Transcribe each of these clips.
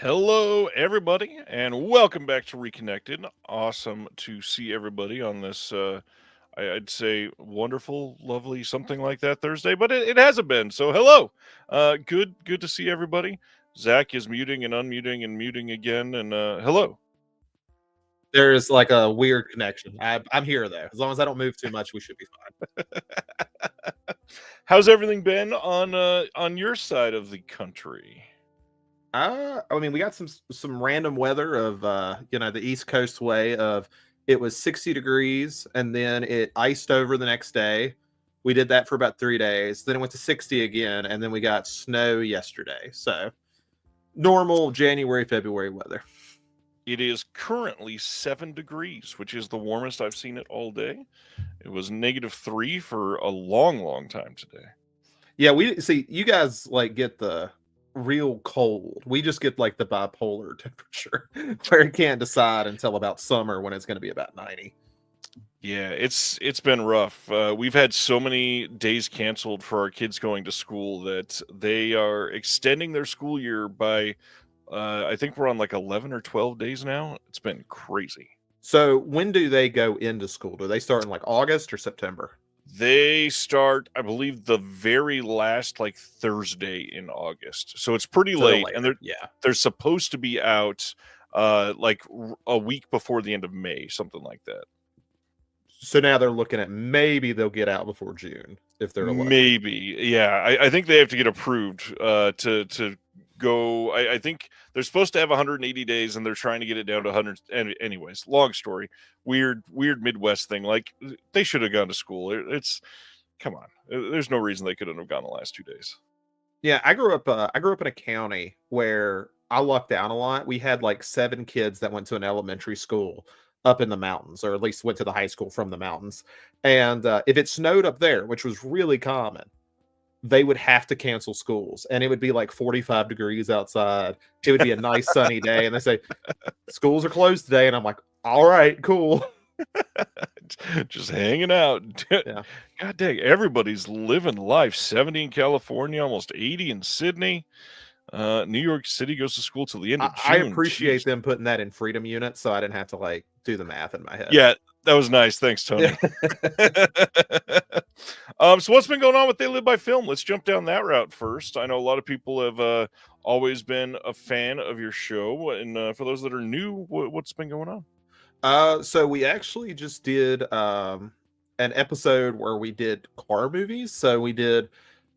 Hello, everybody, and welcome back to Reconnected. Awesome to see everybody on this, I'd say, wonderful, lovely, something like that Thursday, but it hasn't been. So, hello. Good to see everybody. Zach is muting and unmuting and muting again, and hello. There's like a weird connection. I'm here though. As long as I don't move too much, we should be fine. How's everything been on your side of the country? I mean, we got some random weather of the East Coast way of it was 60 degrees and then it iced over the next day. We did that for about 3 days. Then it went to 60 again, and then we got snow yesterday. So normal January, February weather. It is currently 7 degrees, which is the warmest I've seen it all day. It was -3 for a long, long time today. Yeah, we see you guys like get the real cold. We just get like the bipolar temperature where you can't decide until about summer when it's going to be about 90. Yeah, it's been rough. We've had so many days canceled for our kids going to school that they are extending their school year by, I think we're on like 11 or 12 days now. It's been crazy. So when do they go into school? Do they start in like August or September? They start, I believe, the very last like Thursday in August. So it's pretty So late, later, and yeah. they're supposed to be out like a week before the end of May, something like that. So now they're looking at maybe they'll get out before June if they're lucky. Maybe, yeah. I think they have to get approved to go. I think they're supposed to have 180 days, and they're trying to get it down to 100. Anyways, long story. Weird Midwest thing. Like they should have gone to school. It's come on. There's no reason they couldn't have gone the last 2 days. Yeah, I grew up in a county where I lucked out a lot. We had like 7 kids that went to an elementary school up in the mountains, or at least went to the high school from the mountains. And if it snowed up there, which was really common, they would have to cancel schools, and it would be like 45 degrees outside. It would be a nice sunny day, and they say schools are closed today, and I'm like, all right, cool. Just hanging out. Yeah. God dang, everybody's living life. 70 in California, almost 80 in Sydney. New York City goes to school till the end of June. I appreciate them putting that in freedom units, so I didn't have to like do the math in my head. Yeah, that was nice. Thanks, Tony. So what's been going on with They Live by Film? Let's jump down that route first. I know a lot of people have always been a fan of your show, and for those that are new, what's been going on? So we actually just did an episode where we did car movies. So we did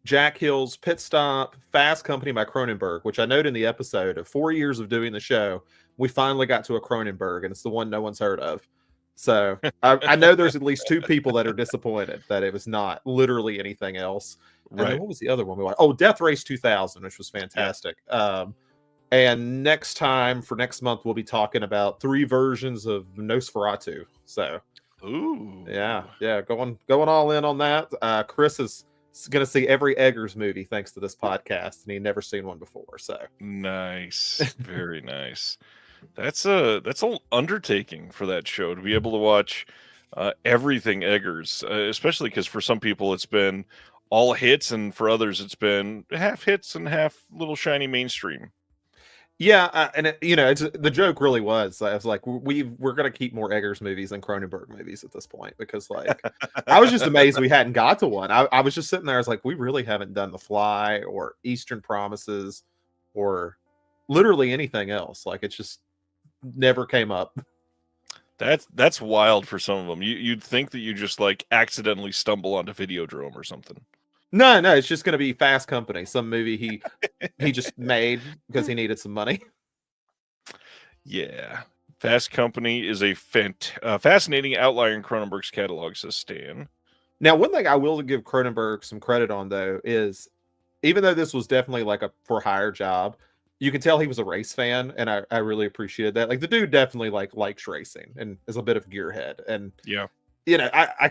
Jack Hill's Pit Stop, Fast Company by Cronenberg, which I noted in the episode of 4 years of doing the show, we finally got to a Cronenberg, and it's the one no one's heard of. So I know there's at least 2 people that are disappointed that it was not literally anything else. And then what was the other one we watched? Oh, Death Race 2000, which was fantastic. Yeah. And next month, we'll be talking about 3 versions of Nosferatu. So, ooh, yeah, going all in on that. Chris is going to see every Eggers movie thanks to this podcast, and he'd never seen one before. So nice, very nice. That's an undertaking for that show to be able to watch everything Eggers, especially because for some people it's been all hits, and for others it's been half hits and half little shiny mainstream. Yeah, and the joke really was, I was like, we're gonna keep more Eggers movies than Cronenberg movies at this point, because like I was just amazed we hadn't got to one. I was just sitting there, I was like, we really haven't done The Fly or Eastern Promises or literally anything else. Like it's just never came up. That's wild for some of them. You'd think that you just like accidentally stumble onto Videodrome or something. No, it's just going to be Fast Company, some movie he just made because he needed some money. Yeah, Fast Company is a fascinating outlier in Cronenberg's catalog, says Stan. Now, one thing I will give Cronenberg some credit on, though, is even though this was definitely like a for-hire job, you can tell he was a race fan, and I really appreciated that. Like the dude definitely likes racing and is a bit of a gearhead. And yeah, I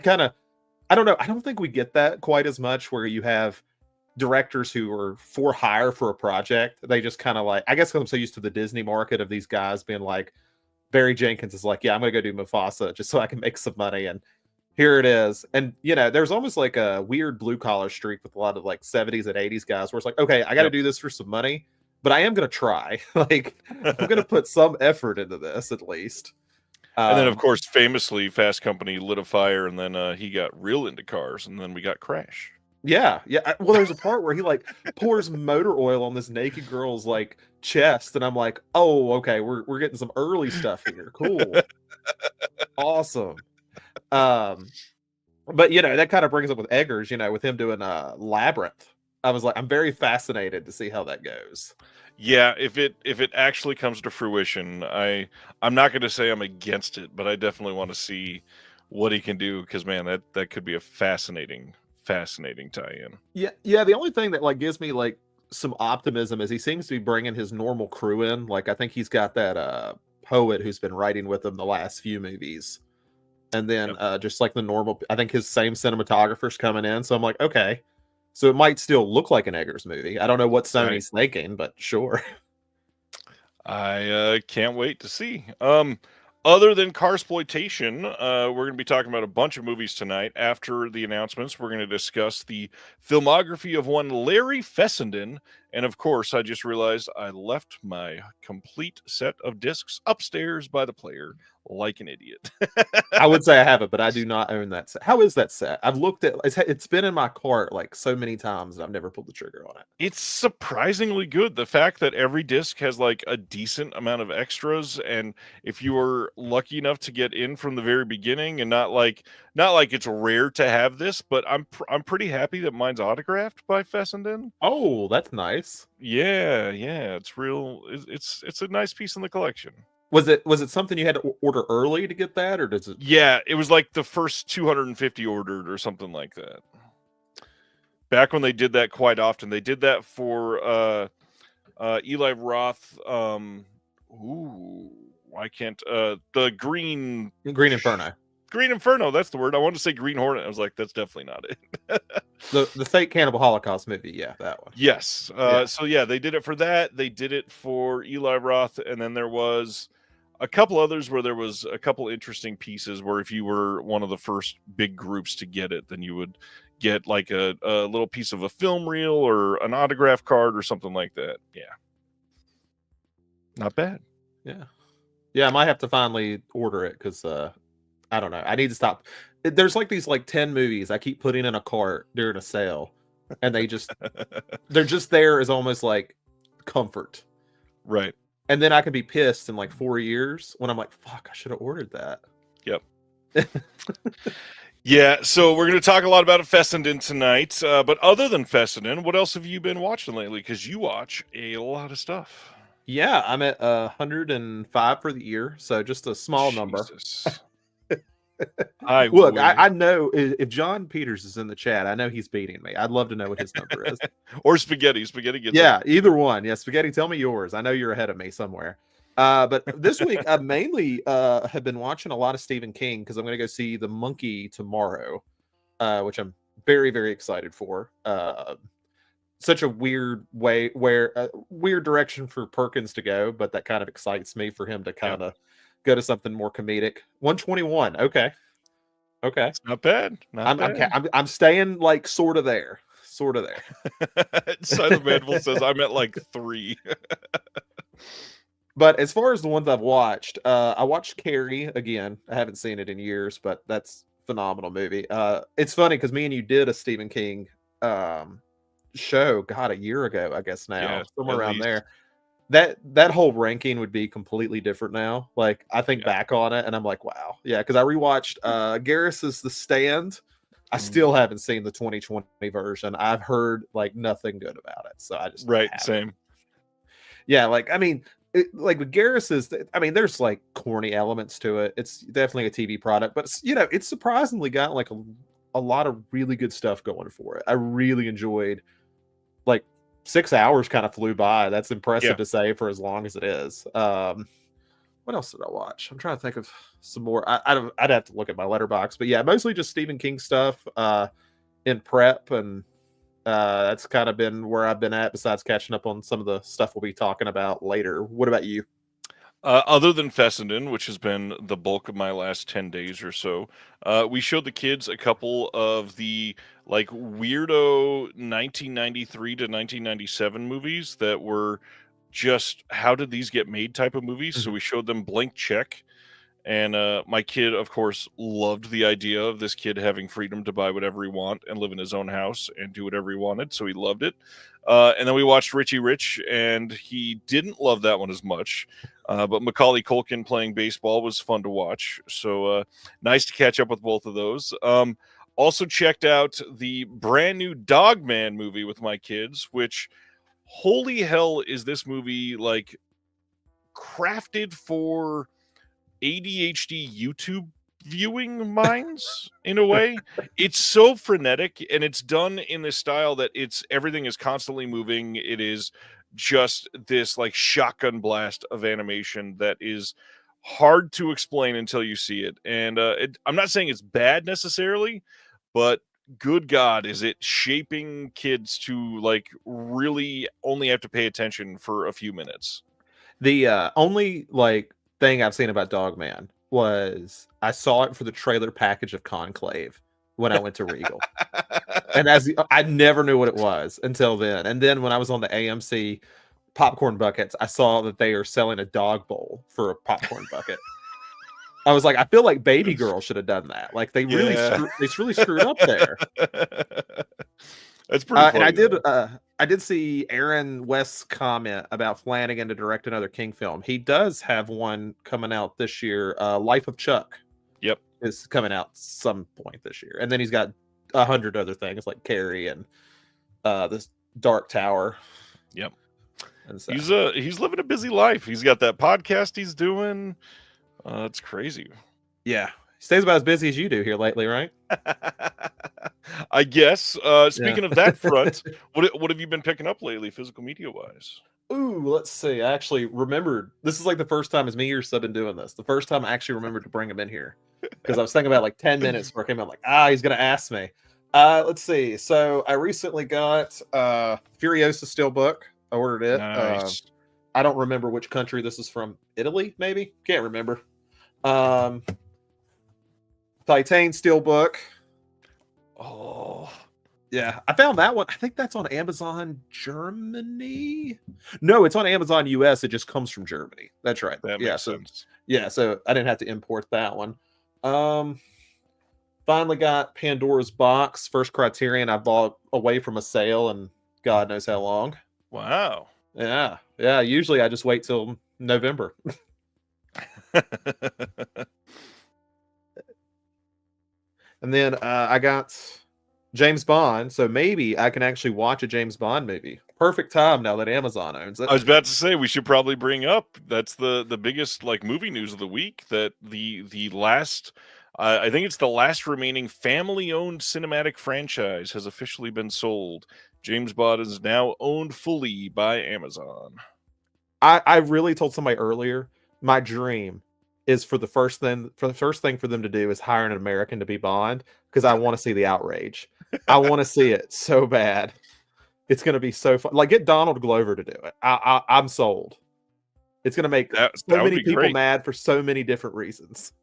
don't know. I don't think we get that quite as much where you have directors who are for hire for a project. They just kind of like, I guess because I'm so used to the Disney market of these guys being like, Barry Jenkins is like, yeah, I'm going to go do Mufasa just so I can make some money. And here it is. And, there's almost like a weird blue collar streak with a lot of like 70s and 80s guys where it's like, okay, I got to do this for some money, but I am gonna try. Like, I'm gonna put some effort into this at least. And then, of Um, course, famously, Fast Company lit a fire, and then he got real into cars, and then we got Crash. yeah, yeah. Well, there's a part where he like pours motor oil on this naked girl's like chest, and I'm like, oh, okay, we're getting some early stuff here. Cool, awesome. Um, but that kind of brings up with Eggers, with him doing Labyrinth. I was like, I'm very fascinated to see how that goes. Yeah, if it actually comes to fruition, I'm not going to say I'm against it, but I definitely want to see what he can do because man, that could be a fascinating tie-in. Yeah, yeah. The only thing that like gives me like some optimism is he seems to be bringing his normal crew in. Like I think he's got that poet who's been writing with him the last few movies, and then Yep. just like the normal, I think his same cinematographer's coming in. So I'm like, okay, so it might still look like an Eggers movie. I don't know what Right. Sony's thinking, but sure. I can't wait to see. Other than Carsploitation, we're going to be talking about a bunch of movies tonight. After the announcements, we're going to discuss the filmography of one Larry Fessenden. And of course, I just realized I left my complete set of discs upstairs by the player like an idiot. I would say I have it, but I do not own that set. How is that set? I've looked at it's been in my cart like so many times, and I've never pulled the trigger on it. It's surprisingly good. The fact that every disc has like a decent amount of extras, and if you were lucky enough to get in from the very beginning, and not like it's rare to have this, but I'm pretty happy that mine's autographed by Fessenden. Oh, that's nice. Yeah, it's real. It's a nice piece in the collection. Was it something you had to order early to get that, or does it? Yeah, it was like the first 250 ordered or something like that. Back when they did that quite often, they did that for Eli Roth. Why can't the Green Inferno? Green Inferno? That's the word. I wanted to say Green Hornet. I was like, that's definitely not it. The fake Cannibal Holocaust movie, yeah, that one. Yes. Yeah. So yeah, they did it for that. They did it for Eli Roth, and then there was a couple others where there was a couple interesting pieces where if you were one of the first big groups to get it, then you would get like a little piece of a film reel or an autograph card or something like that. Yeah. Not bad. Yeah. Yeah, I might have to finally order it because I don't know. I need to stop. There's like these like 10 movies I keep putting in a cart during a sale, and they're just there as almost like comfort. Right. And then I can be pissed in like 4 years when I'm like, fuck, I should have ordered that. Yep. Yeah, so we're going to talk a lot about Fessenden tonight. But other than Fessenden, what else have you been watching lately? Because you watch a lot of stuff. Yeah, I'm at 105 for the year, so just a small number. Jesus. I Look, would. I know if John Peters is in the chat, I know he's beating me. I'd love to know what his number is. Or Spaghetti. Spaghetti gets Yeah, it. either one. Yeah, Spaghetti, tell me yours. I know you're ahead of me somewhere. But this week I mainly have been watching a lot of Stephen King because I'm going to go see The Monkey tomorrow, which I'm very, very excited for. Such a weird way, weird direction for Perkins to go, but that kind of excites me for him to kind of go to something more comedic. 121. Okay. It's not bad. Not bad. I'm staying like sort of there. Silent Mandible says I'm at like 3. But as far as the ones I've watched, I watched Carrie again. I haven't seen it in years, but that's a phenomenal movie. It's funny because me and you did a Stephen King show, God, a year ago, I guess now, Yeah, somewhere at around least. there. That whole ranking would be completely different now. Like I think back on it and I'm like, wow. Yeah, because I rewatched Garris's The Stand. I still haven't seen the 2020 version. I've heard like nothing good about it. So I just Same. Yeah, like I mean, like with Garris's, I mean, there's like corny elements to it. It's definitely a TV product, but it's surprisingly got like a lot of really good stuff going for it. I really enjoyed like 6 hours kind of flew by. That's impressive to say for as long as it is. What else did I watch? I'm trying to think of some more. I'd have to look at my letterbox, but yeah, mostly just Stephen King stuff in prep, and that's kind of been where I've been at. Besides catching up on some of the stuff we'll be talking about later. What about you? Other than Fessenden, which has been the bulk of my last 10 days or so, we showed the kids a couple of the like weirdo 1993 to 1997 movies that were just how did these get made type of movies. So Mhm. we showed them Blank Check. And my kid, of course, loved the idea of this kid having freedom to buy whatever he want and live in his own house and do whatever he wanted. So he loved it. And then we watched Richie Rich, and he didn't love that one as much. But Macaulay Culkin playing baseball was fun to watch. So nice to catch up with both of those. Also checked out the brand new Dogman movie with my kids, which holy hell is this movie like crafted for ADHD YouTube viewing minds in a way. It's so frenetic, and it's done in this style that everything is constantly moving. It is just this like shotgun blast of animation that is hard to explain until you see it. And I'm not saying it's bad necessarily, but good God, is it shaping kids to like really only have to pay attention for a few minutes. The only like thing I've seen about Dogman was I saw it for the trailer package of Conclave when I went to Regal. And I never knew what it was until then. And then when I was on the AMC popcorn buckets, I saw that they are selling a dog bowl for a popcorn bucket. I was like, I feel like Baby Girl should have done that. Like they really screwed up there. That's pretty funny. And I did see Aaron West's comment about Flanagan to direct another King film. He does have one coming out this year. Life of Chuck. Yep, is coming out some point this year, and then he's got 100 other things like Carrie and this Dark Tower. Yep, and so he's living a busy life. He's got that podcast he's doing. It's crazy. Yeah, he stays about as busy as you do here lately, right? I guess. Speaking of that front, what have you been picking up lately, physical media wise? Ooh, let's see. I actually remembered. This is like the first time as me or I've been doing this. The first time I actually remembered to bring him in here because I was thinking about like 10 minutes before I came out. Like, he's gonna ask me. Let's see. So I recently got Furiosa Steelbook. I ordered it. Nice. I don't remember which country this is from. Italy, maybe? Can't remember. Titan Steelbook. Oh, yeah. I found that one. I think that's on Amazon Germany. No, it's on Amazon US. It just comes from Germany. That's right. That makes sense. Yeah, so I didn't have to import that one. Finally got Pandora's Box, first Criterion I bought away from a sale and God knows how long. Wow. Yeah. Usually I just wait till November. And then I got James Bond, so maybe I can actually watch a James Bond movie. Perfect time now that Amazon owns it. I was about to say we should probably bring up that's the biggest like movie news of the week, that the last I think it's the last remaining family-owned cinematic franchise has officially been sold. James Bond is now owned fully by Amazon. I really told somebody earlier, my dream is for the first thing for them to do is hire an American to be Bond, because I want to see the outrage. I want to see it so bad. It's going to be so fun. Like, get Donald Glover to do it. I'm sold. It's going to make so many people mad for so many different reasons.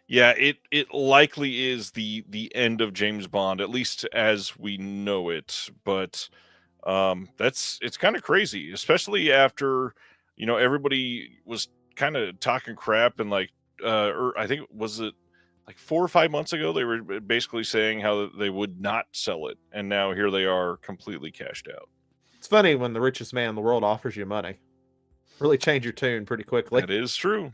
Yeah, it likely is the end of James Bond, at least as we know it. But it's kind of crazy, especially after everybody was kind of talking crap and like or I think was it like 4 or 5 months ago they were basically saying how they would not sell it, and now here they are completely cashed out. It's funny when the richest man in the world offers you money. Really change your tune pretty quickly. That is true.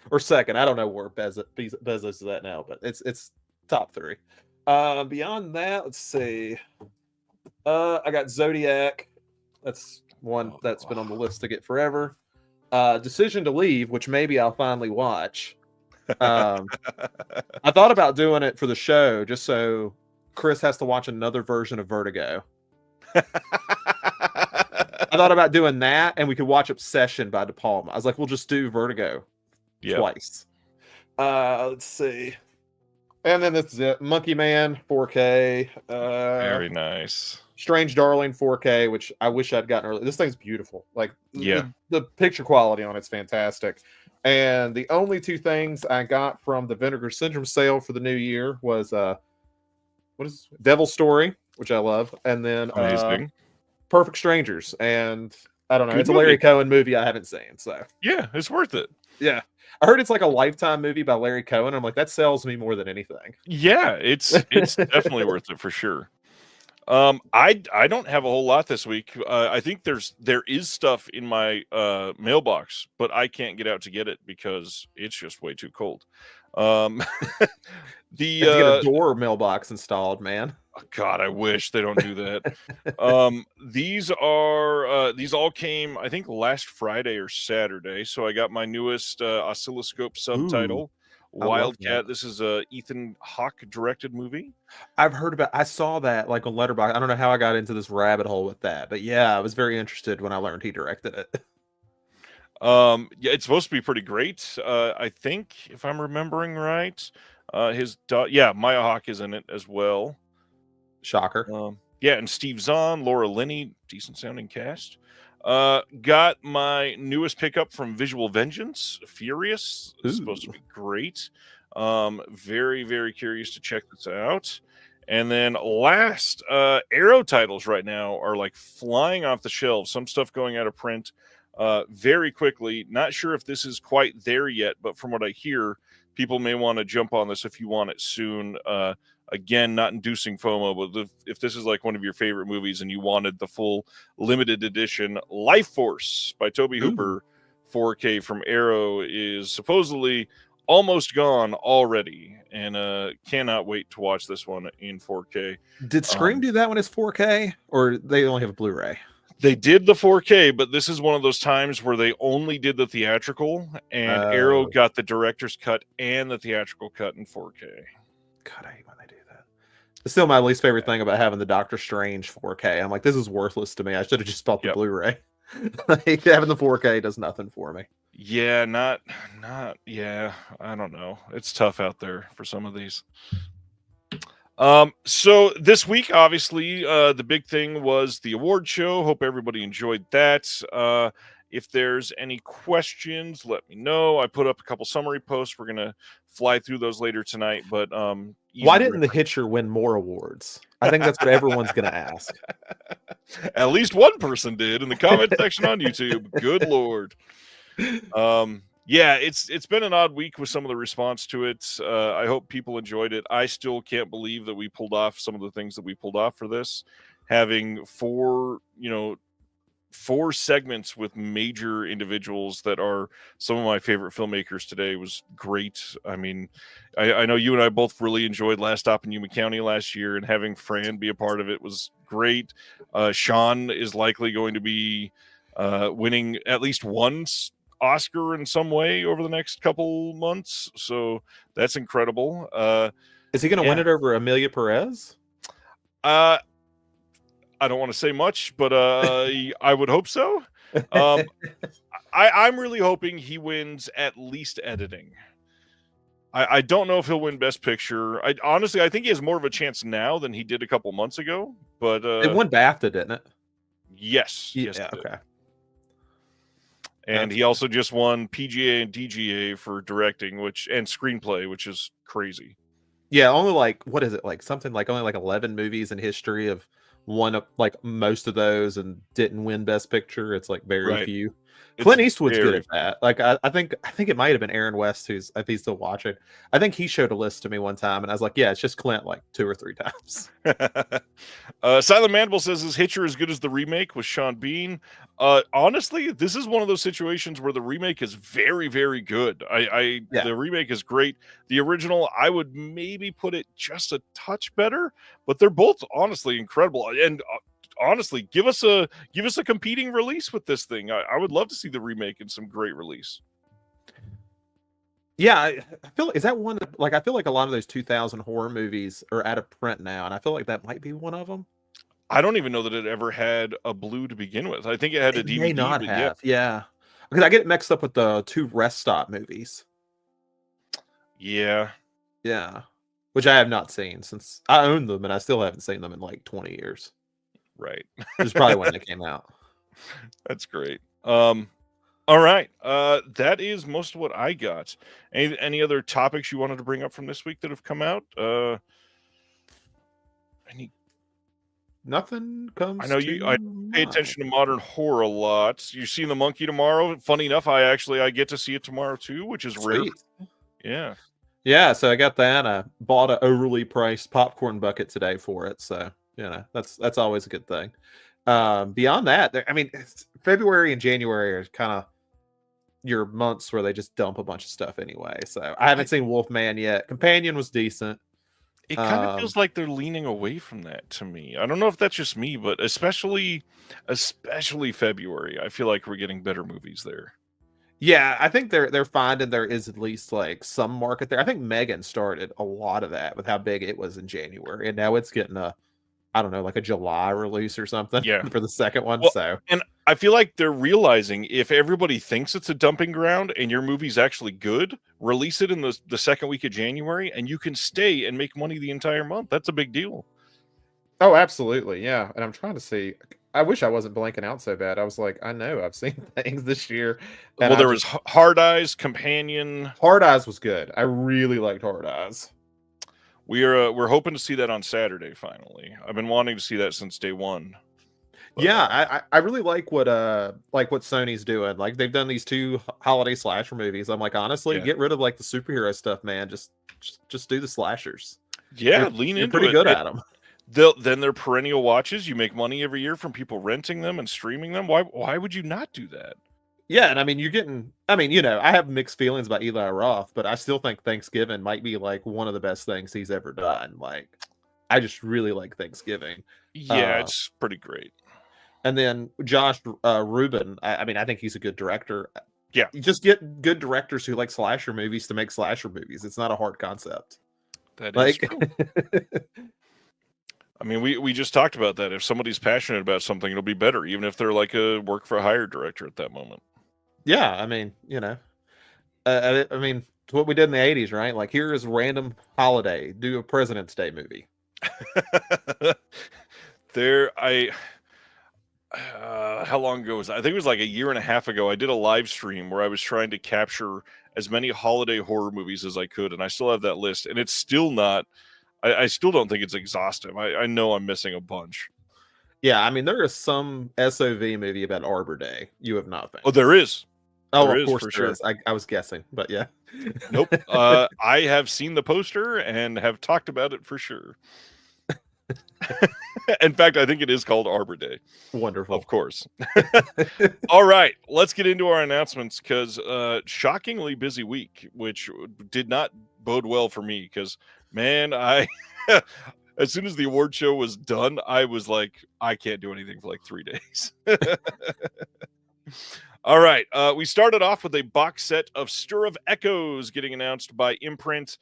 Or second, I don't know where Bezos is at now, but it's top 3. Beyond that, let's see. I got Zodiac. That's one that's been on the list to get forever. Decision to Leave, which maybe I'll finally watch. I thought about doing it for the show just so Chris has to watch another version of Vertigo. I thought about doing that, and we could watch Obsession by De Palma. I was like, we'll just do Vertigo twice. Let's see. And then this is it. Monkey Man 4K. Very nice. Strange Darling 4K, which I wish I'd gotten early. This thing's beautiful. Like, the picture quality on it's fantastic. And the only 2 things I got from the Vinegar Syndrome sale for the new year was Devil Story, which I love, and then Amazing. Perfect Strangers. And I don't know. Good It's a movie. Larry Cohen movie I haven't seen, so Yeah, it's worth it. yeah. I heard it's like a Lifetime movie by Larry Cohen. I'm like, that sells me more than anything. Yeah, it's definitely worth it for sure. I don't have a whole lot this week. I think there is stuff in my mailbox, but I can't get out to get it because it's just way too cold. Um, You have to get a the door mailbox installed, man. God, I wish they don't do that. These all came, I think, last Friday or Saturday. So I got my newest oscilloscope Ooh, subtitle, I love that. Wildcat. This is a Ethan Hawke directed movie. I've heard about. I saw that like on Letterboxd. I don't know how I got into this rabbit hole with that, but yeah, I was very interested when I learned he directed it. Yeah, it's supposed to be pretty great. I think if I'm remembering right, Maya Hawke is in it as well. Shocker. Yeah, and Steve Zahn, Laura Linney, decent sounding cast. Got my newest pickup from Visual Vengeance, Furious. It's supposed to be great. Very, very curious to check this out. And then last, Arrow titles right now are like flying off the shelves. Some stuff going out of print very quickly. Not sure if this is quite there yet, but from what I hear, people may want to jump on this if you want it soon. Again, not inducing FOMO, but if this is like one of your favorite movies and you wanted the full limited edition, Life Force by Toby Hooper 4K from Arrow is supposedly almost gone already, and cannot wait to watch this one in 4K. Did Scream do that one as 4K, or they only have a Blu-ray? They did the 4K, but this is one of those times where they only did the theatrical, and Arrow got the director's cut and the theatrical cut in 4K. God, I hate when they do that. It's still my least favorite thing about having the Doctor Strange 4K. I'm like, this is worthless to me. I should have just bought the Blu-ray. Like, having the 4K does nothing for me. Yeah, yeah, I don't know. It's tough out there for some of these. So this week, obviously, the big thing was the award show. Hope everybody enjoyed that. If there's any questions, let me know. I put up a couple summary posts. We're gonna fly through those later tonight. But why didn't The Hitcher win more awards? I think that's what everyone's gonna ask. At least one person did in the comment section on YouTube. Good Lord. Yeah, it's been an odd week with some of the response to it. I hope people enjoyed it. I still can't believe that we pulled off some of the things that we pulled off for this. Having four segments with major individuals that are some of my favorite filmmakers today was great. I mean, I know you and I both really enjoyed Last Stop in Yuma County last year, and having Fran be a part of it was great. Sean is likely going to be winning at least one Oscar in some way over the next couple months, so that's incredible. Is he going to win it over Amelia Perez? I don't want to say much, but I would hope so. I'm really hoping he wins at least editing. I don't know if he'll win Best Picture. Honestly, I think he has more of a chance now than he did a couple months ago. But it won BAFTA, didn't it? Yes. Yeah, yes. Okay. And he also just won PGA and DGA for directing, and screenplay, which is crazy. Yeah, only like, what is it, like something like only like 11 movies in history have won like most of those and didn't win Best Picture. It's like very few. Clint Eastwood's good at that. Like I think it might have been Aaron West, who's, if he's still watching, I think he showed a list to me one time and I was like, yeah, it's just Clint like 2 or 3 times. Silent Mandible says, is Hitcher as good as the remake with Sean Bean? Honestly, this is one of those situations where the remake is very, very good. The remake is great. The original, I would maybe put it just a touch better, but they're both honestly incredible. And honestly, give us a competing release with this thing. I would love to see the remake in some great release. Yeah, I feel is that one, like I feel like a lot of those 2000 horror movies are out of print now, and I feel like that might be one of them. I don't even know that it ever had a blue to begin with. I think it had a DVD. May not have. Yeah, because I get it mixed up with the 2 Rest Stop movies. Yeah, which I have not seen since I own them, and I still haven't seen them in like 20 years. Right. Which is probably when they came out. That's great. All right. That is most of what I got. Any other topics you wanted to bring up from this week that have come out? nothing I comes know to I pay mind. attention to modern horror a lot. You seen The Monkey tomorrow? Funny enough, I get to see it tomorrow too, which is rare. Sweet. Yeah. Yeah, so I got that. I bought an overly priced popcorn bucket today for it. So, that's always a good thing. Yeah. Beyond that, February and January are kind of your months where they just dump a bunch of stuff anyway. So I haven't seen Wolfman yet. Companion was decent. It kind of Um, feels like they're leaning away from that to me. I don't know if that's just me, but especially February, I feel like we're getting better movies there. yeah, I think they're finding there is at least like some market there. I think Megan started a lot of that with how big it was in January, and now it's getting I don't know, like a July release or something Yeah. for the second one. Well, So and I feel like they're realizing if everybody thinks it's a dumping ground and your movie's actually good, release it in the second week of January and you can stay and make money the entire month. That's a big deal. oh, absolutely, yeah. And I'm trying to see. I wish I wasn't blanking out so bad. I was like, I know I've seen things this year, and Well, I there was just Hard Eyes, Companion. Hard Eyes was good. I really liked Hard Eyes. We're hoping to see that on Saturday finally. I've been wanting to see that since day one. But Yeah, I really like what Sony's doing. Like they've done these two holiday slasher movies. I'm like, honestly, yeah. get rid of like the superhero stuff, man. Just do the slashers. Yeah, You're lean you're into pretty it. good at them. Then they're perennial watches. You make money every year from people renting them and streaming them. Why would you not do that? Yeah, and I mean, I have mixed feelings about Eli Roth, but I still think Thanksgiving might be like one of the best things he's ever done. Like, I just really like Thanksgiving. Yeah, Uh, it's pretty great. and then Josh Rubin, I mean, I think he's a good director. Yeah. You just get good directors who like slasher movies to make slasher movies. It's not a hard concept. That is Like, true. I mean, we just talked about that. If somebody's passionate about something, it'll be better, even if they're like a work for hire director at that moment. yeah, I mean, I mean, it's what we did in the '80s, right? Like, here is a random holiday, do a President's Day movie. How long ago was that? I think it was like a year and a half ago. I did a live stream where I was trying to capture as many holiday horror movies as I could, and I still have that list. And it's still not. I still don't think it's exhaustive. I know I'm missing a bunch. Yeah, I mean, there is some SOV movie about Arbor Day you have not Oh, found. there is. Oh, There of is course for there sure. is. I was guessing, but yeah. Nope. I have seen the poster and have talked about it for sure. In fact, I think it is called Arbor Day. Wonderful. Of course. All right, let's get into our announcements because shockingly busy week, which did not bode well for me because, man, as soon as the award show was done, I was like, I can't do anything for like 3 days. All right, we started off with a box set of Stir of Echoes getting announced by Imprint.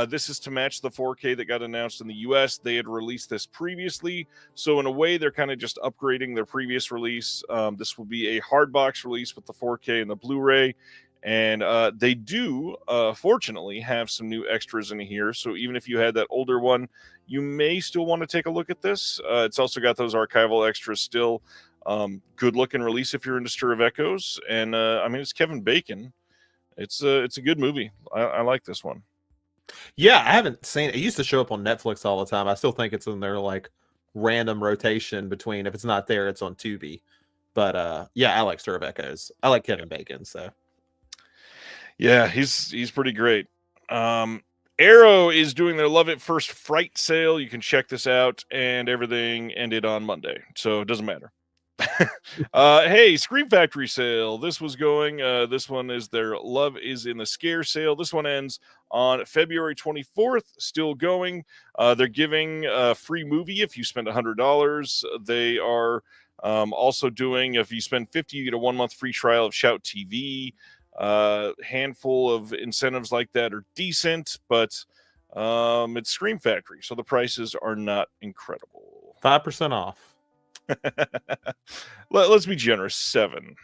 This is to match the 4K that got announced in the US. They had released this previously, so in a way, they're kind of just upgrading their previous release. This will be a hard box release with the 4K and the Blu-ray, and they do, fortunately, have some new extras in here. So even if you had that older one, you may still want to take a look at this. It's also got those archival extras still. Good looking release if you're into Stir of Echoes, and I mean it's Kevin Bacon. It's a good movie. I like this one. Yeah, I haven't seen it. It used to show up on Netflix all the time. I still think it's in their like random rotation between if it's not there, it's on Tubi. But yeah, I like Stir of Echoes. I like Kevin Bacon, so Yeah, he's pretty great. Arrow is doing their Love It First Fright sale. You can check this out, and everything ended on Monday, so it doesn't matter. Hey, Scream Factory sale. This was going. This one is their Love is in the Scare sale. This one ends on February 24th. Still going. They're giving a free movie if you spend $100. They are also doing, if you spend $50, you get a 1 month free trial of Shout TV. Handful of incentives like that are decent, but it's Scream Factory, so the prices are not incredible. 5% off. Let's be generous. 7.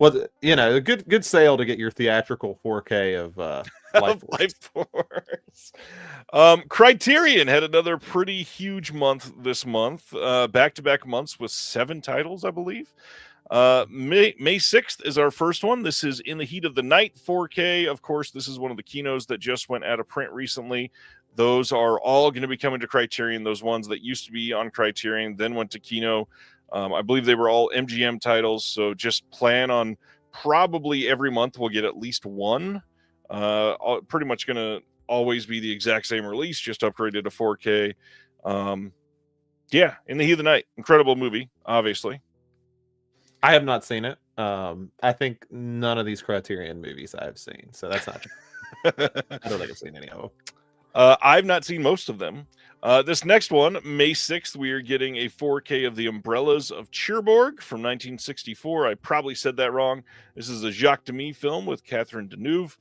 Well, a good sale to get your theatrical 4K of Life Force. Life Force. Criterion had another pretty huge month this month. Back-to-back months with 7 titles, I believe. May 6th is our first one. This is In the Heat of the Night 4K. Of course, this is one of the kinos that just went out of print recently. Those are all going to be coming to Criterion. Those ones that used to be on Criterion, then went to Kino. I believe they were all MGM titles. So just plan on probably every month we'll get at least one. Pretty much going to always be the exact same release, just upgraded to 4K. Yeah, In the Heat of the Night, incredible movie, obviously. I have not seen it. I think none of these Criterion movies I've seen, so that's not true. I don't think I've seen any of them. I've not seen most of them. This next one, May 6th, we are getting a 4K of The Umbrellas of Cherbourg from 1964. I probably said that wrong. This is a Jacques Demy film with Catherine Deneuve.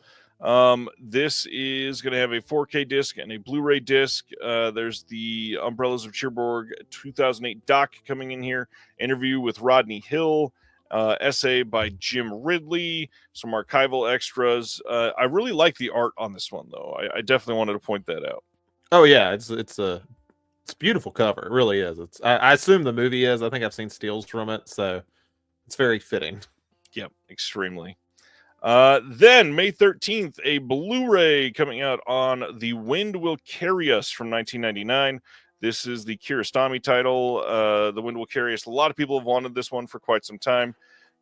This is going to have a 4K disc and a Blu-ray disc. There's the Umbrellas of Cherbourg 2008 doc coming in here. Interview with Rodney Hill. Essay by Jim Ridley, some archival extras. I really like the art on this one, though. I definitely wanted to point that out. Oh yeah, it's a beautiful cover. It really is. I assume the movie is. I think I've seen stills from it, so it's very fitting. Yep, extremely. Then May 13th, a Blu-ray coming out on The Wind Will Carry Us from 1999. This is the Kiarostami title. The Wind Will Carry Us. A lot of people have wanted this one for quite some time.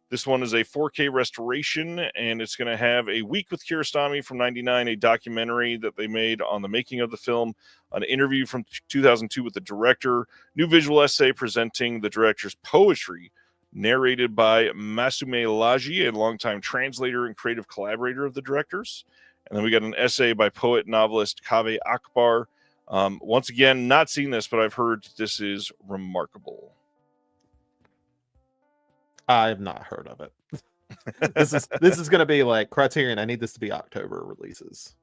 This one is a 4K restoration, and it's going to have A Week with Kiarostami from 99, a documentary that they made on the making of the film, an interview from 2002 with the director, new visual essay presenting the director's poetry, narrated by Masume Laji, a longtime translator and creative collaborator of the directors. And then we got an essay by poet novelist Kaveh Akbar. Once again, not seen this, but I've heard this is remarkable. I have not heard of it. This is going to be like Criterion. I need this to be October releases,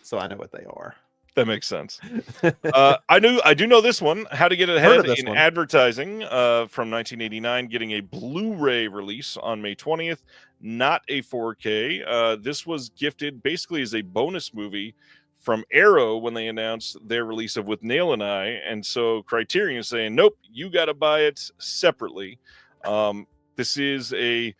so I know what they are. That makes sense. I do know this one. How to Get Ahead in Advertising from 1989, getting a Blu-ray release on May 20th, not a 4K. This was gifted basically as a bonus movie from Arrow when they announced their release of With Nail and I, and so Criterion is saying, nope, you got to buy it separately. This is a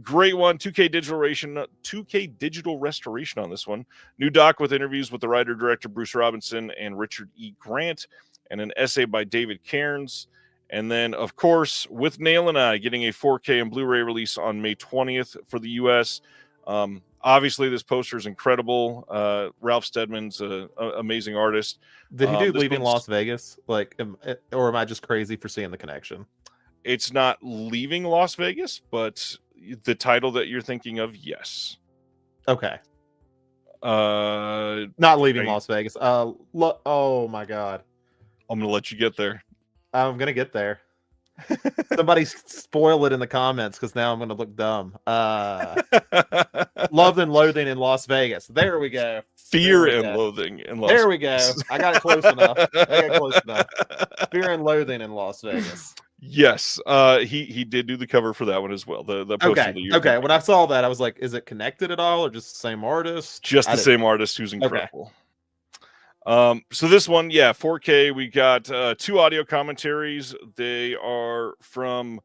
great one. 2K digital restoration on this one. New doc with interviews with the writer-director Bruce Robinson and Richard E. Grant, and an essay by David Cairns. And then, of course, With Nail and I, getting a 4K and Blu-ray release on May 20th for the U.S. Obviously, this poster is incredible. Ralph Steadman's an amazing artist. Did he do Leaving Las Vegas? Like, or am I just crazy for seeing the connection? It's not Leaving Las Vegas, but the title that you're thinking of, yes. Okay. Not Leaving Las Vegas. Oh my God. I'm gonna let you get there. I'm gonna get there. Somebody spoil it in the comments because now I'm gonna look dumb. Love and Loathing in Las Vegas. There we go. Fear and Loathing in Las Vegas. There we go. I got it close enough. Fear and Loathing in Las Vegas. Yes, he did do the cover for that one as well. The poster okay. When I saw that, I was like, is it connected at all, or just the same artist? Just the same artist, who's incredible. Okay. So this one, 4K. We got 2 audio commentaries. They are from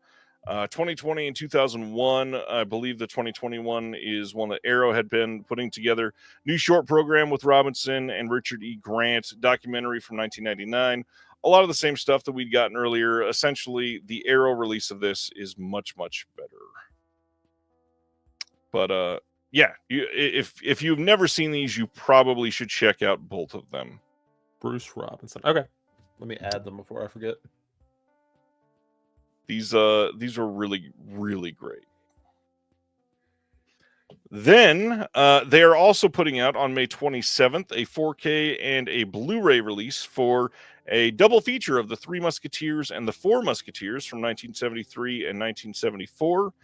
2020 and 2001. I believe the 2021 is one that Arrow had been putting together. New short program with Robinson and Richard E. Grant. Documentary from 1999. A lot of the same stuff that we'd gotten earlier. Essentially, the Arrow release of this is much, much better. But if you've never seen these, you probably should check out both of them. Bruce Robinson. Okay, let me add them before I forget. These are really, really great. Then they are also putting out on May 27th a 4K and a Blu-ray release for a double feature of the Three Musketeers and the Four Musketeers from 1973 and 1974.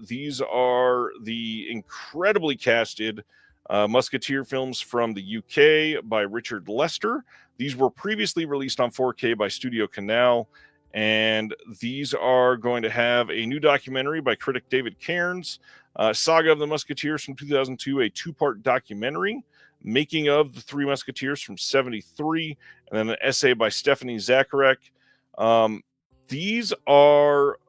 These are the incredibly casted Musketeer films from the UK by Richard Lester. These were previously released on 4K by Studio Canal, and these are going to have a new documentary by critic David Cairns, Saga of the Musketeers from 2002, a 2-part documentary, Making of the Three Musketeers from 73, and then an essay by Stephanie Zacharek. These are,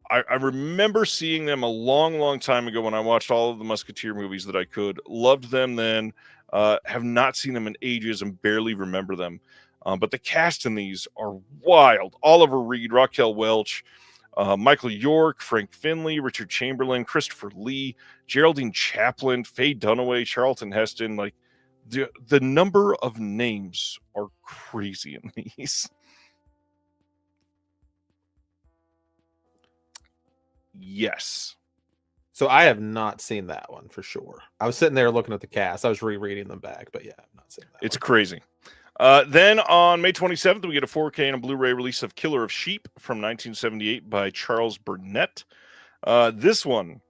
I remember seeing them a long, long time ago when I watched all of the Musketeer movies that I could. Loved them then. Have not seen them in ages and barely remember them. But the cast in these are wild. Oliver Reed, Raquel Welch, Michael York, Frank Finley, Richard Chamberlain, Christopher Lee, Geraldine Chaplin, Faye Dunaway, Charlton Heston. Like the number of names are crazy in these. Yes. So I have not seen that one for sure. I was sitting there looking at the cast. I was rereading them back, but yeah, I've not seen that. It's crazy. Then on May 27th, we get a 4K and a Blu-ray release of Killer of Sheep from 1978 by Charles Burnett. This one,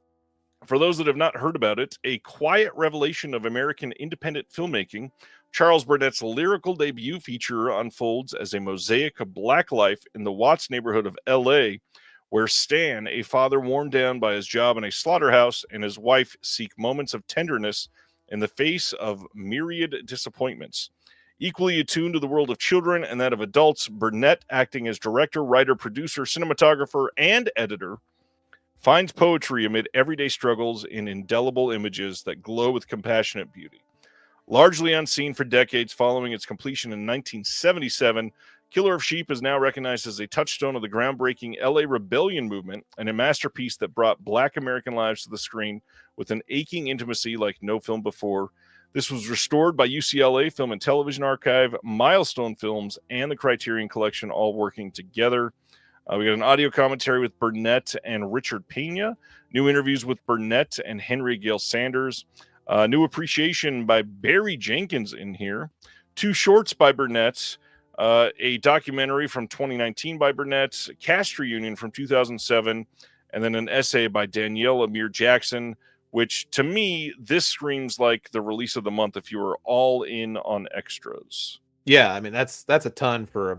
for those that have not heard about it, a quiet revelation of American independent filmmaking. Charles Burnett's lyrical debut feature unfolds as a mosaic of black life in the Watts neighborhood of L.A., where Stan, a father worn down by his job in a slaughterhouse, and his wife seek moments of tenderness in the face of myriad disappointments. Equally attuned to the world of children and that of adults, Burnett, acting as director, writer, producer, cinematographer, and editor, finds poetry amid everyday struggles in indelible images that glow with compassionate beauty. Largely unseen for decades following its completion in 1977, Killer of Sheep is now recognized as a touchstone of the groundbreaking LA Rebellion movement and a masterpiece that brought Black American lives to the screen with an aching intimacy like no film before. This was restored by UCLA Film and Television Archive, Milestone Films, and the Criterion Collection, all working together. We got an audio commentary with Burnett and Richard Pena, new interviews with Burnett and Henry Gale Sanders, new appreciation by Barry Jenkins in here, 2 shorts by Burnett, a documentary from 2019 by Burnett, cast reunion from 2007, and then an essay by Danielle Amir Jackson, which to me, this screams like the release of the month if you were all in on extras. Yeah, I mean, that's a ton for a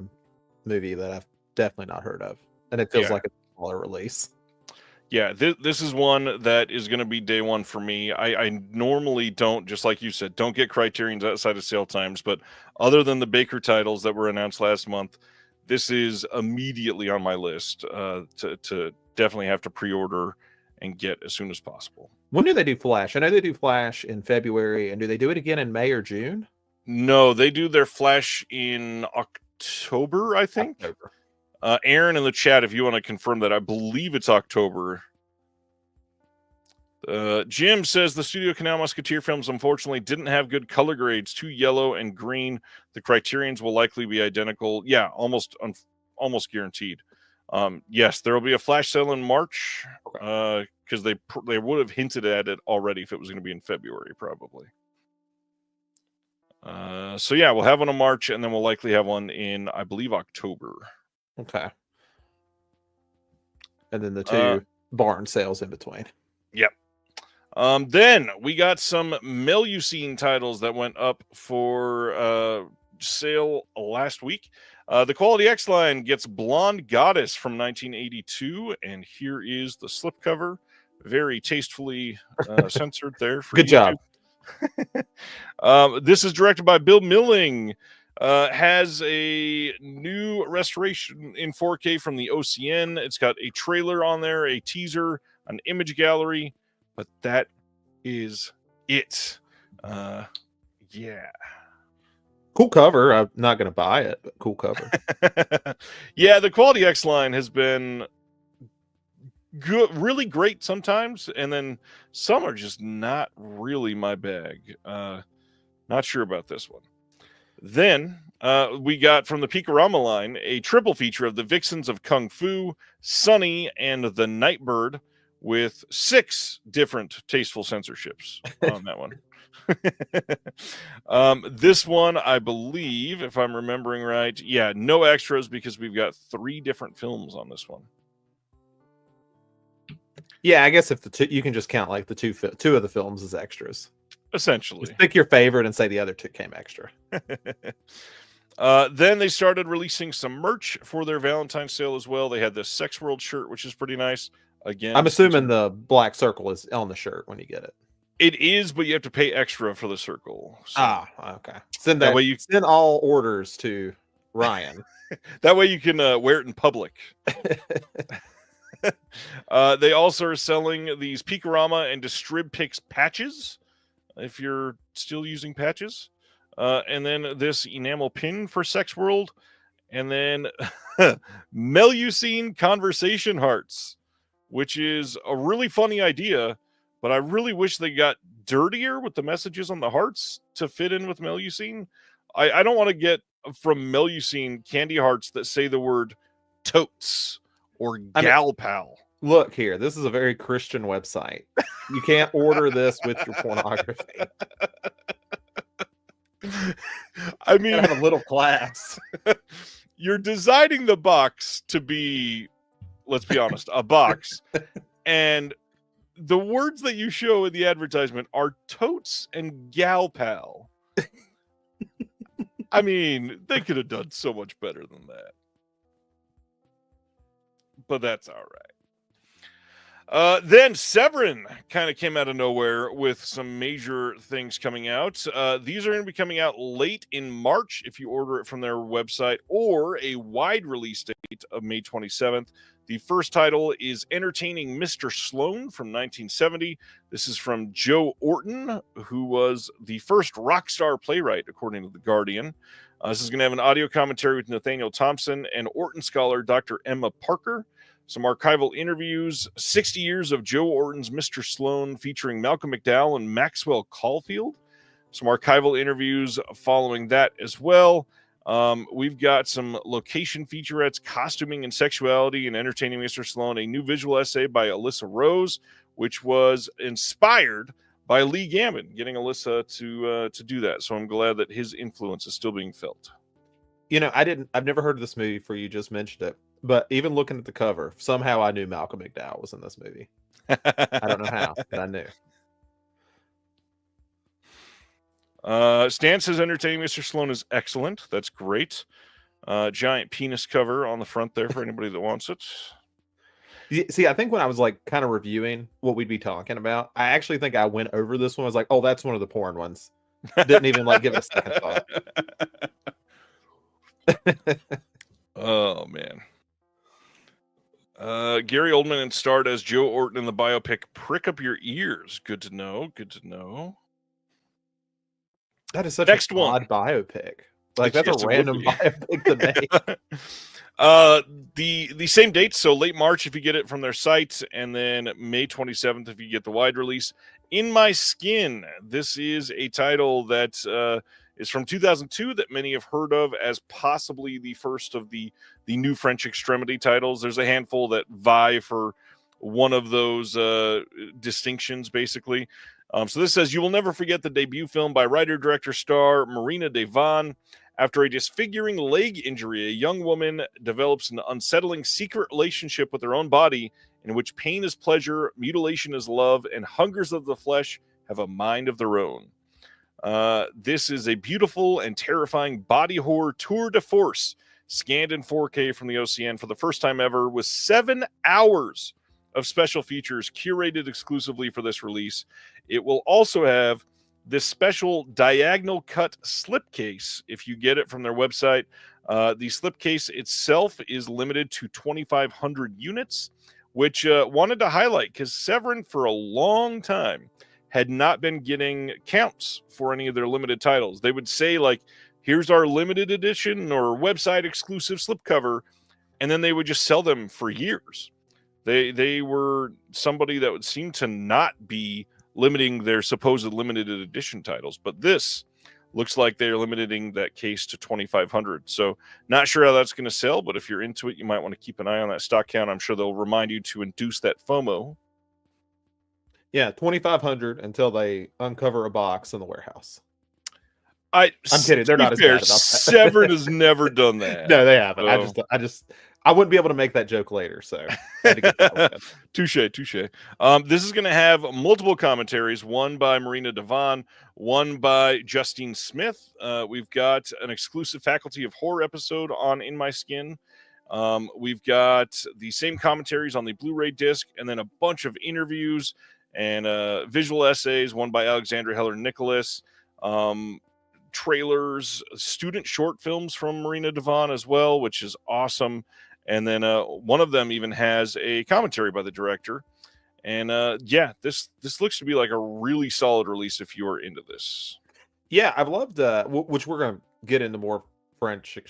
movie that I've definitely not heard of. And it feels like a smaller release. Yeah, this is one that is going to be day one for me. I normally don't, just like you said, don't get Criterions outside of sale times. But other than the Baker titles that were announced last month, this is immediately on my list to definitely have to pre-order and get as soon as possible. When do they do Flash? I know they do Flash in February. And do they do it again in May or June? No, they do their Flash in October, I think. October. Aaron in the chat, if you want to confirm that, I believe it's October. Jim says the Studio Canal Musketeer films unfortunately didn't have good color grades, too yellow and green. The Criterions will likely be identical. Yeah, almost guaranteed. Yes, there will be a flash sale in March because they would have hinted at it already if it was going to be in February, probably. So yeah, we'll have one in March, and then we'll likely have one in, I believe, October. Okay. And then the 2 barn sales in between. Yep. Then we got some Melusine titles that went up for sale last week. The Quality X line gets Blonde Goddess from 1982, and here is the slipcover, very tastefully censored there. For Good YouTube. job. This is directed by Bill Milling. Has a new restoration in 4K from the OCN. It's got a trailer on there, a teaser, an image gallery, but that is it. Yeah. Cool cover. I'm not going to buy it, but cool cover. Yeah, the Quality X line has been good, really great sometimes, and then some are just not really my bag. Not sure about this one. Then we got from the Picorama line a triple feature of the Vixens of Kung Fu, Sunny, and the Nightbird with 6 different tasteful censorships on that one. This one, I believe, if I'm remembering right, yeah, no extras because we've got 3 different films on this one. Yeah, I guess if the 2, you can just count like the 2 of the films as extras. Essentially. Just pick your favorite and say the other 2 came extra. Then they started releasing some merch for their Valentine's sale as well. They had this Sex World shirt, which is pretty nice. Again, I'm assuming the black circle is on the shirt when you get it. It is, but you have to pay extra for the circle. So okay. Send that way you send all orders to Ryan. That way you can wear it in public. They also are selling these Picorama and Distrib Pix patches. if you're still using patches. And then this enamel pin for Sex World. And then Melusine conversation hearts, which is a really funny idea, but I really wish they got dirtier with the messages on the hearts to fit in with Melusine. I don't want to get from Melusine candy hearts that say the word totes or gal pal. Look here, this is a very Christian website. You can't order this with your pornography. I mean, have a little class. You're designing the box to be, let's be honest, a box. And the words that you show in the advertisement are totes and gal pal. I mean, they could have done so much better than that. But that's all right. Then Severin kind of came out of nowhere with some major things coming out. These are going to be coming out late in March if you order it from their website, or a wide release date of May 27th. The first title is Entertaining Mr. Sloan from 1970. This is from Joe Orton, who was the first rock star playwright, according to The Guardian. This is going to have an audio commentary with Nathaniel Thompson and Orton scholar Dr. Emma Parker. Some archival interviews, 60 years of Joe Orton's Mr. Sloan featuring Malcolm McDowell and Maxwell Caulfield. Some archival interviews following that as well. We've got some location featurettes, costuming and sexuality, and Entertaining Mr. Sloan, a new visual essay by Alyssa Rose, which was inspired by Lee Gammon, getting Alyssa to do that. So I'm glad that his influence is still being felt. You know, I've never heard of this movie before you just mentioned it. But even looking at the cover, somehow I knew Malcolm McDowell was in this movie. I don't know how, but I knew. Stan says Entertaining Mr. Sloan is excellent. That's great. Giant penis cover on the front there for anybody that wants it. See, I think when I was like kind of reviewing what we'd be talking about, I actually think I went over this one. I was like, oh, that's one of the porn ones. Didn't even like give it a second thought. Oh, man. Gary Oldman starred as Joe Orton in the biopic Prick Up Your Ears. Good to know. Good to know. That is such an odd biopic. Like, that's a random biopic to make. The same date, so late March if you get it from their site, and then May 27th if you get the wide release. In My Skin. This is a title that is from 2002 that many have heard of as possibly the first of the new French Extremity titles. There's a handful that vie for one of those distinctions, basically. So this says, you will never forget the debut film by writer-director star Marina Devon. After a disfiguring leg injury, a young woman develops an unsettling secret relationship with her own body in which pain is pleasure, mutilation is love, and hungers of the flesh have a mind of their own. This is a beautiful and terrifying body horror tour de force, scanned in 4K from the OCN for the first time ever, with 7 hours of special features curated exclusively for this release. It will also have this special diagonal cut slipcase if you get it from their website. The slipcase itself is limited to 2,500 units, which wanted to highlight because Severin for a long time had not been getting counts for any of their limited titles. They would say, like, here's our limited edition or website exclusive slipcover, and then they would just sell them for years. They were somebody that would seem to not be limiting their supposed limited edition titles, but this looks like they're limiting that case to 2,500. So not sure how that's going to sell, but if you're into it, you might want to keep an eye on that stock count. I'm sure they'll remind you to induce that FOMO. Yeah, 2,500 until they uncover a box in the warehouse. I'm kidding. They're not as bad about that. Severin has never done that. No, they haven't. So. I wouldn't be able to make that joke later, so I had to get that touche. This is going to have multiple commentaries, one by Marina Devon, one by Justine Smith. We've got an exclusive Faculty of Horror episode on In My Skin. We've got the same commentaries on the Blu-ray disc, and then a bunch of interviews and visual essays, one by Alexandra Heller-Nicholas, trailers, student short films from Marina Devon as well, which is awesome. And then one of them even has a commentary by the director. And this looks to be like a really solid release if you're into this. Yeah, I've loved which we're gonna get into more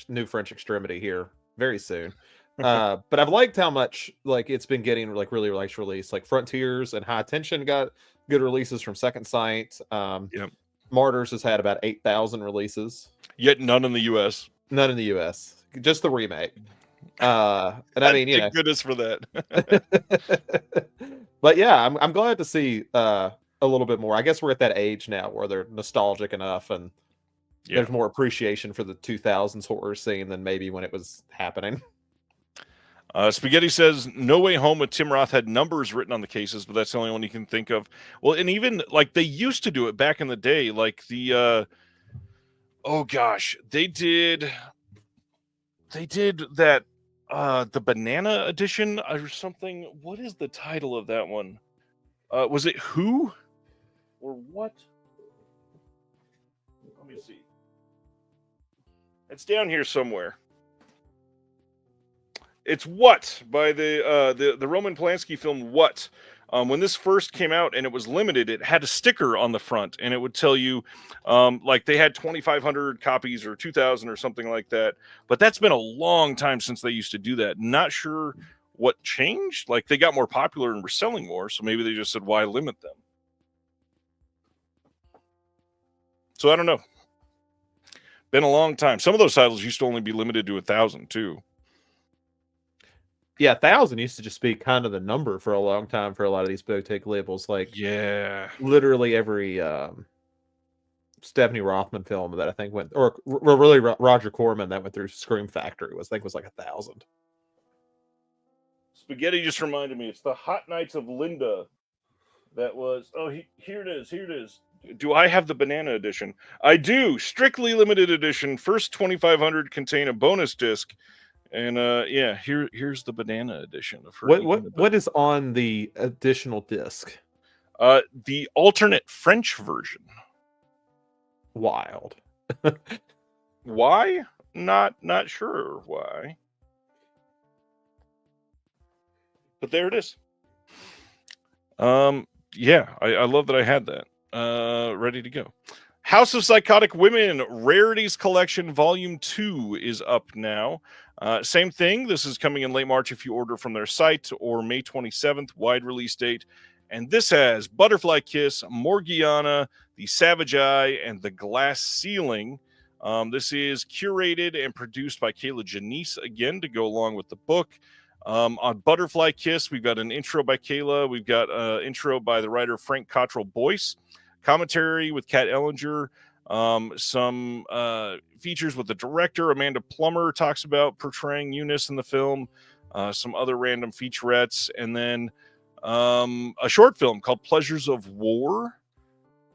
new French Extremity here very soon. But I've liked how much like it's been getting like really nice release. Like Frontiers and High Tension got good releases from Second Sight. Yep. Martyrs has had about 8,000 releases. Yet none in the US. None in the US. Just the remake. And I mean, thank goodness for that. But yeah, I'm glad to see a little bit more. I guess we're at that age now where they're nostalgic enough and there's more appreciation for the 2000s horror scene than maybe when it was happening. Spaghetti says No Way Home with Tim Roth had numbers written on the cases, but that's the only one you can think of. Well, and even like they used to do it back in the day, like the oh gosh, they did that the banana edition or something. What is the title of that one? Was it Who or what? Let me see. It's down here somewhere. It's What by the Roman Polanski film What. When this first came out and it was limited, it had a sticker on the front and it would tell you like they had 2,500 copies or 2,000 or something like that. But that's been a long time since they used to do that. Not sure what changed. Like they got more popular and were selling more. So maybe they just said, why limit them? So I don't know. Been a long time. Some of those titles used to only be limited to 1,000 too. Yeah, 1,000 used to just be kind of the number for a long time for a lot of these boutique labels. Like, yeah, literally every Stephanie Rothman film that I think went, or really Roger Corman that went through Scream Factory was like 1,000. Spaghetti just reminded me. It's the Hot Nights of Linda. That was here it is. Here it is. Do I have the banana edition? I do. Strictly limited edition. First 2,500 contain a bonus disc. And yeah, here's the banana edition of her. What is on the additional disc? The alternate French version. Wild. Why? Not sure why. But there it is. Yeah, I love that I had that. Ready to go. House of Psychotic Women Rarities Collection Volume 2 is up now. Same thing. This is coming in late March if you order from their site, or May 27th, wide release date. And this has Butterfly Kiss, Morgiana, The Savage Eye, and The Glass Ceiling. This is curated and produced by Kayla Janice, again, to go along with the book. On Butterfly Kiss, we've got an intro by Kayla. We've got an intro by the writer Frank Cottrell Boyce. Commentary with Kat Ellinger. Some features with the director. Amanda Plummer talks about portraying Eunice in the film. Some other random featurettes. And then a short film called Pleasures of War.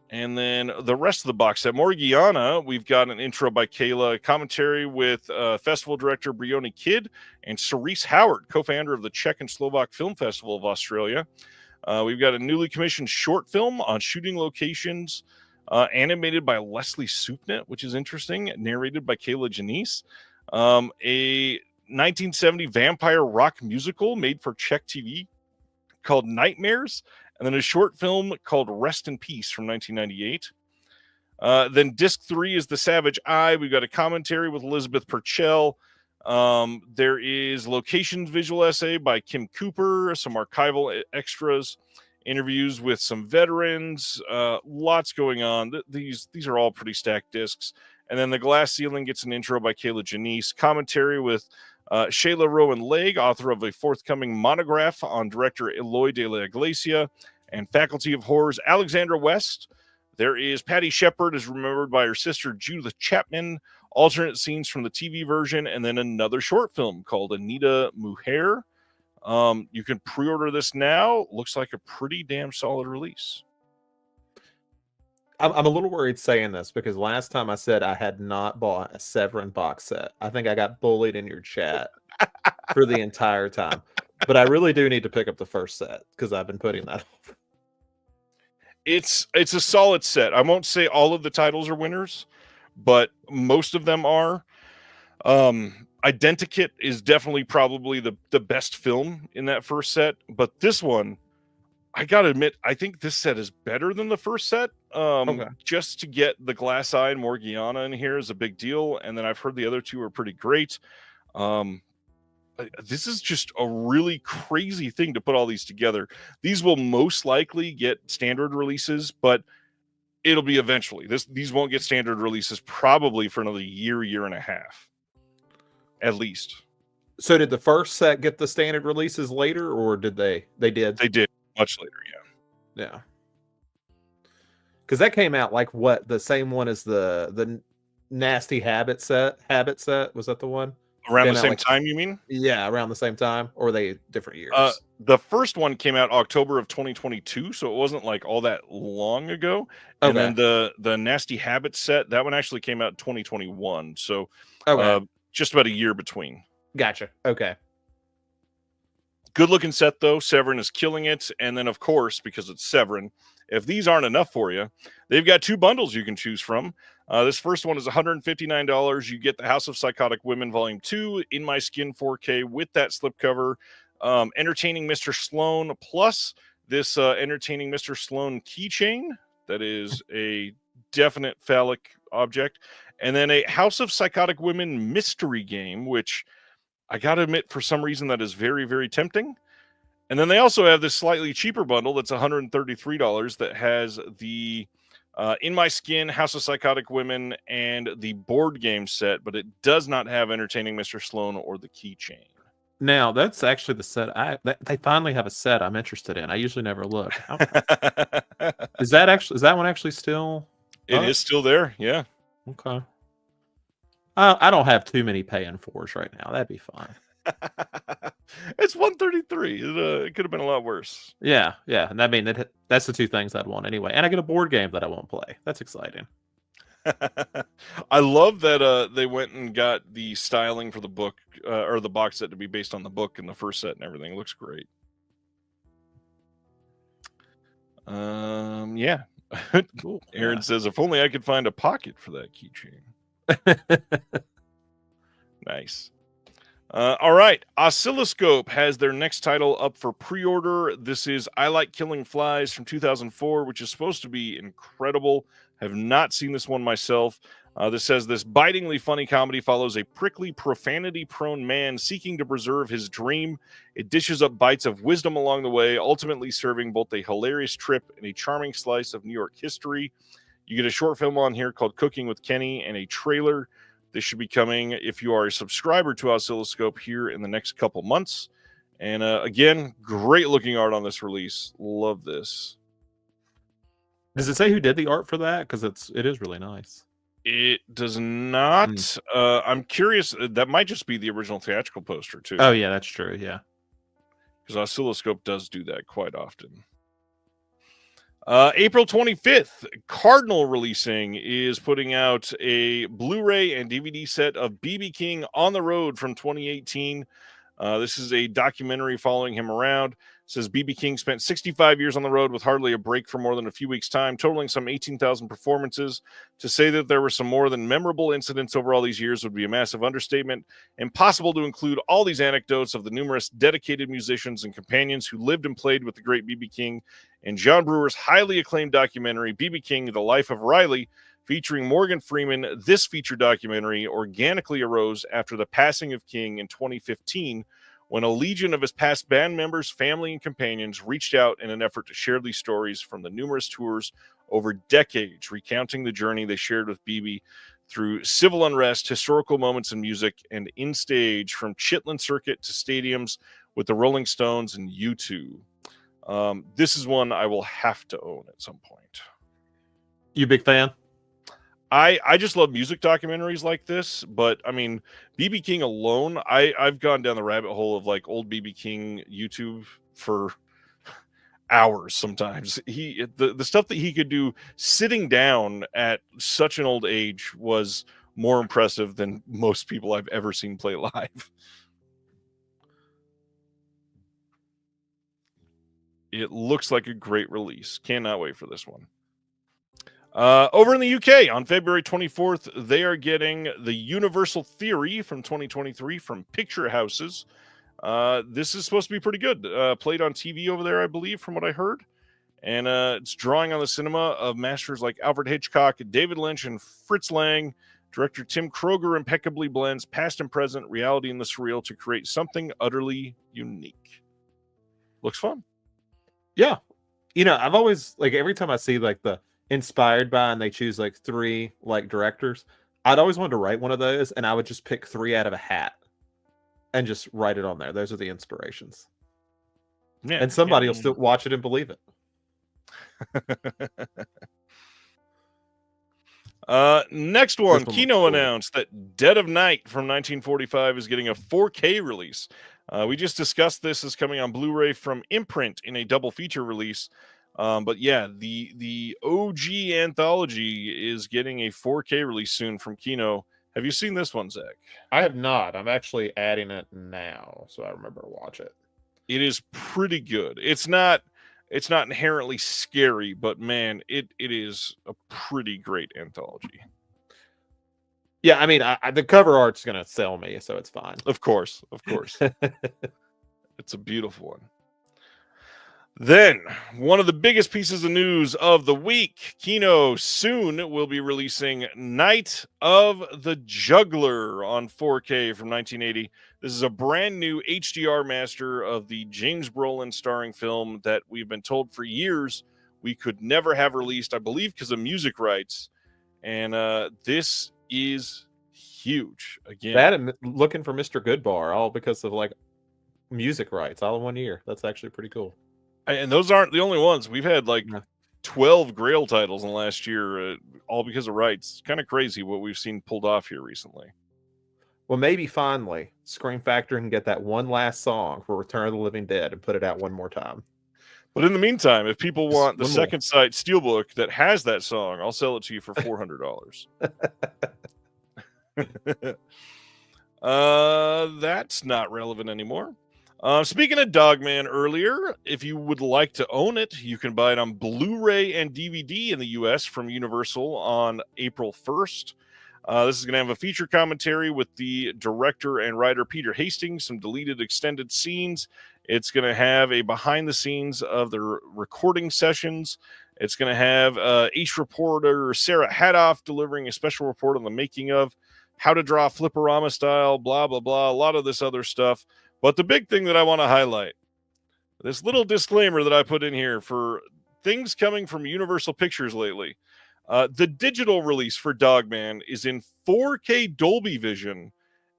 And then the rest of the box set. Morgiana, we've got an intro by Kayla, commentary with festival director Brioni Kidd and Cerise Howard, co-founder of the Czech and Slovak Film Festival of Australia. We've got a newly commissioned short film on shooting locations, animated by Leslie Supnet, which is interesting, narrated by Kayla Janice. A 1970 vampire rock musical made for Czech TV called Nightmares. And then a short film called Rest in Peace from 1998. Then disc 3 is The Savage Eye. We've got a commentary with Elizabeth Purcell. There is locations visual essay by Kim Cooper, some archival extras, interviews with some veterans, lots going on. These are all pretty stacked discs. And then The Glass Ceiling gets an intro by Kayla Janice, commentary with Shayla Rowan Legge, author of a forthcoming monograph on director Eloy de la Iglesia, and Faculty of Horror's Alexandra West. There is Patty Shepard, is remembered by her sister Judith Chapman, alternate scenes from the TV version, and then another short film called Anita Mujer. You can pre-order this now. Looks like a pretty damn solid release. I'm a little worried saying this because last time I said I had not bought a Severin box set. I think I got bullied in your chat for the entire time. But I really do need to pick up the first set because I've been putting that off. It's a solid set. I won't say all of the titles are winners, but most of them are. Identikit is definitely probably the best film in that first set, but this one I gotta admit, I think this set is better than the first set. Okay. Just to get the Glass Eye and Morgiana in here is a big deal, and then I've heard the other two are pretty great. This is just a really crazy thing to put all these together. These will most likely get standard releases, but it'll be eventually. These won't get standard releases probably for another year and a half, at least. So did the first set get the standard releases later, or did they? They did. They did much later, yeah. Yeah. Because that came out like what, the same one as the Nasty Habit set. Habit set, was that the one? Around Came the out same like, time, you mean? yeah, around the same time, or were they different years? The first one came out October of 2022, so it wasn't like all that long ago. And Okay. then the Nasty Habit set, that one actually came out in 2021. So Okay. just about a year between. Gotcha. Okay. Good looking set though. Severin is killing it. And then of course, because it's Severin, if these aren't enough for you, they've got two bundles you can choose from. This first one is $159. You get the House of Psychotic Women Volume 2 in My Skin 4K with that slipcover. Entertaining Mr. Sloan, plus this Entertaining Mr. Sloan keychain that is a definite phallic object. And then a House of Psychotic Women mystery game, which I got to admit, for some reason, that is very, very tempting. And then they also have this slightly cheaper bundle that's $133 that has the In My Skin, House of Psychotic Women, and the board game set, but it does not have Entertaining Mr. Sloan or the keychain. Now that's actually the set they finally have a set I'm interested in. I usually never look. Is that one actually still? It is still there, yeah. Okay. I don't have too many paying fours right now. That'd be fine. It's 133. It could have been a lot worse. Yeah, and I mean that's the two things I'd want anyway. And I get a board game that I won't play. That's exciting. I love that they went and got the styling for the book or the box set to be based on the book in the first set and everything. It looks great. Yeah. Cool. Aaron says, if only I could find a pocket for that keychain. Nice. All right. Oscilloscope has their next title up for pre-order. This is I Like Killing Flies from 2004, which is supposed to be incredible. Have not seen this one myself. This says this bitingly funny comedy follows a prickly, profanity-prone man seeking to preserve his dream. It dishes up bites of wisdom along the way, ultimately serving both a hilarious trip and a charming slice of New York history. You get a short film on here called Cooking with Kenny and a trailer. This should be coming if you are a subscriber to Oscilloscope here in the next couple months. And again, great looking art on this release. Love this. Does it say who did the art for that? Because it is really nice. It does not. I'm curious. That might just be the original theatrical poster too. Oh yeah, that's true. Yeah, because Oscilloscope does do that quite often. April 25th, Cardinal Releasing is putting out a Blu-ray and DVD set of B.B. King on the Road from 2018. This is a documentary following him around. It says B.B. King spent 65 years on the road with hardly a break for more than a few weeks' time, totaling some 18,000 performances. To say that there were some more than memorable incidents over all these years would be a massive understatement. Impossible to include all these anecdotes of the numerous dedicated musicians and companions who lived and played with the great B.B. King in John Brewer's highly acclaimed documentary, B.B. King, The Life of Riley, featuring Morgan Freeman. This feature documentary organically arose after the passing of King in 2015, when a legion of his past band members, family, and companions reached out in an effort to share these stories from the numerous tours over decades, recounting the journey they shared with BB through civil unrest, historical moments in music, and in stage from Chitlin Circuit to stadiums with the Rolling Stones and U2. This is one I will have to own at some point. You a big fan? I just love music documentaries like this, but I mean, B.B. King alone, I've gone down the rabbit hole of like old B.B. King YouTube for hours sometimes. The stuff that he could do sitting down at such an old age was more impressive than most people I've ever seen play live. It looks like a great release. Cannot wait for this one. Over in the UK, on February 24th, they are getting the Universal Theory from 2023 from Picture Houses. This is supposed to be pretty good. Played on TV over there, I believe, from what I heard. And it's drawing on the cinema of masters like Alfred Hitchcock, David Lynch, and Fritz Lang. Director Tim Kroger impeccably blends past and present, reality and the surreal to create something utterly unique. Looks fun. Yeah. I've always, like, every time I see like the inspired by and they choose like 3 like directors, I'd always wanted to write one of those, and I would just pick 3 out of a hat and just write it on there. Those are the inspirations. Yeah, and somebody will still watch it and believe it. Next one, Kino announced that Dead of Night from 1945 is getting a 4K release. We just discussed this as coming on Blu-ray from Imprint in a double feature release. But yeah, the OG anthology is getting a 4K release soon from Kino. Have you seen this one, Zach? I have not. I'm actually adding it now, so I remember to watch it. It is pretty good. It's not inherently scary, but man, it is a pretty great anthology. Yeah, I mean, the cover art's gonna sell me, so it's fine. Of course. It's a beautiful one. Then, one of the biggest pieces of news of the week, Kino soon will be releasing Night of the Juggler on 4K from 1980. This is a brand new HDR master of the James Brolin starring film that we've been told for years we could never have released, I believe, because of music rights. And this is huge. Again, that and looking for Mr. Goodbar, all because of like music rights, all in one year. That's actually pretty cool. And those aren't the only ones. We've had like 12 Grail titles in the last year, all because of rights. It's kind of crazy what we've seen pulled off here recently. Well, maybe finally Scream Factory can get that one last song for Return of the Living Dead and put it out one more time. But in the meantime, if people want the Second Sight Steelbook that has that song, I'll sell it to you for $400. That's not relevant anymore. Speaking of Dogman earlier, if you would like to own it, you can buy it on Blu-ray and DVD in the U.S. from Universal on April 1st. This is going to have a feature commentary with the director and writer Peter Hastings, some deleted extended scenes. It's going to have a behind the scenes of the recording sessions. It's going to have Ace reporter Sarah Hadoff delivering a special report on the making of How to Draw Flipperama Style, blah, blah, blah, a lot of this other stuff. But the big thing that I want to highlight, this little disclaimer that I put in here for things coming from Universal Pictures lately. The digital release for Dogman is in 4K Dolby Vision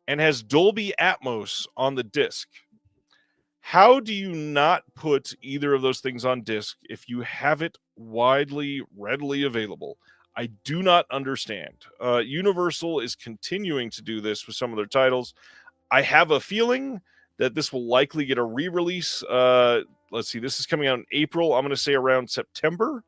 and has Dolby Atmos on the disc. How do you not put either of those things on disc if you have it readily available? I do not understand. Universal is continuing to do this with some of their titles. I have a feeling that this will likely get a re-release. Let's see, this is coming out in April. I'm going to say around September.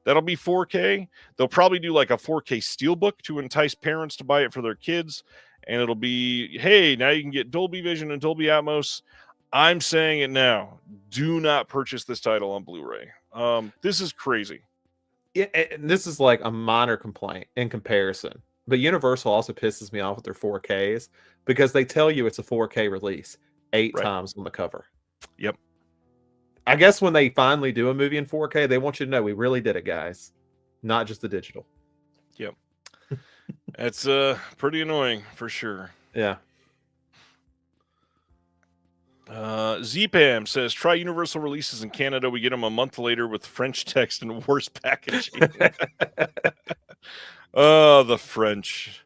That'll be 4K. They'll probably do like a 4K Steelbook to entice parents to buy it for their kids. And it'll be, hey, now you can get Dolby Vision and Dolby Atmos. I'm saying it now. Do not purchase this title on Blu-ray. This is crazy. Yeah, and this is like a minor complaint in comparison. But Universal also pisses me off with their 4Ks because they tell you it's a 4K release 8 times on the cover. Yep. I guess when they finally do a movie in 4K, they want you to know we really did it, guys. Not just the digital. Yep. It's pretty annoying for sure. Yeah. ZPAM says, try Universal releases in Canada. We get them a month later with French text and worse packaging. Oh, the French.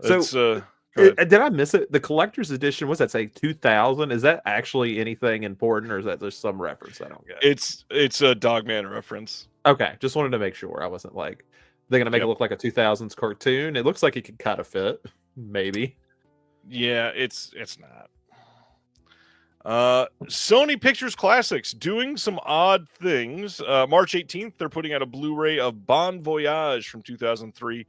So, did I miss it? The collector's edition, what's that say, 2000? Is that actually anything important, or is that just some reference I don't get? It's a Dogman reference. Okay, just wanted to make sure. I wasn't like, they're going to make it look like a 2000s cartoon. It looks like it could kind of fit, maybe. Yeah, it's not. Sony Pictures Classics doing some odd things. March 18th, they're putting out a Blu-ray of Bon Voyage from 2003.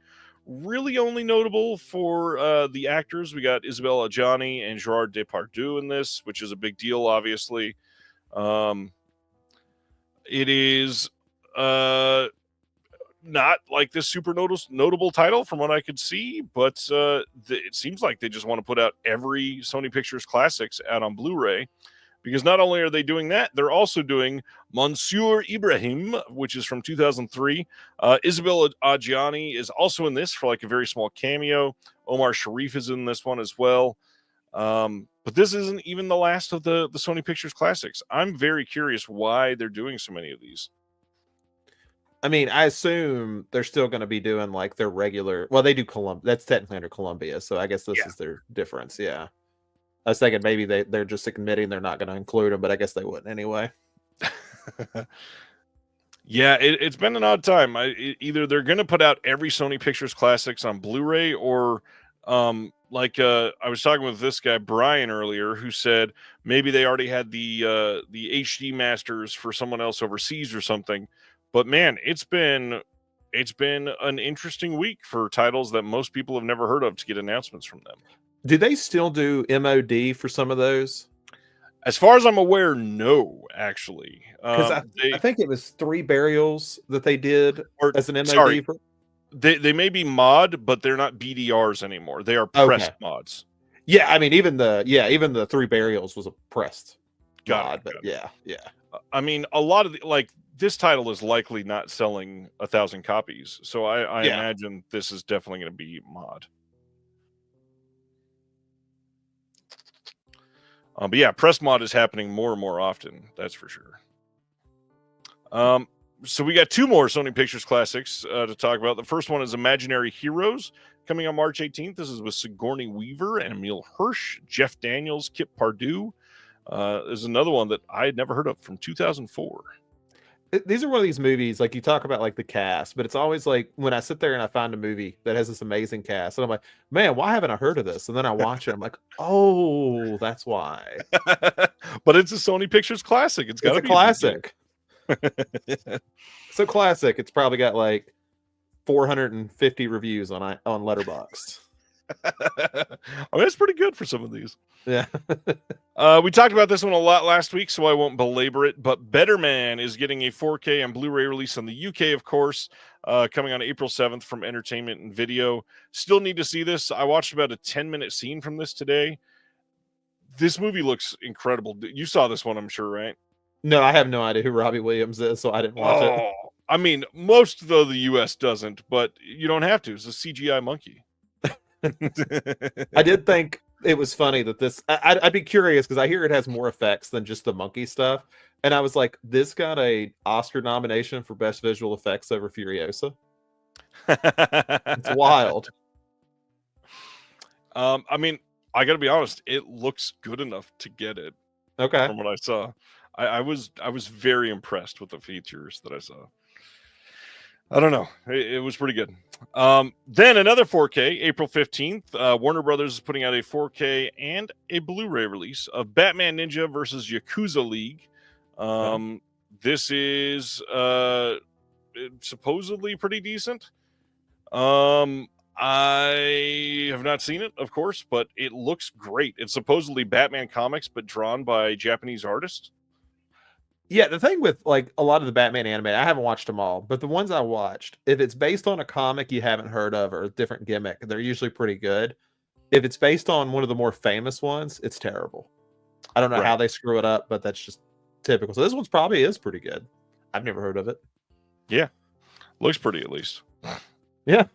Really only notable for the actors. We got Isabelle Adjani and Gerard Depardieu in this, which is a big deal, obviously. It is not like this super notable title from what I could see, but it seems like they just want to put out every Sony Pictures Classics out on Blu-ray, because not only are they doing that, they're also doing Monsieur Ibrahim, which is from 2003. Isabel Adjani is also in this for like a very small cameo. Omar Sharif is in this one as well. But this isn't even the last of the Sony Pictures Classics. I'm very curious why they're doing so many of these. I mean, I assume they're still going to be doing like their regular. Well, they do Columbia. That's technically under Columbia, so I guess this is their difference. Yeah, I was thinking maybe they're just admitting they're not going to include them, but I guess they wouldn't anyway. Yeah, it's been an odd time. Either they're going to put out every Sony Pictures Classics on Blu-ray, or I was talking with this guy Bryant earlier, who said maybe they already had the HD masters for someone else overseas or something. But man, it's been an interesting week for titles that most people have never heard of to get announcements from them. Do they still do MOD for some of those? As far as I'm aware, no, actually. Because I think it was 3 Burials that they did as an MOD. Sorry, they may be mod, but they're not BDRs anymore. They are pressed mods. Yeah, I mean, even the 3 Burials was a pressed mod, but yeah. I mean, a lot of this title is likely not selling 1,000 copies, so I imagine this is definitely going to be mod. But yeah, press mod is happening more and more often. That's for sure. So we got 2 more Sony Pictures Classics to talk about. The first one is Imaginary Heroes, coming on March 18th. This is with Sigourney Weaver and Emile Hirsch, Jeff Daniels, Kip Pardue. There's another one that I had never heard of from 2004. These are one of these movies, like you talk about like the cast, but it's always like when I sit there and I find a movie that has this amazing cast, and I'm like, man, why haven't I heard of this? And then I watch it, I'm like, oh, that's why. But it's a Sony Pictures Classic. It's got to be a classic. So classic. It's probably got like 450 reviews on Letterboxd. I mean, it's pretty good for some of these. Yeah. We talked about this one a lot last week, so I won't belabor it, but Better Man is getting a 4K and Blu-ray release in the UK, of course, coming on April 7th from Entertainment and Video. Still need to see this. I watched about a 10-minute scene from this today. This movie looks incredible. You saw this one, I'm sure, right? No, I have no idea who Robbie Williams is, so I didn't watch it. I mean, most of the US doesn't, but you don't have to. It's a CGI monkey. I did think it was funny that this. I'd be curious because I hear it has more effects than just the monkey stuff, and I was like, this got a Oscar nomination for best visual effects over Furiosa. It's wild. I mean, I got to be honest, it looks good enough to get it. Okay. From what I saw, I was very impressed with the features that I saw. I don't know. It was pretty good. Then another 4K, April 15th. Warner Brothers is putting out a 4K and a Blu-ray release of Batman Ninja versus Yakuza League. This is supposedly pretty decent. I have not seen it, of course, but it looks great. It's supposedly Batman comics, but drawn by Japanese artists. Yeah, the thing with like a lot of the Batman anime, I haven't watched them all, but the ones I watched, if it's based on a comic you haven't heard of or a different gimmick, they're usually pretty good. If it's based on one of the more famous ones, it's terrible. I don't know how they screw it up, but that's just typical. So this one's probably is pretty good. I've never heard of it. Yeah. Looks pretty, at least. Yeah.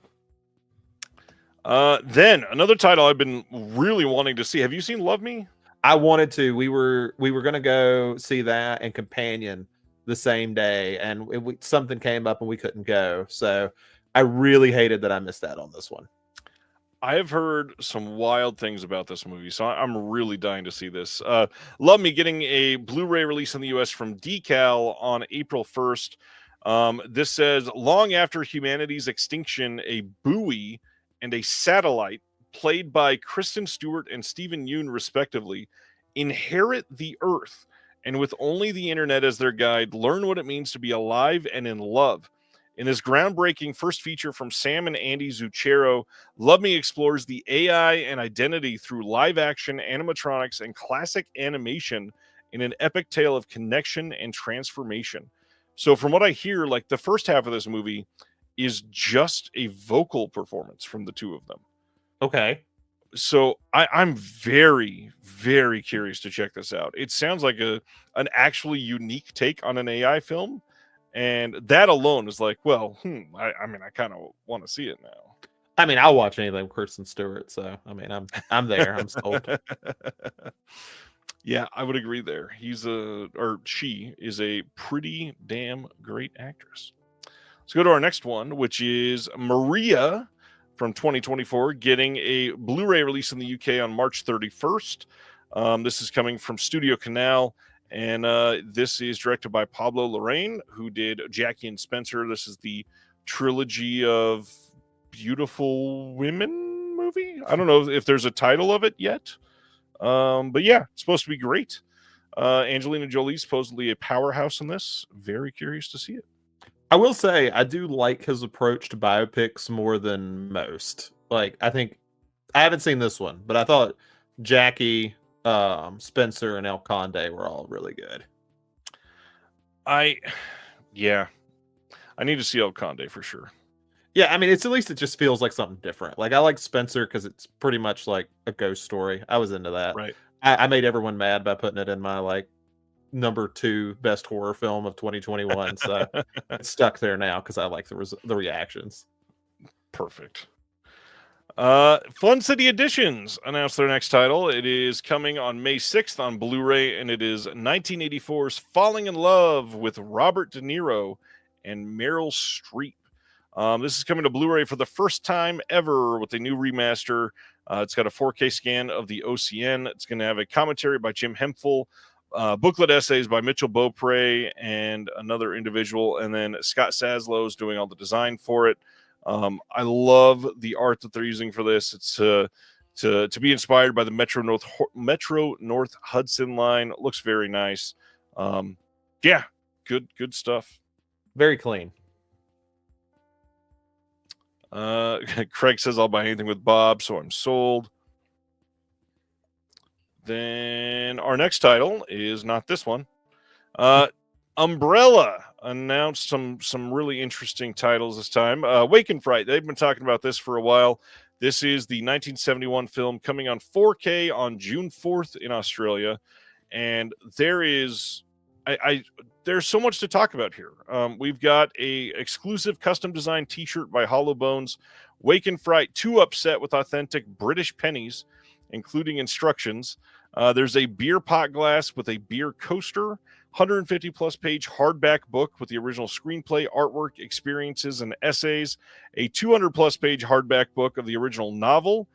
Then another title I've been really wanting to see. Have you seen Love Me? I wanted to. We were going to go see that and Companion the same day, and something came up and we couldn't go. So I really hated that I missed that on this one. I have heard some wild things about this movie, so I'm really dying to see this. Love Me getting a Blu-ray release in the U.S. from Decal on April 1st. This says, long after humanity's extinction, a buoy and a satellite, played by Kristen Stewart and Stephen Yeun, respectively, inherit the Earth, and with only the internet as their guide, learn what it means to be alive and in love. In this groundbreaking first feature from Sam and Andy Zucchero, Love Me explores the AI and identity through live-action animatronics and classic animation in an epic tale of connection and transformation. So from what I hear, like the first half of this movie is just a vocal performance from the two of them. Okay. So I'm very, very curious to check this out. It sounds like an actually unique take on an AI film, and that alone is like, well, I mean, I kind of want to see it now. I mean, I'll watch anything with Kristen Stewart. So I mean, I'm there. I'm sold. Yeah, I would agree there. She is a pretty damn great actress. Let's go to our next one, which is Maria from 2024, getting a Blu-ray release in the UK on March 31st. This is coming from Studio Canal, and this is directed by Pablo Larraín, who did Jackie and Spencer. This is the trilogy of Beautiful Women movie. I don't know if there's a title of it yet, but yeah, it's supposed to be great. Angelina Jolie supposedly a powerhouse in this. Very curious to see it. I will say I do like his approach to biopics more than most. Like, I think I haven't seen this one, but I thought Jackie, Spencer, and El Conde were all really good. Yeah, I need to see El Conde for sure. Yeah, I mean, it's at least it just feels like something different. Like, I like Spencer because it's pretty much like a ghost story. I was into that. Right. I made everyone mad by putting it in my like number 2 best horror film of 2021. So it's stuck there now because I like the reactions. Perfect. Fun City Editions announced their next title. It is coming on May 6th on Blu-ray, and it is 1984's Falling in Love with Robert De Niro and Meryl Streep. This is coming to Blu-ray for the first time ever with a new remaster. It's got a 4K scan of the OCN. It's going to have a commentary by Jim Hemphill, booklet essays by Mitchell Beaupre and another individual, and then Scott Saslow is doing all the design for it. I love the art that they're using for this. It's to be inspired by the Metro North Hudson line. It looks very nice. Yeah, good stuff. Very clean. Craig says I'll buy anything with Bob, so I'm sold. Then our next title is not this one. Umbrella announced some really interesting titles this time. Wake and Fright. They've been talking about this for a while. This is the 1971 film coming on 4K on June 4th in Australia, and there's so much to talk about here. We've got a exclusive custom designed T-shirt by Hollow Bones. Wake and Fright, 2 upset with authentic British pennies, including instructions. There's a beer pot glass with a beer coaster, 150 plus page hardback book with the original screenplay, artwork, experiences, and essays, a 200 plus page hardback book of the original novel.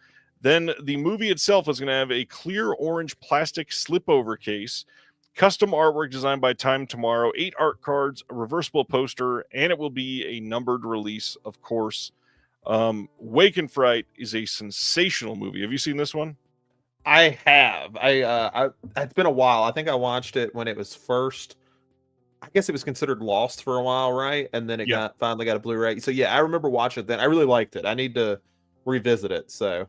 Then the movie itself is going to have a clear orange plastic slipover case, custom artwork designed by Time Tomorrow, 8 art cards, a reversible poster, and it will be a numbered release, of course. Wake and Fright is a sensational movie. Have you seen this one? I have. It's been a while. I think I watched it when it was first. I guess it was considered lost for a while, right? And then it finally got a Blu-ray. So yeah, I remember watching it then. I really liked it. I need to revisit it. So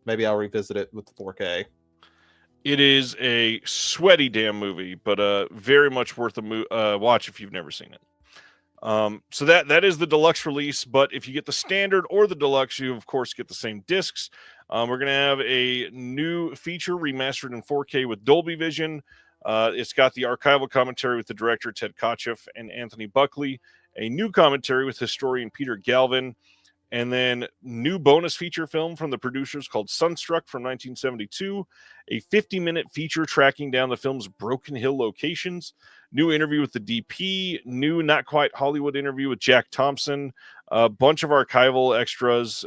maybe I'll revisit it with the 4K. It is a sweaty damn movie, but very much worth a watch if you've never seen it. So that is the deluxe release, but if you get the standard or the deluxe, you of course get the same discs. We're going to have a new feature remastered in 4K with Dolby Vision. It's got the archival commentary with the director Ted Kotcheff and Anthony Buckley, a new commentary with historian Peter Galvin, and then new bonus feature film from the producers called Sunstruck from 1972, a 50-minute feature tracking down the film's Broken Hill locations, new interview with the DP, new Not Quite Hollywood interview with Jack Thompson, a bunch of archival extras,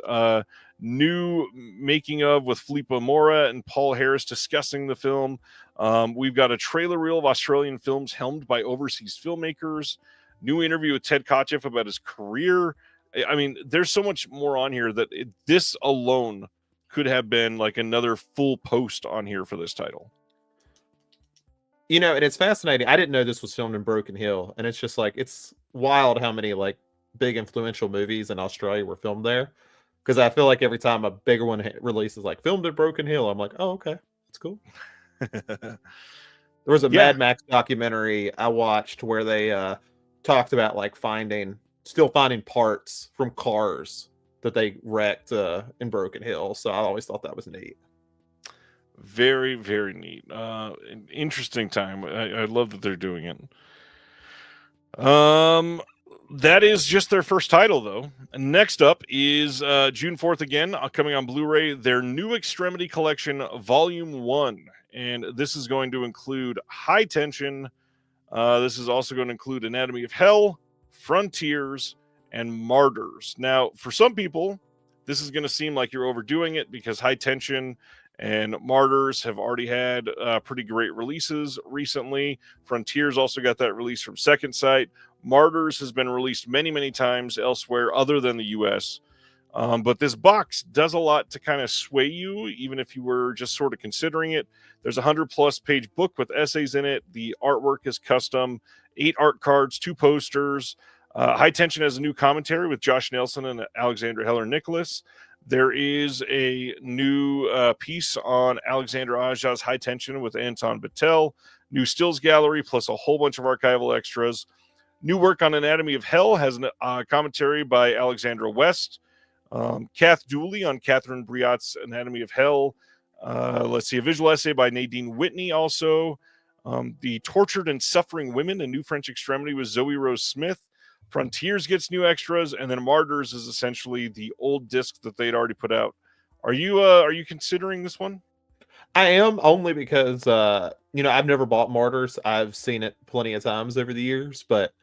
new making of with Philippa Mora and Paul Harris discussing the film. We've got a trailer reel of Australian films helmed by overseas filmmakers, new interview with Ted Kotcheff about his career. I mean, there's so much more on here that this alone could have been like another full post on here for this title. You know, and it's fascinating. I didn't know this was filmed in Broken Hill, and it's just like, it's wild how many like big influential movies in Australia were filmed there. Because I feel like every time a bigger one releases like filmed at Broken Hill, I'm like, oh, okay, that's cool. There was a Mad Max documentary I watched where they talked about like finding still finding parts from cars that they wrecked in Broken Hill. So I always thought that was neat. Very, very neat. An interesting time. I love that they're doing it. That is just their first title, though. Next up is June 4th again, coming on Blu-ray, their New Extremity Collection, Volume 1. And this is going to include High Tension. This is also going to include Anatomy of Hell, Frontiers, and Martyrs. Now, for some people, this is going to seem like you're overdoing it because High Tension and Martyrs have already had pretty great releases recently. Frontiers also got that release from Second Sight. Martyrs has been released many, many times elsewhere other than the US. But this box does a lot to kind of sway you, even if you were just sort of considering it. There's a 100-plus page book with essays in it. The artwork is custom, 8 art cards, 2 posters. High Tension has a new commentary with Josh Nelson and Alexandra Heller-Nicholas. There is a new piece on Alexandra Aja's High Tension with Anton Battelle. New stills gallery, plus a whole bunch of archival extras. New work on Anatomy of Hell has a commentary by Alexandra West. Kath Dooley on Catherine Briat's Anatomy of Hell. Let's see, a visual essay by Nadine Whitney also. The Tortured and Suffering Women, a New French Extremity with Zoe Rose Smith. Frontiers gets new extras, and then Martyrs is essentially the old disc that they'd already put out. Are you considering this one? I am, only because I've never bought Martyrs. I've seen it plenty of times over the years, but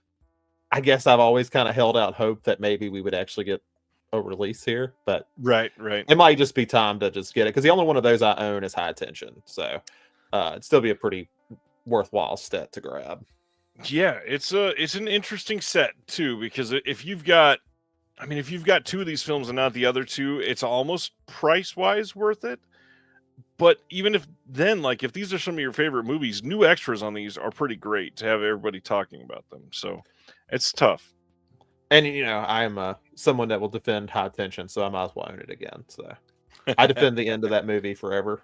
I guess I've always kind of held out hope that maybe we would actually get a release here. But Right. it might just be time to just get it, because the only one of those I own is High Tension, so it'd still be a pretty worthwhile set to grab. Yeah, it's an interesting set too, because if you've got 2 of these films and not the other 2, it's almost price wise worth it. But even if these are some of your favorite movies, new extras on these are pretty great to have everybody talking about them. So it's tough. And I'm someone that will defend High Tension, so I might as well own it again. So I defend the end of that movie forever.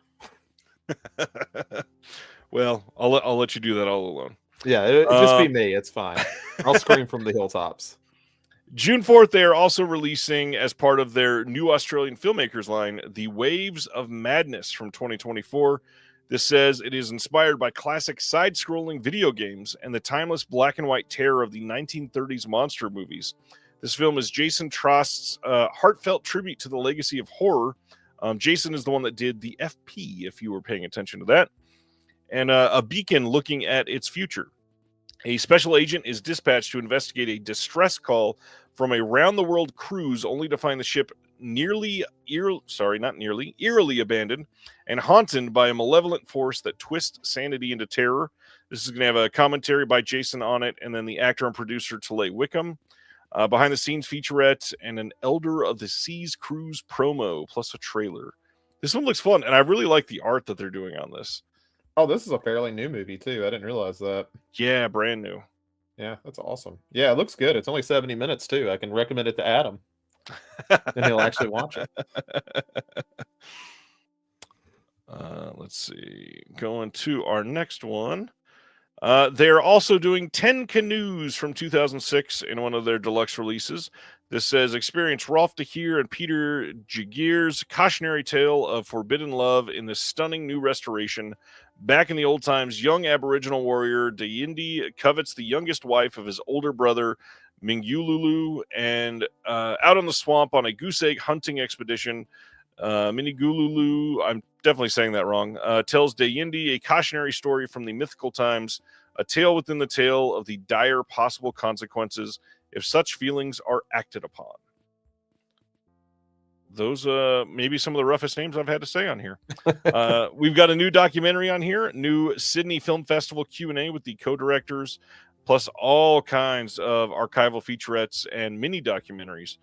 Well, I'll let you do that all alone. Yeah, it just be me. It's fine. I'll scream from the hilltops. June 4th, they are also releasing, as part of their new Australian filmmakers line, The Waves of Madness from 2024. This says it is inspired by classic side-scrolling video games and the timeless black and white terror of the 1930s monster movies. This film is Jason Trost's heartfelt tribute to the legacy of horror. Jason is the one that did the FP, if you were paying attention to that, and a beacon looking at its future. A special agent is dispatched to investigate a distress call from a round-the-world cruise, only to find the ship eerily abandoned and haunted by a malevolent force that twists sanity into terror. This is going to have a commentary by Jason on it, and then the actor and producer Talay Wickham. Behind-the-scenes featurette and an Elder of the Seas cruise promo, plus a trailer. This one looks fun, and I really like the art that they're doing on this. Oh, this is a fairly new movie, too. I didn't realize that. Yeah, brand new. Yeah, that's awesome. Yeah, it looks good. It's only 70 minutes, too. I can recommend it to Adam, and he'll actually watch it. Let's see. Going to our next one. They're also doing 10 Canoes from 2006 in one of their deluxe releases. This says, experience Rolf de Heer and Peter Jagier's cautionary tale of forbidden love in this stunning new restoration. Back in the old times, young Aboriginal warrior Dayindi covets the youngest wife of his older brother, Mingululu, and out on the swamp on a goose egg hunting expedition, Minigululu, I'm definitely saying that wrong, tells Dayindi a cautionary story from the mythical times, a tale within the tale of the dire possible consequences if such feelings are acted upon. Those maybe some of the roughest names I've had to say on here. We've got a new documentary on here, new Sydney Film Festival Q&A with the co-directors, plus all kinds of archival featurettes and mini documentaries.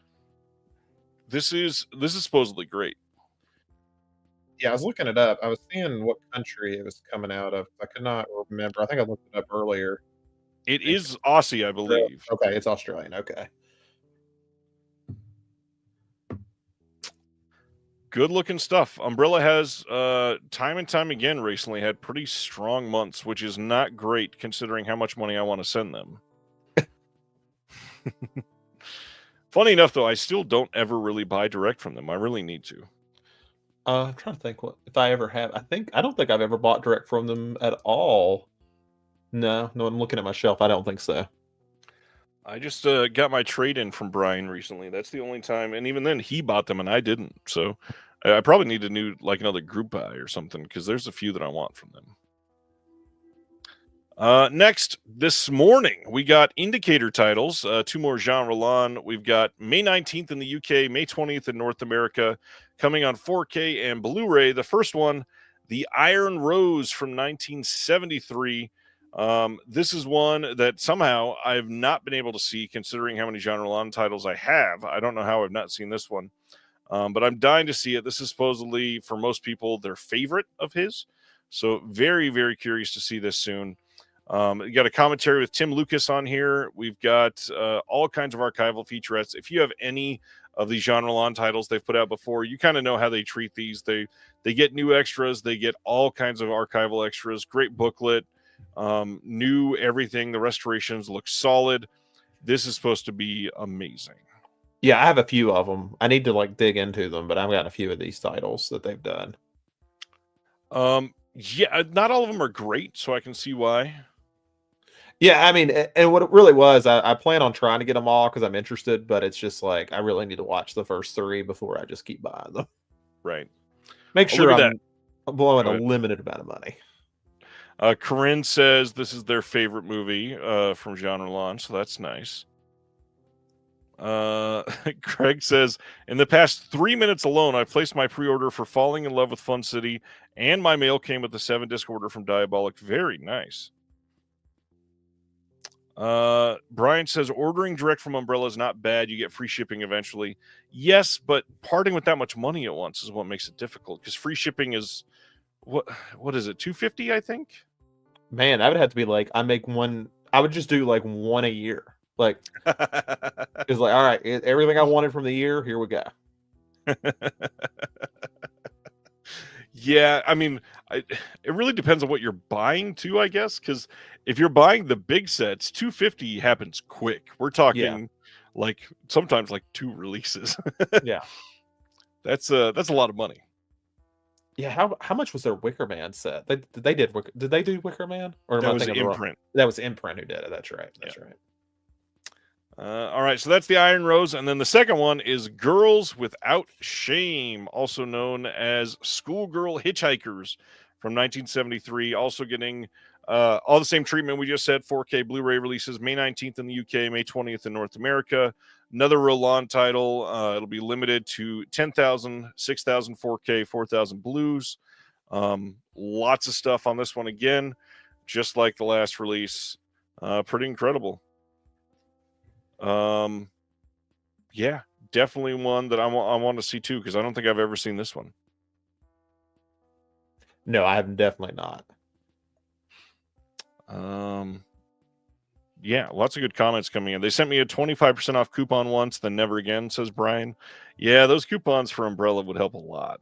This is supposedly great. Yeah, I was looking it up. I was seeing what country it was coming out of. I could not remember. I think I looked it up earlier. It is Aussie, I believe. Okay, it's Australian. Okay. Good looking stuff. Umbrella has time and time again recently had pretty strong months, which is not great considering how much money I want to send them. Funny enough, though, I still don't ever really buy direct from them. I really need to. I'm trying to think what if I ever have. I don't think I've ever bought direct from them at all. No, I'm looking at my shelf. I don't think so. I just got my trade in from Brian recently. That's the only time, and even then, he bought them and I didn't. So I probably need to do like another group buy or something because there's a few that I want from them. Next, this morning, we got indicator titles, 2 more Jean Roland. We've got May 19th in the UK, May 20th in North America, coming on 4K and Blu-ray. The first one, The Iron Rose from 1973. This is one that somehow I've not been able to see, considering how many Jean Roland titles I have. I don't know how I've not seen this one, but I'm dying to see it. This is supposedly, for most people, their favorite of his. So very, very curious to see this soon. You got a commentary with Tim Lucas on here. We've got all kinds of archival featurettes. If you have any of these Jean Roland titles they've put out before, you kind of know how they treat these. They get new extras. They get all kinds of archival extras. Great booklet, new everything. The restorations look solid. This is supposed to be amazing. Yeah, I have a few of them. I need to like dig into them, but I've got a few of these titles that they've done. Yeah, not all of them are great, so I can see why. Yeah, I mean, and what it really was, I plan on trying to get them all because I'm interested, but it's just like I really need to watch the first 3 before I just keep buying them. Right. Make sure I'm blowing Go a ahead. limited amount of money. Corinne says this is their favorite movie from Jean Roland, so that's nice. Craig says, in the past 3 minutes alone, I placed my pre-order for Falling in Love with Fun City, and my mail came with the 7-disc order from Diabolic. Very nice. Bryant says, ordering direct from Umbrella is not bad. You get free shipping eventually. Yes, but parting with that much money at once is what makes it difficult, because free shipping is, what is it, $250, I think? Man, I would have to be like, I would just do like one a year. Like, it's like, all right, everything I wanted from the year, here we go. Yeah, I mean, it really depends on what you're buying too, I guess, because if you're buying the big sets, $250 happens quick. We're talking like sometimes like 2 releases. Yeah. That's a lot of money. Yeah, how much was their Wicker Man set? Did they do Wicker Man? Or am That I was thinking Imprint. That was Imprint who did it. That's right. That's right. All right, so that's the Iron Rose, and then the second one is Girls Without Shame, also known as Schoolgirl Hitchhikers from 1973, also getting all the same treatment we just said. 4K Blu-ray releases May 19th in the UK, May 20th in North America. Another Roland title. It'll be limited to 10,000, 6,000 4K, 4,000 Blues. Lots of stuff on this one again, just like the last release. Pretty incredible. Yeah, definitely one that I want to see too, because I don't think I've ever seen this one. No, I have definitely not. Yeah, lots of good comments coming in. They sent me a 25% off coupon once, then never again, says Brian. Yeah, those coupons for Umbrella would help a lot.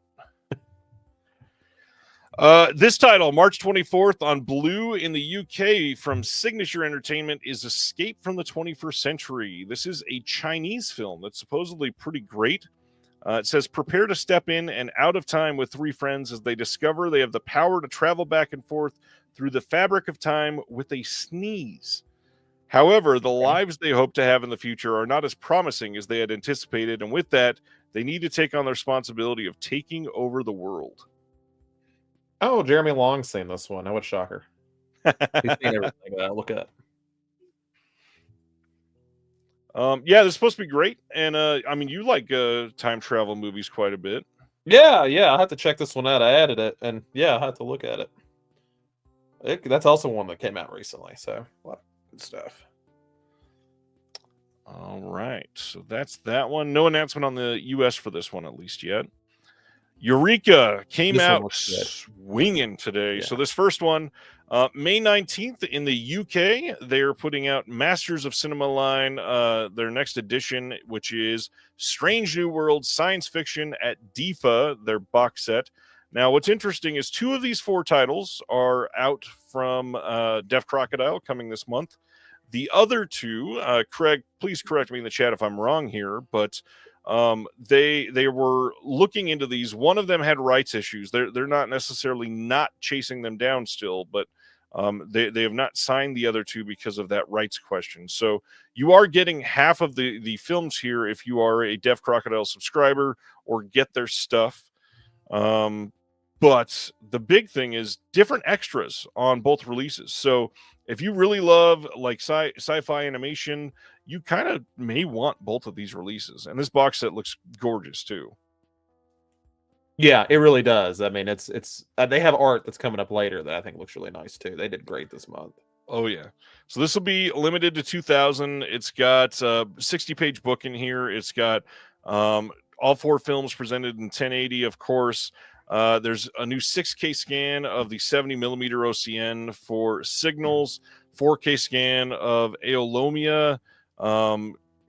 This title, March 24th on Blue in the UK from Signature Entertainment, is Escape from the 21st Century. This is a Chinese film that's supposedly pretty great. It says, prepare to step in and out of time with 3 friends as they discover they have the power to travel back and forth through the fabric of time with a sneeze. However, the lives they hope to have in the future are not as promising as they had anticipated, and with that, they need to take on the responsibility of taking over the world. Oh, Jeremy Long's seen this one. I would shock her. He's seen everything. Look up. Yeah, this is supposed to be great, and I mean, you like time travel movies quite a bit. Yeah, I'll have to check this one out. I added it, and I'll have to look at it. That's also one that came out recently, so a lot of good stuff. All right, so that's that one. No announcement on the US for this one, at least yet. Eureka came out swinging today. Yeah. So this first one, May 19th in the UK, they're putting out Masters of Cinema line, their next edition, which is Strange New Worlds Science Fiction at DIFA, their box set. Now, what's interesting is 2 of these 4 titles are out from Deaf Crocodile coming this month. The other two, Craig, please correct me in the chat if I'm wrong here, but they were looking into these. One of them had rights issues. They're not necessarily not chasing them down still, but they have not signed the other two because of that rights question. So you are getting half of the films here if you are a Deaf Crocodile subscriber or get their stuff. But the big thing is different extras on both releases. So if you really love like sci-fi animation, you kind of may want both of these releases. And this box set looks gorgeous too. Yeah, it really does. I mean, it's they have art that's coming up later that I think looks really nice too. They did great this month. Oh yeah. So this will be limited to 2,000. It's got 60-page book in here. It's got all 4 films presented in 1080, of course. There's a new 6K scan of the 70mm OCN for Signals, 4K scan of Aeolomia.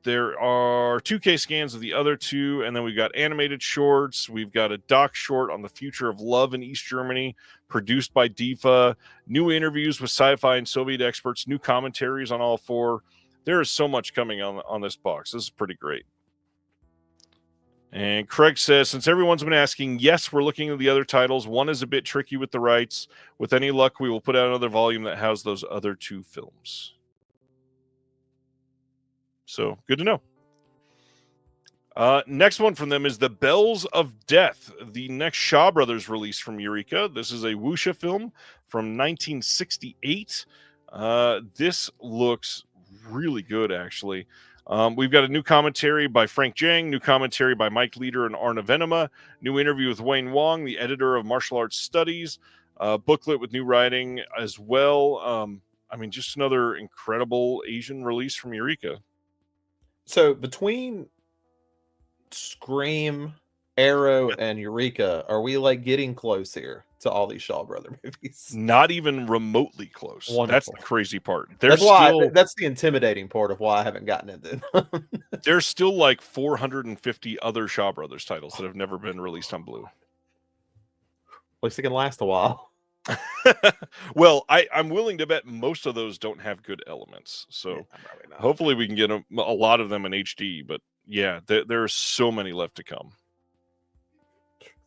There are 2K scans of the other two, and then we've got animated shorts. We've got a doc short on the future of love in East Germany, produced by DIFA. New interviews with sci-fi and Soviet experts. New commentaries on all 4. There is so much coming on this box. This is pretty great. And Craig says, since everyone's been asking, yes, we're looking at the other titles. One is a bit tricky with the rights. With any luck, we will put out another volume that has those other 2 films. So, good to know. Next one from them is The Bells of Death, the next Shaw Brothers release from Eureka. This is a wuxia film from 1968. This looks really good, actually. We've got a new commentary by Frank Jang, new commentary by Mike Leader and Arna Venema, new interview with Wayne Wong, the editor of Martial Arts Studies, booklet with new writing as well. I mean, just another incredible Asian release from Eureka. So between Scream, Arrow, and Eureka, are we like getting close here to all these Shaw Brother movies? Not even remotely close. Wonderful. That's the crazy part. That's the intimidating part of why I haven't gotten into them. There's still like 450 other Shaw Brothers titles that have never been released on Blue. At least it can last a while. Well, I'm willing to bet most of those don't have good elements. So hopefully we can get a lot of them in HD. But yeah, there are so many left to come.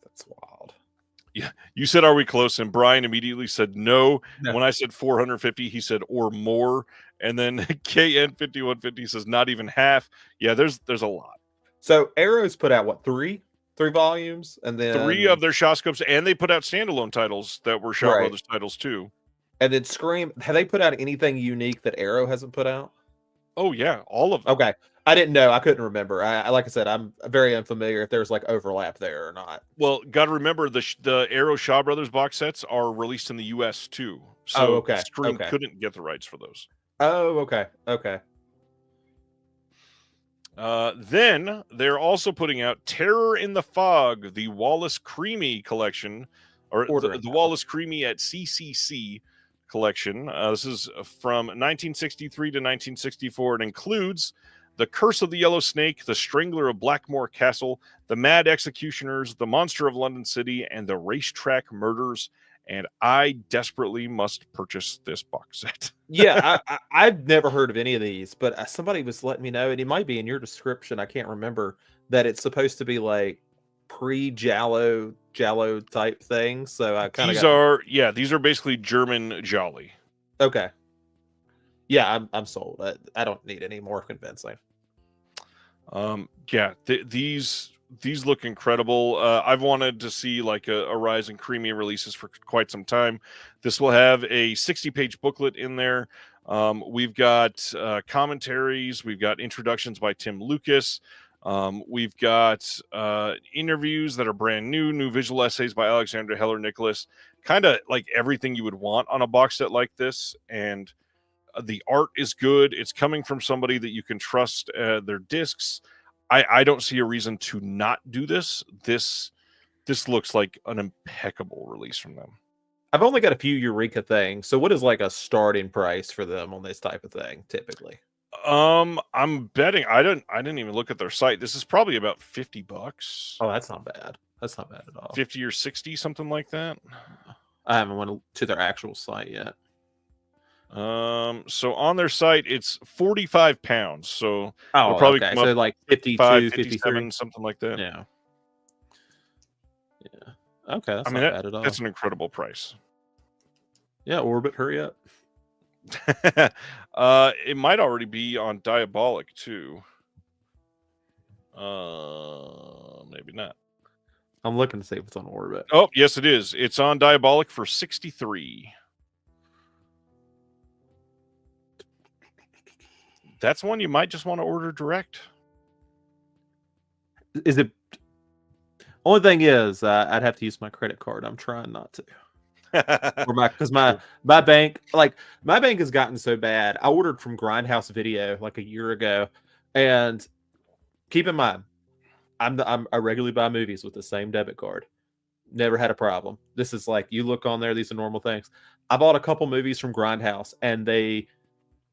That's wild. Yeah, you said, are we close? And Brian immediately said no. When I said 450, he said or more. And then KN5150 says not even half. Yeah, there's a lot. So Arrow's put out what, three volumes, and then 3 of their Shawscopes, and they put out standalone titles that were Shaw Brothers titles too. And then Scream, have they put out anything unique that Arrow hasn't put out? Oh yeah, all of them. Okay, I didn't know. I couldn't remember. I like I said, I'm very unfamiliar if there's like overlap there or not. Well, got to remember the Arrow Shaw Brothers box sets are released in the U.S. too. So Scream couldn't get the rights for those. Oh, okay. Then they're also putting out Terror in the Fog, the Wallace Creamy collection, or the Wallace Creamy at CCC collection. This is from 1963 to 1964. It includes The Curse of the Yellow Snake, The Strangler of Blackmore Castle, The Mad Executioners, The Monster of London City, and The Racetrack Murders. And I desperately must purchase this box set. Yeah, I've never heard of any of these, but somebody was letting me know, and it might be in your description, I can't remember, that it's supposed to be like pre-Giallo type things. So I kind of these are basically German Jolly. Okay. Yeah, I'm sold. I don't need any more convincing. These look incredible. I've wanted to see like a rise in creamy releases for quite some time. This will have a 60-page booklet in there. We've got commentaries. We've got introductions by Tim Lucas. We've got interviews that are brand new visual essays by Alexandra Heller Nicholas. Kind of like everything you would want on a box set like this. And the art is good. It's coming from somebody that you can trust their discs. I don't see a reason to not do this. This looks like an impeccable release from them. I've only got a few Eureka things. So what is like a starting price for them on this type of thing typically? I'm betting I didn't even look at their site. This is probably about $50. Oh, that's not bad. That's not bad at all. 50 or 60, something like that. I haven't went to their actual site yet. So on their site, it's 45 pounds. So it'll Oh, probably okay. come up So like 5, 52, 53. 57, something like that. Yeah. Yeah. Okay, I that's mean, not bad at that's all. an incredible price. Yeah, Orbit, hurry up. It might already be on Diabolic too. Maybe not. I'm looking to see if it's on Orbit. Oh, yes, it is. It's on Diabolic for 63. That's one you might just want to order direct. Is it? Only thing is, I'd have to use my credit card. I'm trying not to. Or because True. my bank, like my bank has gotten so bad. I ordered from Grindhouse Video like a year ago, and keep in mind, I regularly buy movies with the same debit card. Never had a problem. This is like you look on there; these are normal things. I bought a couple movies from Grindhouse, and they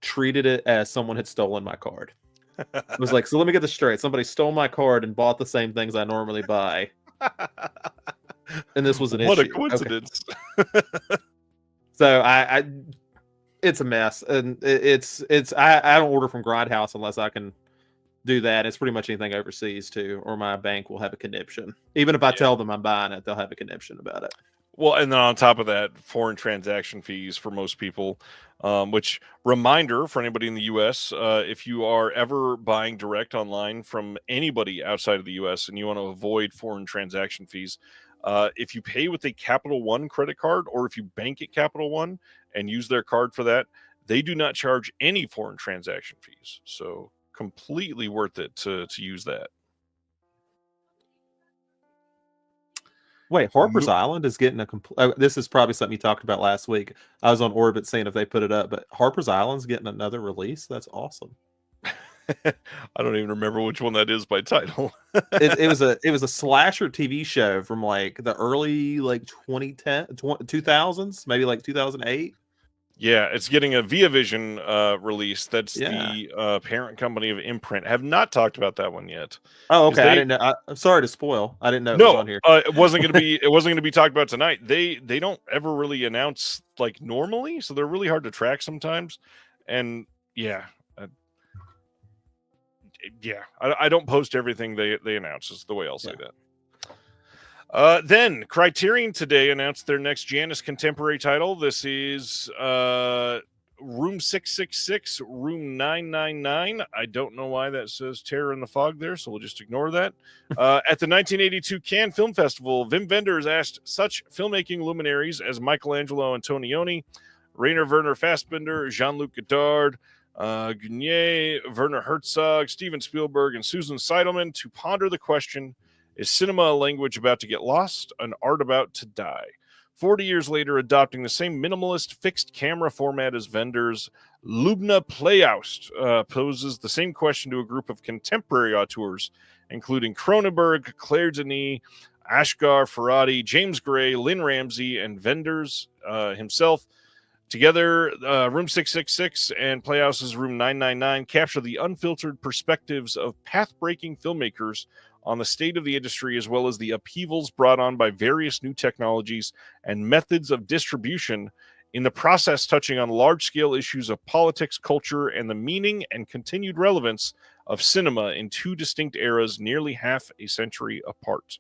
treated it as someone had stolen my card. It was like, so let me get this straight: somebody stole my card and bought the same things I normally buy, and this was an What a issue. Okay, coincidence. so I it's a mess, and I don't order from Grindhouse unless I can do that. It's pretty much anything overseas too, or my bank will have a conniption. Even if I tell them I'm buying it, they'll have a conniption about it. Well, and then on top of that, foreign transaction fees for most people, which reminder for anybody in the US, if you are ever buying direct online from anybody outside of the US and you want to avoid foreign transaction fees, if you pay with a Capital One credit card or if you bank at Capital One and use their card for that, they do not charge any foreign transaction fees. So completely worth it to use that. Wait, Harper's Island is getting a complete. This is probably something you talked about last week. I was on Orbit seeing if they put it up, but Harper's Island's getting another release. That's awesome. I don't even remember which one that is by title. It was a slasher TV show from like the early like 2000s, maybe like 2008. Yeah, it's getting a ViaVision release. That's Yeah. the parent company of Imprint. Have not talked about that one yet. Oh, 'Cause okay. I they didn't know. I'm sorry to spoil. I didn't know it was no, on here. it wasn't going to be. It wasn't going to be talked about tonight. They don't ever really announce like normally, so they're really hard to track sometimes. And yeah, I don't post everything they announce. Is the way I'll say that. Then Criterion today announced their next Janus contemporary title. This is Room 666, Room 999. I don't know why that says Terror in the Fog there, so we'll just ignore that. At the 1982 Cannes Film Festival, Wim Wenders asked such filmmaking luminaries as Michelangelo Antonioni, Rainer Werner Fassbinder, Jean-Luc Godard, Gugnier, Werner Herzog, Steven Spielberg, and Susan Seidelman to ponder the question: is cinema a language about to get lost, an art about to die? 40 years later, adopting the same minimalist fixed camera format as Wenders, Lubna Playoust poses the same question to a group of contemporary auteurs, including Cronenberg, Claire Denis, Ashgar Farhadi, James Gray, Lynn Ramsey, and Wenders himself. Together, Room 666 and Playhouse's Room 999 capture the unfiltered perspectives of path-breaking filmmakers on the state of the industry, as well as the upheavals brought on by various new technologies and methods of distribution, in the process touching on large-scale issues of politics, culture, and the meaning and continued relevance of cinema in two distinct eras nearly half a century apart.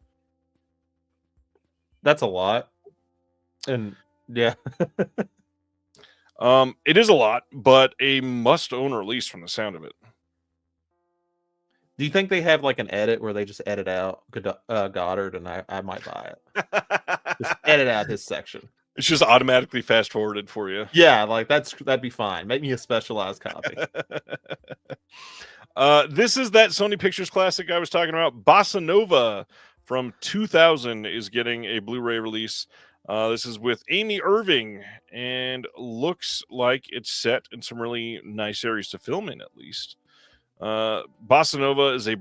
That's a lot. And yeah. It is a lot, but a must-own release from the sound of it. Do you think they have like an edit where they just edit out Goddard, and I might buy it? Just edit out his section. It's just automatically fast-forwarded for you. Yeah, like that'd be fine. Make me a specialized copy. This is that Sony Pictures classic I was talking about. Bossa Nova from 2000 is getting a Blu-ray release. This is with Amy Irving, and looks like it's set in some really nice areas to film in, at least. Bossa Nova is a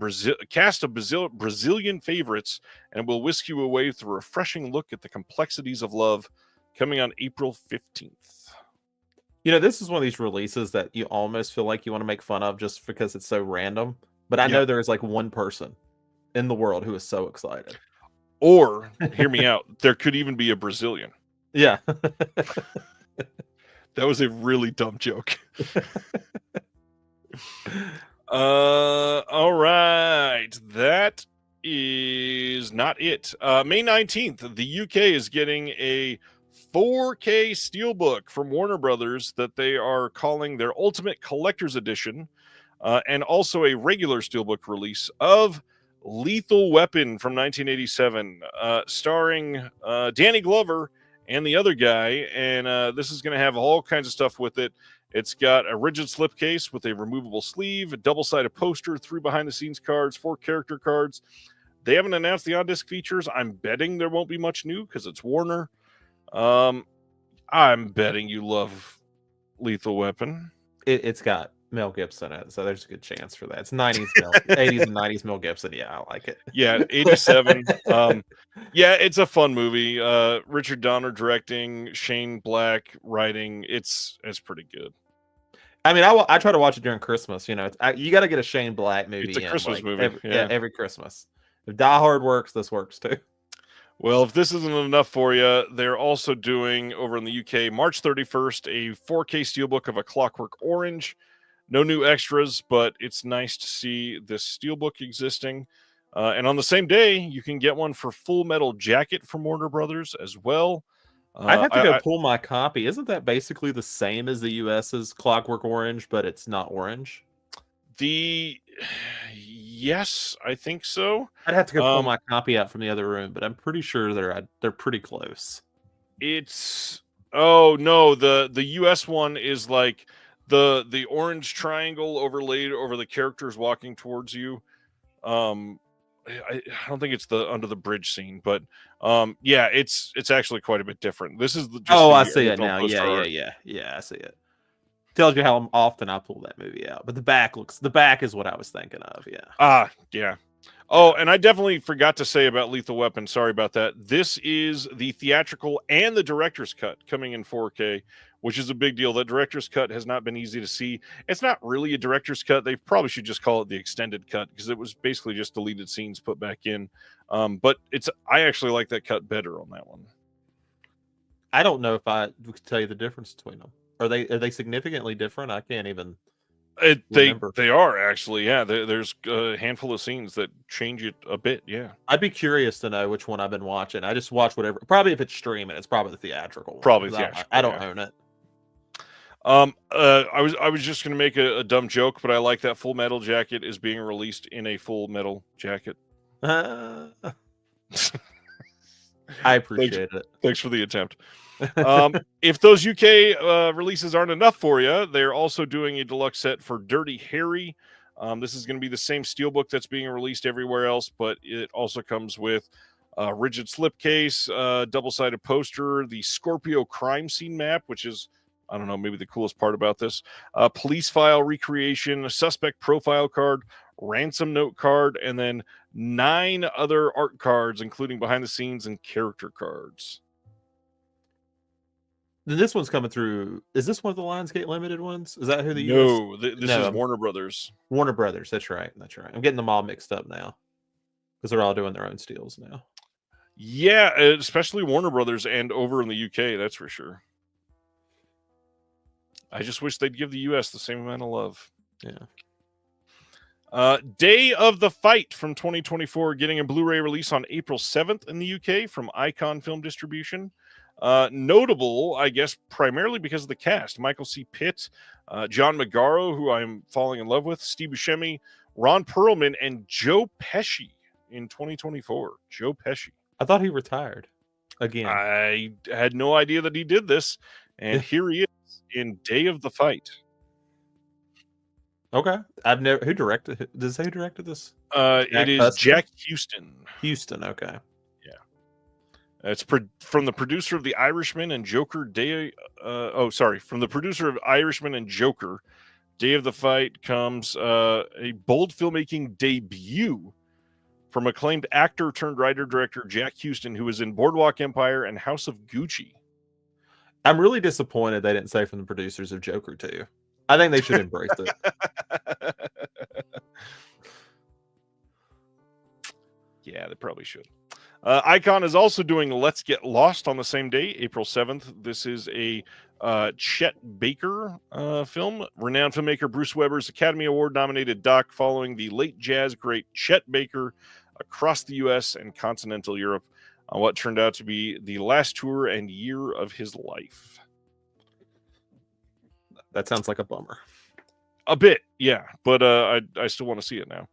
cast of Brazilian favorites, and will whisk you away with a refreshing look at the complexities of love, coming on April 15th. You know, this is one of these releases that you almost feel like you want to make fun of just because it's so random. But I know there is like one person in the world who is so excited. Or, hear me out, there could even be a Brazilian. Yeah. That was a really dumb joke. All right. That is not it. May 19th, the UK is getting a 4K Steelbook from Warner Brothers that they are calling their Ultimate Collector's Edition, and also a regular Steelbook release of Lethal Weapon from 1987, starring Danny Glover and the other guy. And this is going to have all kinds of stuff with it. It's got a rigid slipcase with a removable sleeve, a double-sided poster, 3 behind-the-scenes cards, 4 character cards. They haven't announced the on-disc features. I'm betting there won't be much new because it's Warner. I'm betting you love Lethal Weapon. It's got Mel Gibson in it, so there's a good chance for that. It's 90s, 80s and 90s Mel Gibson. Yeah, I like it. Yeah, 87. Yeah, it's a fun movie. Richard Donner directing, Shane Black writing. It's pretty good. I mean, I try to watch it during Christmas. You know, you got to get a Shane Black movie. It's a Christmas movie. Every Christmas. If Die Hard works, this works too. Well, if this isn't enough for you, they're also doing over in the UK, March 31st, a 4K Steelbook of A Clockwork Orange. No new extras, but it's nice to see this Steelbook existing. And on the same day, you can get one for Full Metal Jacket from Warner Brothers as well. I'd have to go pull my copy. Isn't that basically the same as the US's Clockwork Orange, but it's not orange? Yes, I think so. I'd have to go pull my copy out from the other room, but I'm pretty sure they're pretty close. Oh no, the US one is like the orange triangle overlaid over the characters walking towards you. I don't think it's the under the bridge scene, but yeah, it's actually quite a bit different. This is I see it now. Yeah, I see it. Tells you how often I pull that movie out. But the back is what I was thinking of. Yeah. Yeah. Oh, and I definitely forgot to say about Lethal Weapon. Sorry about that. This is the theatrical and the director's cut coming in 4K, which is a big deal. The director's cut has not been easy to see. It's not really a director's cut. They probably should just call it the extended cut because it was basically just deleted scenes put back in. But I actually like that cut better on that one. I don't know if I could tell you the difference between them. Are they significantly different? I can't even remember. They are actually, yeah. There's a handful of scenes that change it a bit, yeah. I'd be curious to know which one I've been watching. I just watch whatever. Probably if it's streaming, it's probably the theatrical one. Probably theatrical. I don't own it. I was just gonna make a dumb joke, but I like that Full Metal Jacket is being released in a Full Metal Jacket. I appreciate it. Thanks for the attempt. If those UK releases aren't enough for you, they're also doing a deluxe set for Dirty Harry. This is going to be the same steelbook that's being released everywhere else, but it also comes with a rigid slipcase, double-sided poster, the Scorpio crime scene map, which is, I don't know, maybe the coolest part about this, police file recreation, a suspect profile card, ransom note card, and then 9 other art cards, including behind the scenes and character cards. This one's coming through. Is this one of the Lionsgate Limited ones? Is that who the No, this is Warner Brothers. Warner Brothers. That's right. I'm getting them all mixed up now because they're all doing their own steals now. Yeah, especially Warner Brothers and over in the UK. That's for sure. I just wish they'd give the US the same amount of love. Yeah. Day of the Fight from 2024 getting a Blu-ray release on April 7th in the UK from Icon Film Distribution. Notable, I guess, primarily because of the cast. Michael C. Pitt, John Magaro, who I'm falling in love with, Steve Buscemi, Ron Perlman, and Joe Pesci in 2024. Joe Pesci. I thought he retired again. I had no idea that he did this, and here he is in Day of the Fight. Okay. Who directed? Does who directed this? It is Jack Huston. Huston, okay. It's from the producer of The Irishman and Joker. From the producer of Irishman and Joker. Day of the Fight comes a bold filmmaking debut from acclaimed actor turned writer-director Jack Huston, who was in Boardwalk Empire and House of Gucci. I'm really disappointed they didn't say from the producers of Joker 2. I think they should embrace it. Yeah, they probably should. Icon is also doing Let's Get Lost on the same day, April 7th. This is a Chet Baker film. Renowned filmmaker Bruce Weber's Academy Award nominated doc following the late jazz great Chet Baker across the U.S. and continental Europe on what turned out to be the last tour and year of his life. That sounds like a bummer. A bit, yeah, but I still want to see it now.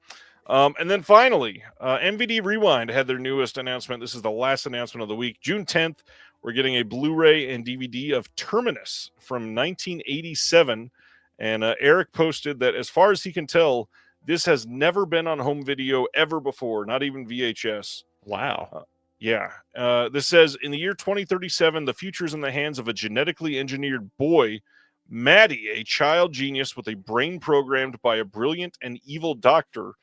And then finally, MVD Rewind had their newest announcement. This is the last announcement of the week. June 10th, we're getting a Blu-ray and DVD of Terminus from 1987. And Eric posted that as far as he can tell, this has never been on home video ever before, not even VHS. Wow. Yeah. This says, in the year 2037, the future is in the hands of a genetically engineered boy, Maddie, a child genius with a brain programmed by a brilliant and evil doctor.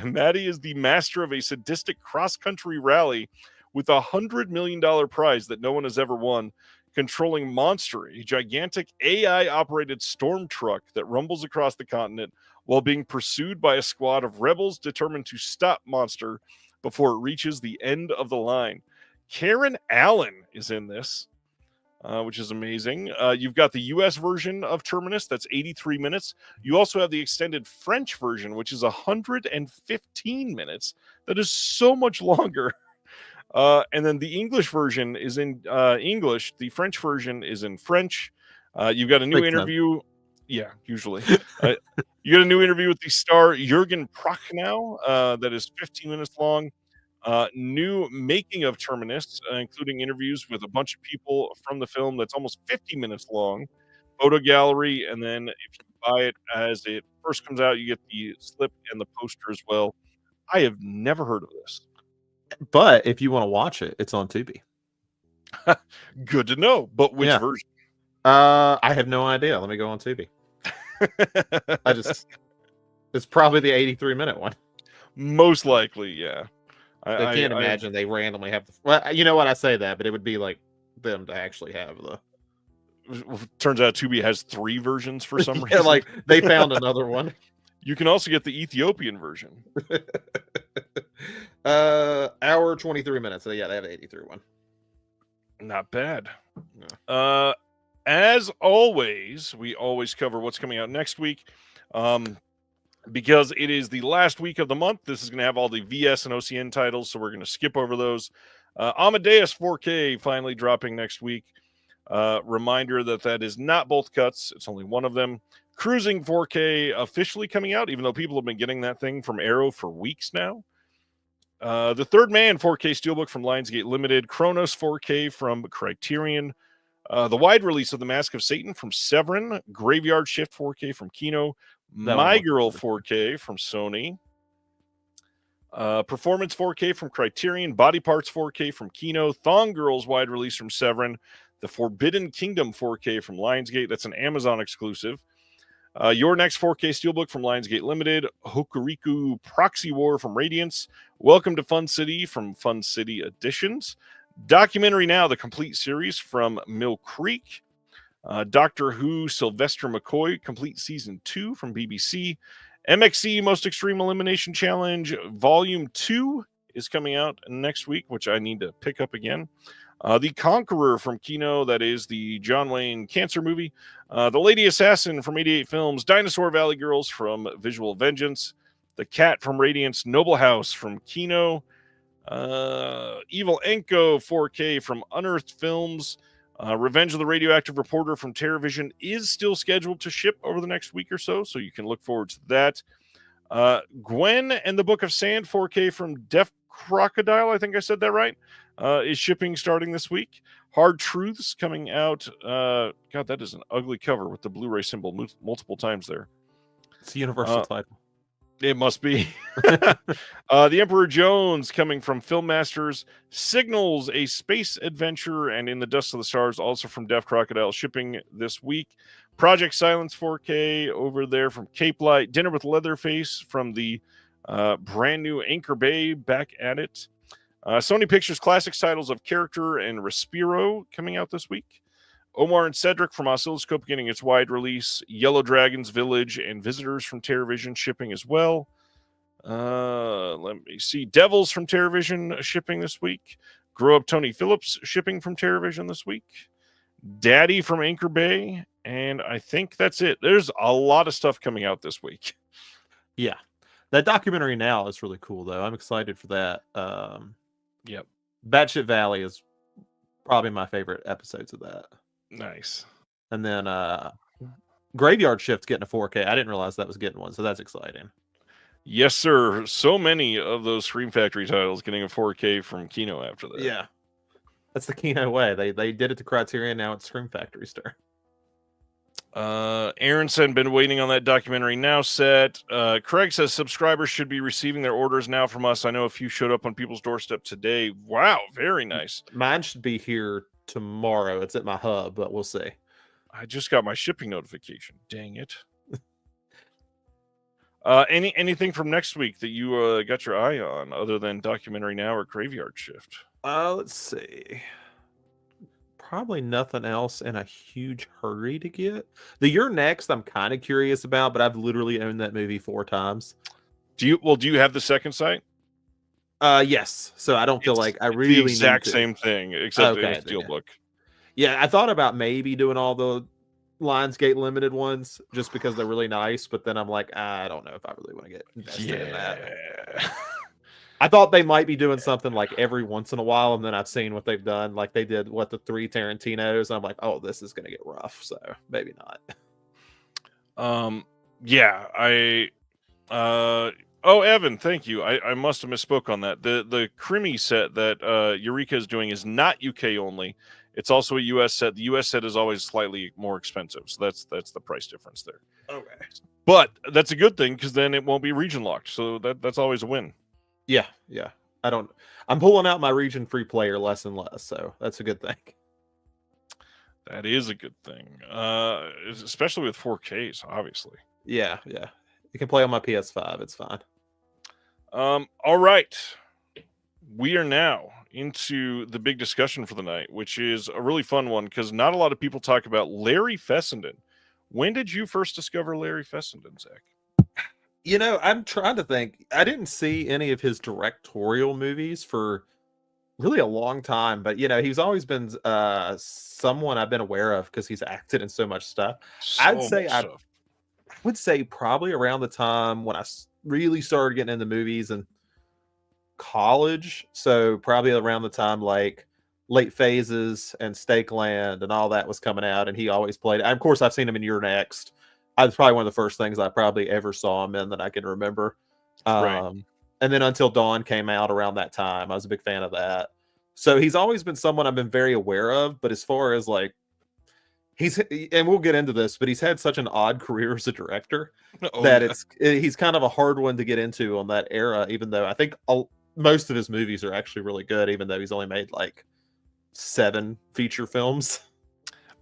Maddie is the master of a sadistic cross-country rally with $100 million prize that no one has ever won, controlling Monster, a gigantic AI-operated storm truck that rumbles across the continent while being pursued by a squad of rebels determined to stop Monster before it reaches the end of the line. Karen Allen is in this, which is amazing. You've got the U.S. version of Terminus, that's 83 minutes. You also have the extended French version, which is 115 minutes. That is so much longer. And then the English version is in English. The French version is in French. You've got a new interview. Yeah, usually. You got a new interview with the star Jürgen Prochnow that is 15 minutes long. New making of Terminus, including interviews with a bunch of people from the film that's almost 50 minutes long. Photo gallery, and then if you buy it as it first comes out, you get the slip and the poster as well. I have never heard of this. But if you want to watch it, it's on Tubi. Good to know. But which version? I have no idea. Let me go on Tubi. It's probably the 83-minute one. Most likely, yeah. I can't imagine they randomly have well, you know what, I say that, but it would be like them to actually have the. Turns out Tubi has 3 versions for some reason. Like they found another one. You can also get the Ethiopian version. Hour 23 minutes. So yeah, they have an 83 one. Not bad. No. As always, we always cover what's coming out next week. Because it is the last week of the month, this is going to have all the VS and OCN titles, so we're going to skip over those. Amadeus 4K finally dropping next week. Reminder that is not both cuts. It's only one of them. Cruising 4K officially coming out, even though people have been getting that thing from Arrow for weeks now. The Third Man 4K Steelbook from Lionsgate Limited. Chronos 4K from Criterion. The wide release of The Mask of Satan from Severin. Graveyard Shift 4K from Kino. My Girl 4K from Sony. Performance 4K from Criterion. Body Parts 4K from Kino. Thong Girls wide release from Severin. The Forbidden Kingdom 4K from Lionsgate. That's an Amazon exclusive. Your Next 4K Steelbook from Lionsgate Limited. Hokuriku Proxy War from Radiance. Welcome to Fun City from Fun City Editions. Documentary Now, the complete series from Mill Creek. Doctor Who Sylvester McCoy complete season 2 from BBC. MXC Most Extreme Elimination Challenge Volume 2 is coming out next week, which I need to pick up again. The Conqueror from Kino, that is the John Wayne cancer movie. The Lady Assassin from 88 Films. Dinosaur Valley Girls from Visual Vengeance. The Cat from Radiance. Noble House from Kino. Evil Enko 4K from Unearthed Films. Revenge of the Radioactive Reporter from TerraVision is still scheduled to ship over the next week or so you can look forward to that. Gwen and the Book of Sand 4K from Deaf Crocodile, I think I said that right, is shipping starting this week. Hard Truths coming out. God, that is an ugly cover with the Blu-ray symbol multiple times there. It's a universal title. It must be. The Emperor Jones coming from Film Masters. Signals, a space adventure, and In the Dust of the Stars, also from Deaf Crocodile, shipping this week. Project Silence 4K over there from Cape Light. Dinner with Leatherface from the brand new Anchor Bay, back at it. Sony Pictures Classics titles of Character and Respiro coming out this week. Omar and Cedric from Oscilloscope getting its wide release. Yellow Dragons Village and Visitors from TerraVision shipping as well. Let me see. Devils from TerraVision shipping this week. Grow Up Tony Phillips shipping from TerraVision this week. Daddy from Anchor Bay. And I think that's it. There's a lot of stuff coming out this week. Yeah. That documentary now is really cool, though. I'm excited for that. Yep. Batshit Valley is probably my favorite episodes of that. Nice. And then Graveyard Shift's getting a 4K. I didn't realize that was getting one, so that's exciting. Yes, sir. So many of those Scream Factory titles getting a 4K from Kino after that. Yeah. That's the Kino way. They did it to Criterion, now it's Scream Factory's turn. Aaron said, been waiting on that documentary now set. Craig says subscribers should be receiving their orders now from us. I know a few showed up on people's doorstep today. Wow, very nice. Mine should be here tomorrow. It's at my hub, but we'll see. I just got my shipping notification. Dang it. Anything from next week that you got your eye on other than documentary now or Graveyard Shift? Let's see. Probably nothing else in a huge hurry to get. The You're Next, I'm kind of curious about, but I've literally owned that movie 4 times. Do you have the second sight? Yes. So I don't feel like I really the exact need to. same thing, except Okay, it's Steelbook. Yeah, I thought about maybe doing all the Lionsgate limited ones just because they're really nice, but then I'm like, I don't know if I really want to get invested in that. I thought they might be doing something like every once in a while, and then I've seen what they've done. Like they did the 3 Tarantinos, and I'm like, oh, this is gonna get rough, so maybe not. Yeah, oh, Evan, thank you. I must have misspoke on that. The Crimmy set that Eureka is doing is not UK only. It's also a US set. The US set is always slightly more expensive, so that's the price difference there. Okay. But that's a good thing because then it won't be region locked. So that's always a win. Yeah. I'm pulling out my region free player less and less, so that's a good thing. That is a good thing, especially with 4Ks, obviously. Yeah. You can play on my PS5. It's fine. All right. We are now into the big discussion for the night, which is a really fun one because not a lot of people talk about Larry Fessenden. When did you first discover Larry Fessenden, Zach? I'm trying to think. I didn't see any of his directorial movies for really a long time, but he's always been someone I've been aware of because he's acted in so much stuff. I would say probably around the time when I really started getting into movies and college, so probably around the time like Late Phases and Stakeland and all that was coming out, and he always played. Of course, I've seen him in You're Next. I was probably one of the first things I probably ever saw him in that I can remember. Right. And then Until Dawn came out around that time. I was a big fan of that. So he's always been someone I've been very aware of. But as far as like, and we'll get into this, but he's had such an odd career as a director he's kind of a hard one to get into on that era, even though I think most of his movies are actually really good, even though he's only made like 7 feature films.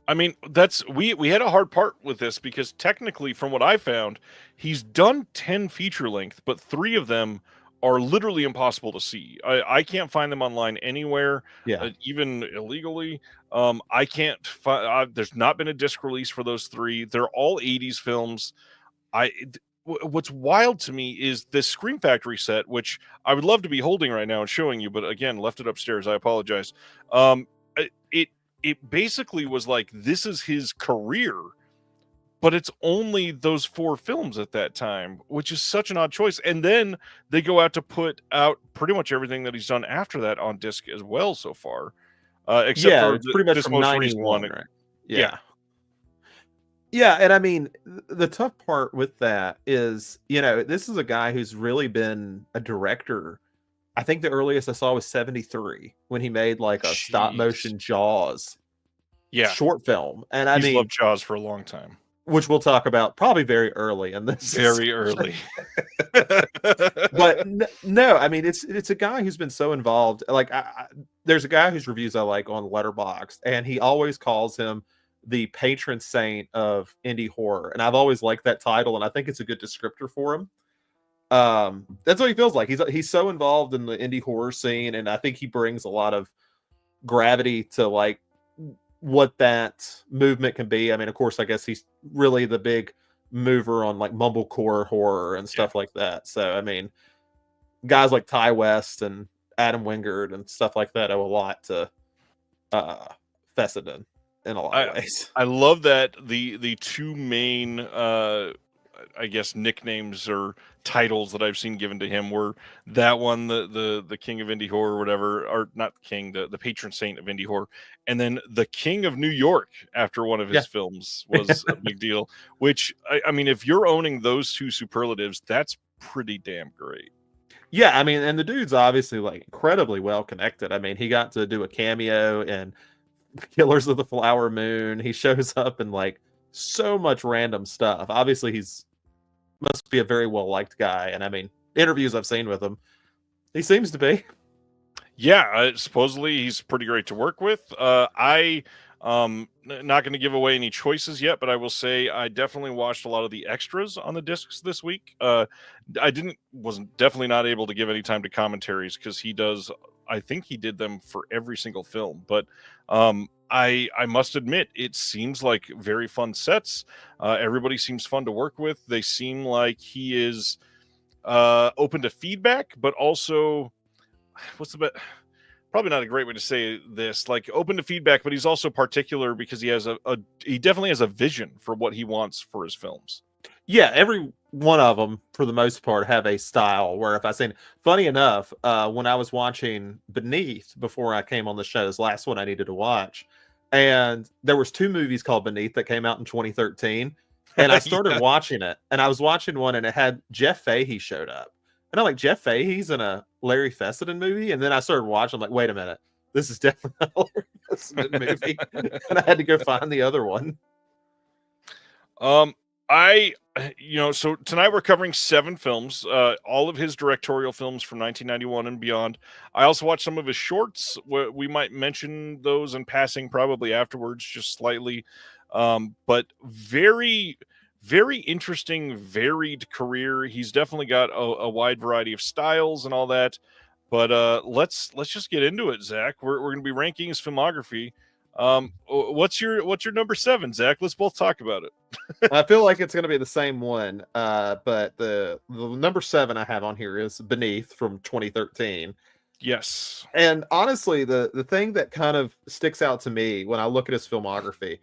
I mean, we had a hard part with this because technically, from what I found, he's done 10 feature length, but 3 of them are literally impossible to see. I can't find them online anywhere, even illegally. I can't find. There's not been a disc release for those 3. They're all 80s films. What's wild to me is this Scream Factory set, which I would love to be holding right now and showing you, but again, left it upstairs. I apologize. It basically was like, this is his career, but it's only those 4 films at that time, which is such an odd choice. And then they go out to put out pretty much everything that he's done after that on disc as well so far. Except for it's pretty much this from most recent 91, one. right? Yeah, and I mean, the tough part with that is, this is a guy who's really been a director. I think the earliest I saw was 73 when he made like a stop motion Jaws short film. And I mean, loved Jaws for a long time, which we'll talk about probably very early in this. Very early. But no, I mean, it's a guy who's been so involved. Like there's a guy whose reviews I like on Letterboxd, and he always calls him the patron saint of indie horror. And I've always liked that title, and I think it's a good descriptor for him. That's what he feels like. He's so involved in the indie horror scene, and I think he brings a lot of gravity to like what that movement can be. I mean, of course, I guess he's really the big mover on like mumblecore horror and Yeah. stuff like that. So I mean, guys like Ty West and Adam Wingard and stuff like that owe a lot to uh Fessenden in a lot of I ways. I love that the two main I guess nicknames or titles that I've seen given to him were that one, the king of indie horror or whatever, or not king, the patron saint of indie horror, and then the king of New York after one of Yeah. his films was a big deal. Which I mean, if you're owning those two superlatives, that's pretty damn great. Yeah, I mean, and the dude's obviously like incredibly well connected. I mean, he got to do a cameo in Killers of the Flower Moon. He shows up in like so much random stuff. Obviously, he's must be a very well liked guy. And I mean, interviews I've seen with him, he seems to be. Yeah, supposedly he's pretty great to work with. Not going to give away any choices yet, but I will say I definitely watched a lot of the extras on the discs this week. I wasn't definitely not able to give any time to commentaries because he does. I think he did them for every single film, but I must admit it seems like very fun sets. Everybody seems fun to work with. They seem like he is open to feedback, but also what's the probably not a great way to say this, like open to feedback, but he's also particular because he has he definitely has a vision for what he wants for his films. Yeah, every one of them, for the most part, have a style where if I seen, funny enough, when I was watching Beneath before I came on the show, this last one I needed to watch, and there was two movies called Beneath that came out in 2013, and I started Yeah. watching it, and I was watching one, and it had Jeff Fahey showed up, and I'm like, Jeff Fahey's in a Larry Fessenden movie, and then I started watching, I'm like, wait a minute, this is definitely a Larry Fessenden movie, and I had to go find the other one. I so tonight we're covering 7 films, all of his directorial films from 1991 and beyond. I also watched some of his shorts. We might mention those in passing probably afterwards, just slightly. But very, very interesting, varied career. He's definitely got a wide variety of styles and all that. But let's just get into it, Zach. We're going to be ranking his filmography. What's your number 7, Zach? Let's both talk about it. I feel like it's going to be the same one, but the number 7 I have on here is Beneath from 2013. Yes. And honestly, the thing that kind of sticks out to me when I look at his filmography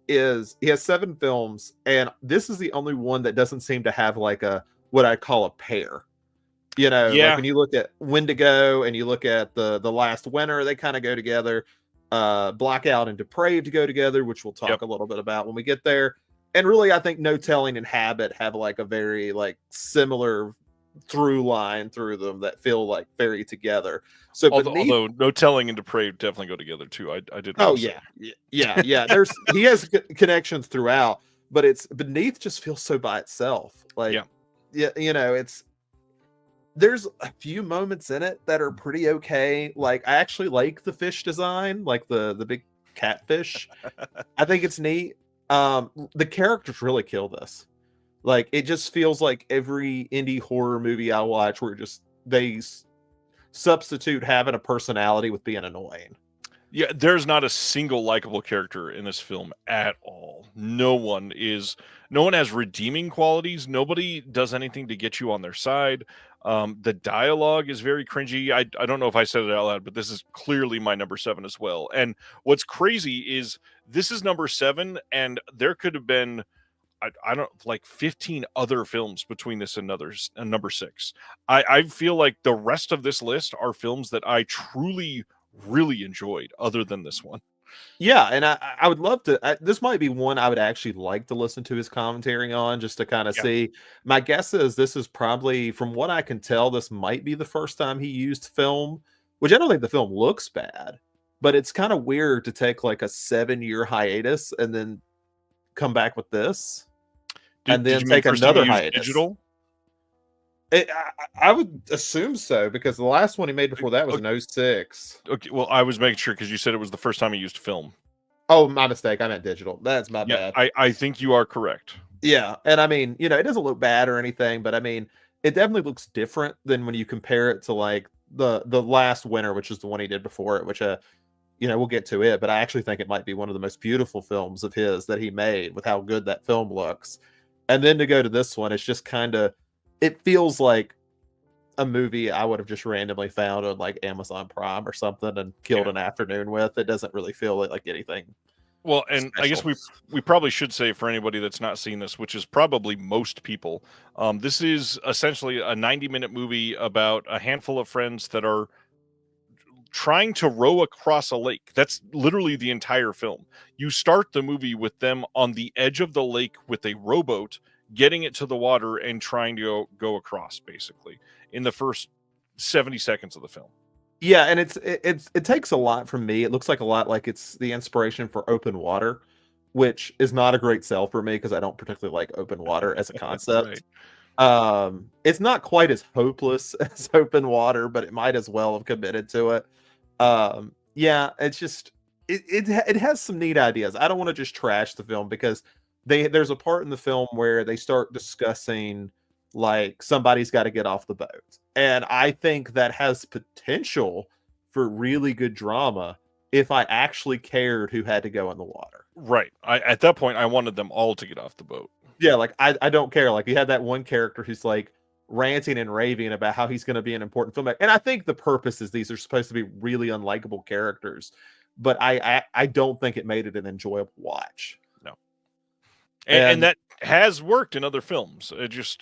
is he has 7 films, and this is the only one that doesn't seem to have like a what I call a pair. You know, like Yeah. when you look at Wendigo and you look at the Last Winter, they kind of go together. Blackout and Depraved go together, which we'll talk Yep. a little bit about when we get there. And really, I think No Telling and Habit have like a very like similar through line through them that feel like very together. So Although No Telling and Depraved definitely go together too. I did. oh yeah. There's he has connections throughout, but it's Beneath just feels so by itself. Like yeah, you know, there's a few moments in it that are pretty okay. Like I actually like the fish design, like the big catfish. I think it's neat. The characters really kill this. Like it just feels like every indie horror movie I watch where just they substitute having a personality with being annoying. Yeah, there's not a single likable character in this film at all. No one has redeeming qualities. Nobody does anything to get you on their side. The dialogue is very cringy. I don't know if I said it out loud, but this is clearly my number 7 as well. And what's crazy is this is number 7, and there could have been I don't like 15 other films between this and number 6. I feel like the rest of this list are films that I truly really enjoyed other than this one. Yeah, and I would love to. This might be one I would actually like to listen to his commentary on, just to kind of Yeah. see. My guess is this is probably, from what I can tell, this might be the first time he used film, which I don't think the film looks bad, but it's kind of weird to take like a 7-year hiatus and then come back with this, and Did then you mean take first time another you used hiatus. digital? I would assume so because the last one he made before that was in 06. Okay, well, I was making sure because you said it was the first time he used film. Oh, my mistake. I meant digital. That's my bad. I think you are correct. Yeah, and I mean, you know, it doesn't look bad or anything, but I mean, it definitely looks different than when you compare it to like the Last Winter, which is the one he did before it, which you know, we'll get to it, but I actually think it might be one of the most beautiful films of his that he made with how good that film looks. And then to go to this one, it's just kind of, it feels like a movie I would have just randomly found on like Amazon Prime or something and killed an afternoon with. It doesn't really feel like anything Well, and I guess special. we probably should say for anybody that's not seen this, which is probably most people, this is essentially a 90-minute movie about a handful of friends that are trying to row across a lake. That's literally the entire film. You start the movie with them on the edge of the lake with a rowboat, getting it to the water and trying to go across, basically, in the first 70 seconds of the film. Yeah, and it takes a lot from me. It looks like a lot like it's the inspiration for Open Water, which is not a great sell for me because I don't particularly like open water as a concept. It's not quite as hopeless as Open Water, but it might as well have committed to it. Yeah, it's just it has some neat ideas. I don't want to just trash the film because there's a part in the film where they start discussing like somebody's got to get off the boat. And I think that has potential for really good drama if I actually cared who had to go in the water. Right. At that point, I wanted them all to get off the boat. Yeah, like I don't care. Like you had that one character who's like ranting and raving about how he's going to be an important filmmaker. And I think the purpose is these are supposed to be really unlikable characters, but I don't think it made it an enjoyable watch. No. And that has worked in other films.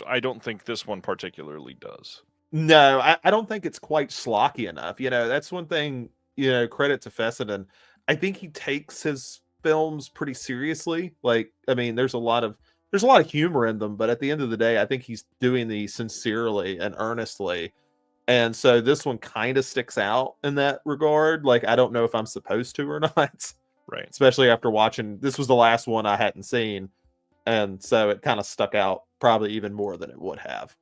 I don't think this one particularly does. No, I don't think it's quite schlocky enough. You know, that's one thing, you know, credit to Fessenden. I think he takes his films pretty seriously. Like, I mean, there's a lot of humor in them, but at the end of the day, I think he's doing these sincerely and earnestly. And so this one kind of sticks out in that regard. Like, I don't know if I'm supposed to or not. Right. Especially after watching, this was the last one I hadn't seen. And so it kind of stuck out probably even more than it would have.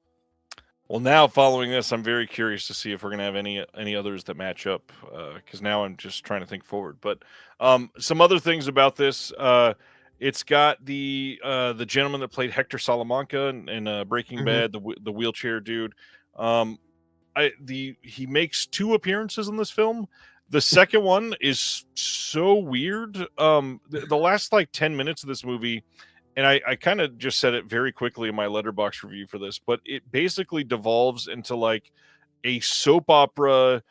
Well, now following this, I'm very curious to see if we're going to have any others that match up, because now I'm just trying to think forward. But some other things about this, it's got the gentleman that played Hector Salamanca in Breaking Bad, the wheelchair dude. He makes 2 appearances in this film. The second one is so weird. The last like 10 minutes of this movie. And I kind of just said it very quickly in my Letterboxd review for this, but it basically devolves into like a soap opera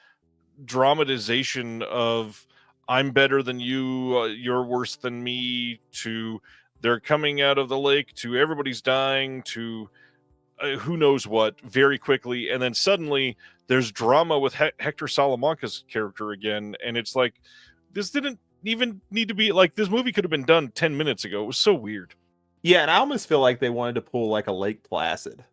dramatization of I'm better than you, you're worse than me, to they're coming out of the lake, to everybody's dying, to who knows what, very quickly. And then suddenly there's drama with Hector Salamanca's character again. And it's like, this didn't even need to be like, this movie could have been done 10 minutes ago. It was so weird. Yeah, and I almost feel like they wanted to pull like a Lake Placid.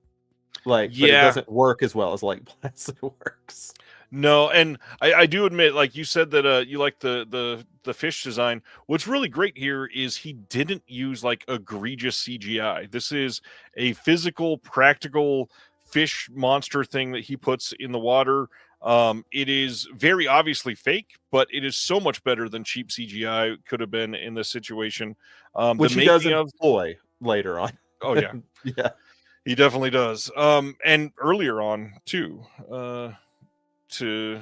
Like, but it doesn't work as well as Lake Placid works. No, and I do admit, like you said that you like the fish design. What's really great here is he didn't use like egregious CGI. This is a physical, practical fish monster thing that he puts in the water. It is very obviously fake, but it is so much better than cheap CGI could have been in this situation. Which he does employ later on. Oh yeah, yeah, he definitely does. And earlier on too, to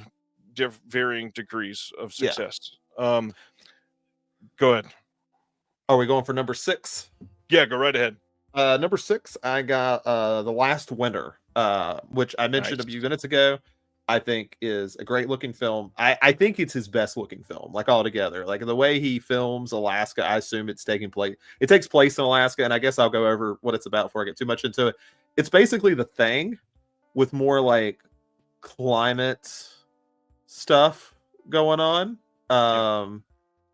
varying degrees of success. Yeah. Go ahead. Are we going for number 6? Yeah, go right ahead. Number 6, I got The Last Winter, which I mentioned a few minutes ago. I think is a great looking film. I think it's his best looking film, like altogether. Like the way he films Alaska, I assume it takes place in Alaska, and I guess I'll go over what it's about before I get too much into it. It's basically The Thing with more like climate stuff going on.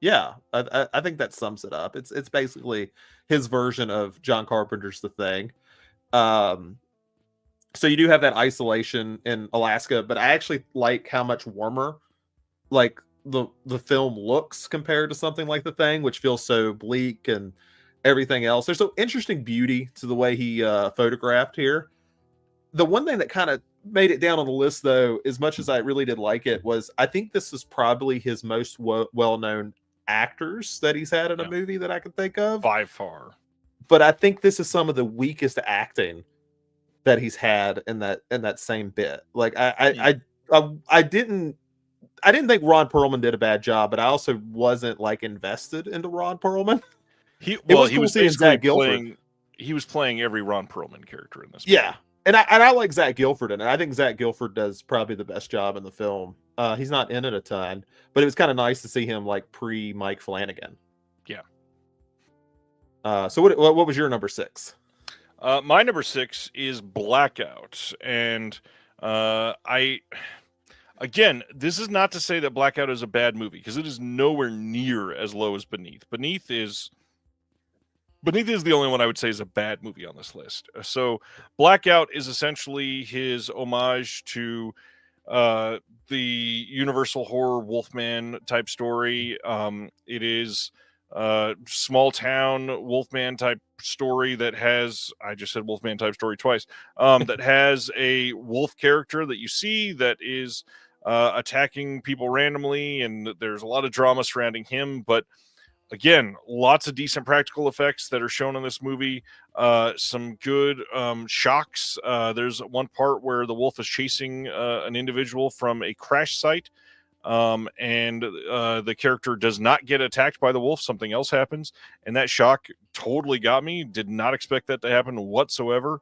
Yeah, I think that sums it up. It's basically his version of John Carpenter's The Thing. So you do have that isolation in Alaska, but I actually like how much warmer like the film looks compared to something like The Thing, which feels so bleak and everything else. There's some interesting beauty to the way he photographed here. The one thing that kind of made it down on the list, though, as much as I really did like it, was I think this is probably his most well-known actors that he's had in a movie that I could think of. By far. But I think this is some of the weakest acting that he's had in that same bit. Like I didn't think Ron Perlman did a bad job, but I also wasn't like invested into Ron Perlman. He was basically he was playing every Ron Perlman character in this movie. Yeah, and I like Zach Gilford, and I think Zach Gilford does probably the best job in the film. He's not in it a ton, but it was kind of nice to see him like pre Mike Flanagan. Yeah. So what was your number 6? My number 6 is Blackout, and again, this is not to say that Blackout is a bad movie, because it is nowhere near as low as Beneath. Beneath is the only one I would say is a bad movie on this list. So Blackout is essentially his homage to the Universal horror Wolfman type story. It is small town Wolfman type story that has, I just said Wolfman type story twice, that has a wolf character that you see that is attacking people randomly, and there's a lot of drama surrounding him. But again, lots of decent practical effects that are shown in this movie. Some good shocks. There's one part where the wolf is chasing an individual from a crash site, and the character does not get attacked by the wolf. Something else happens, and that shock totally got me. Did not expect that to happen whatsoever.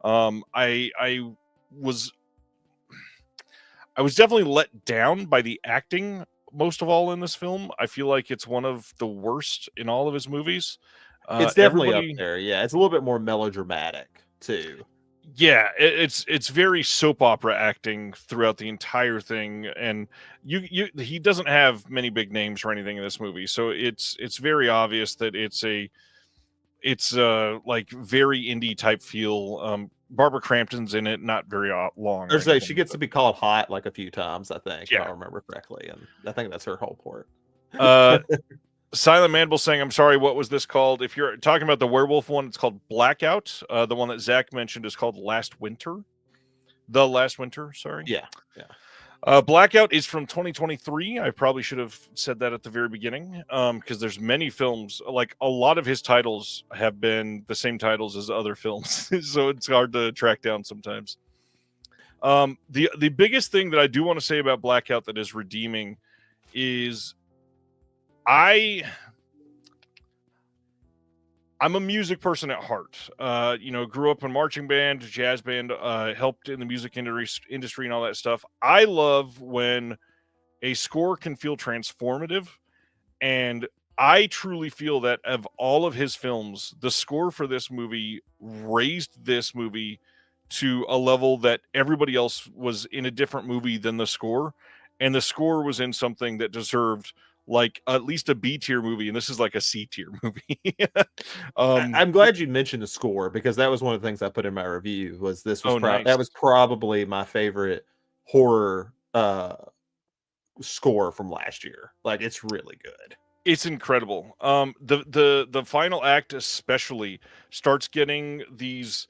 I was definitely let down by the acting most of all in this film. I feel like it's one of the worst in all of his movies. It's definitely up there. Yeah, it's a little bit more melodramatic too. Yeah, it's very soap opera acting throughout the entire thing, and he doesn't have many big names or anything in this movie, so it's very obvious that it's like very indie type feel. Barbara Crampton's in it, not very long. Or say she gets to be called hot like a few times, I think, yeah. if I remember correctly, and I think that's her whole part. Silent Mandible saying, I'm sorry, what was this called? If you're talking about the werewolf one, it's called Blackout. The one that Zach mentioned is called Last Winter. The Last Winter, sorry. Yeah. Blackout is from 2023. I probably should have said that at the very beginning, because there's many films. Like, a lot of his titles have been the same titles as other films, so it's hard to track down sometimes. The biggest thing that I do want to say about Blackout that is redeeming is I'm a music person at heart. Grew up in marching band, jazz band, helped in the music industry and all that stuff. I love when a score can feel transformative, and I truly feel that of all of his films, the score for this movie raised this movie to a level that everybody else was in a different movie than the score, and the score was in something that deserved like at least a B tier movie, and this is like a C tier movie. I'm glad you mentioned the score, because that was one of the things I put in my review. Was this was nice. that was probably my favorite horror score from last year. Like, it's really good. It's incredible. The final act especially starts getting these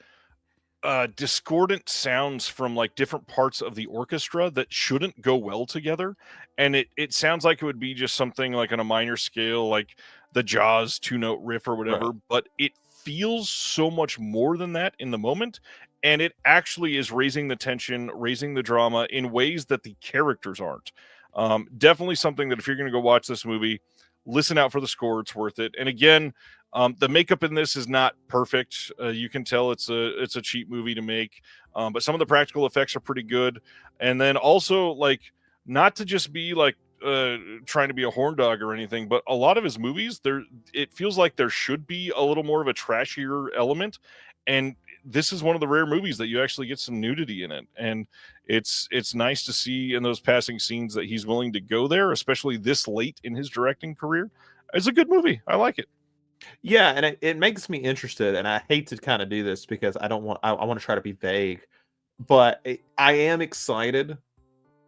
discordant sounds from like different parts of the orchestra that shouldn't go well together, and it sounds like it would be just something like on a minor scale, like the Jaws 2-note riff or whatever, right. But it feels so much more than that in the moment, and it actually is raising the tension, raising the drama in ways that the characters aren't. Definitely something that if you're going to go watch this movie, listen out for the score. It's worth it. And again, the makeup in this is not perfect. You can tell it's a cheap movie to make, but some of the practical effects are pretty good. And then also, like, not to just be like trying to be a horn dog or anything, but a lot of his movies, it feels like there should be a little more of a trashier element. And this is one of the rare movies that you actually get some nudity in it. And it's nice to see in those passing scenes that he's willing to go there, especially this late in his directing career. It's a good movie. I like it. Yeah, and it makes me interested, and I hate to kind of do this because I want to try to be vague, but I am excited,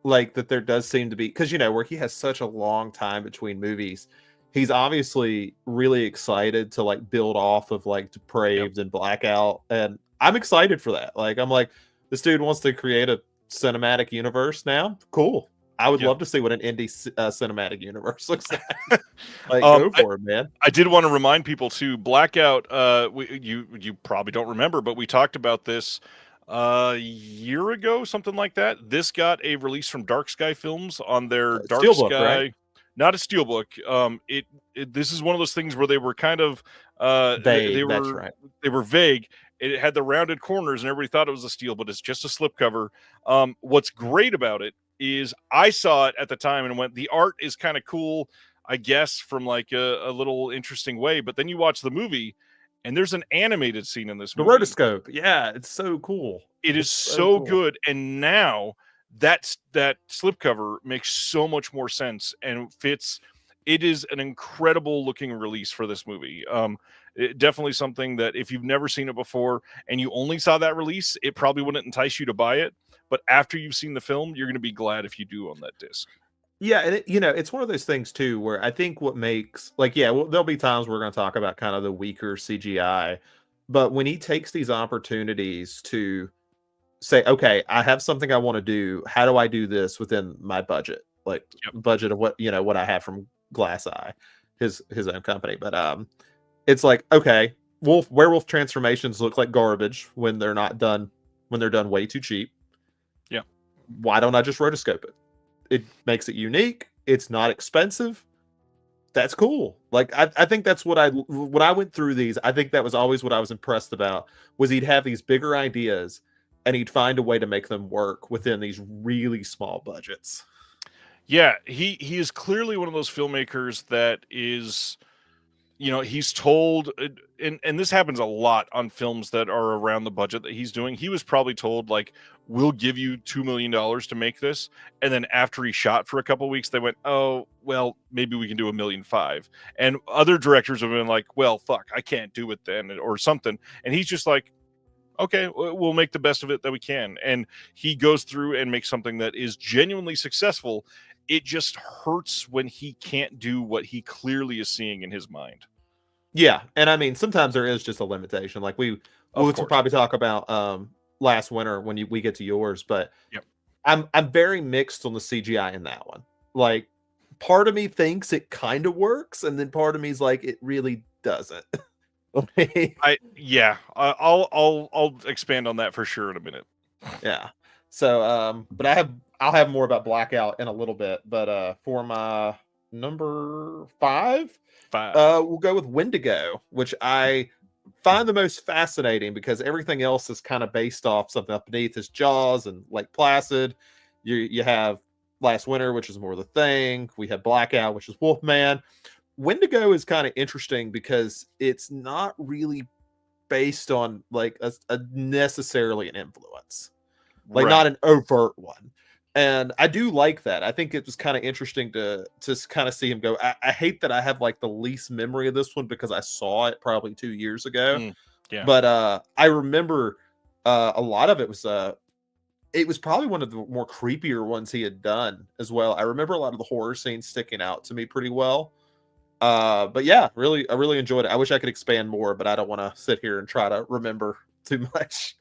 like, that there does seem to be, because where he has such a long time between movies, he's obviously really excited to like build off of like Depraved and Blackout, and I'm excited for that. Like, I'm like, this dude wants to create a cinematic universe now. Cool. I would love to see what an indie cinematic universe looks like. Like, go for it, man. I did want to remind people too, Blackout, you probably don't remember, but we talked about this a year ago, something like that. This got a release from Dark Sky Films on their Dark Steelbook, Sky. right? not a steelbook. This is one of those things where they were kind of Vague. That's right. they were vague. It had the rounded corners, and everybody thought it was a steel, but it's just a slipcover. What's great about it is I saw it at the time and went, the art is kind of cool, I guess, from like a little interesting way. But then you watch the movie, and there's an animated scene in this The movie. rotoscope. Yeah, it's so cool. It is so good, and now that slipcover makes so much more sense and fits. It is an incredible looking release for this movie. Definitely something that if you've never seen it before and you only saw that release, it probably wouldn't entice you to buy it. But after you've seen the film, you're going to be glad if you do own that disc. Yeah, and it's one of those things too where I think what makes there'll be times we're going to talk about kind of the weaker CGI, but when he takes these opportunities to say, okay, I have something I want to do. How do I do this within my budget? Like budget of what I have from Glass Eye, his own company. But it's like, okay, werewolf transformations look like garbage when they're not done when they're done way too cheap. Yeah. Why don't I just rotoscope it? It makes it unique. It's not expensive. That's cool. Like I think that's when I went through these, I think that was always what I was impressed about, was he'd have these bigger ideas and he'd find a way to make them work within these really small budgets. Yeah, he is clearly one of those filmmakers that is, he's told, and this happens a lot on films that are around the budget that he's doing. He was probably told, like, we'll give you $2 million to make this. And then after he shot for a couple of weeks, they went, oh, well, maybe we can do $1.5 million. And other directors have been like, well, fuck, I can't do it then, or something. And he's just like, okay, we'll make the best of it that we can. And he goes through and makes something that is genuinely successful. It just hurts when he can't do what he clearly is seeing in his mind. Yeah, and I mean, sometimes there is just a limitation. Like we'll probably talk about last winter when we get to yours, but yep. I'm very mixed on the CGI in that one. Like, part of me thinks it kind of works, and then part of me is like, it really doesn't. I'll expand on that for sure in a minute. Yeah. So but I'll have more about Blackout in a little bit, but for my number 5, we'll go with Wendigo, which I find the most fascinating because everything else is kind of based off something up beneath his Jaws and Lake Placid. You have Last Winter, which is more The Thing. We have Blackout, which is Wolfman. Wendigo is kind of interesting because it's not really based on like a necessarily an influence, like not an overt one. And I do like that. I think it was kind of interesting to kind of see him go. I hate that I have like the least memory of this one because I saw it probably 2 years ago. Yeah. But I remember a lot of it was probably one of the more creepier ones he had done as well. I remember a lot of the horror scenes sticking out to me pretty well. But yeah, I really enjoyed it. I wish I could expand more, but I don't want to sit here and try to remember too much.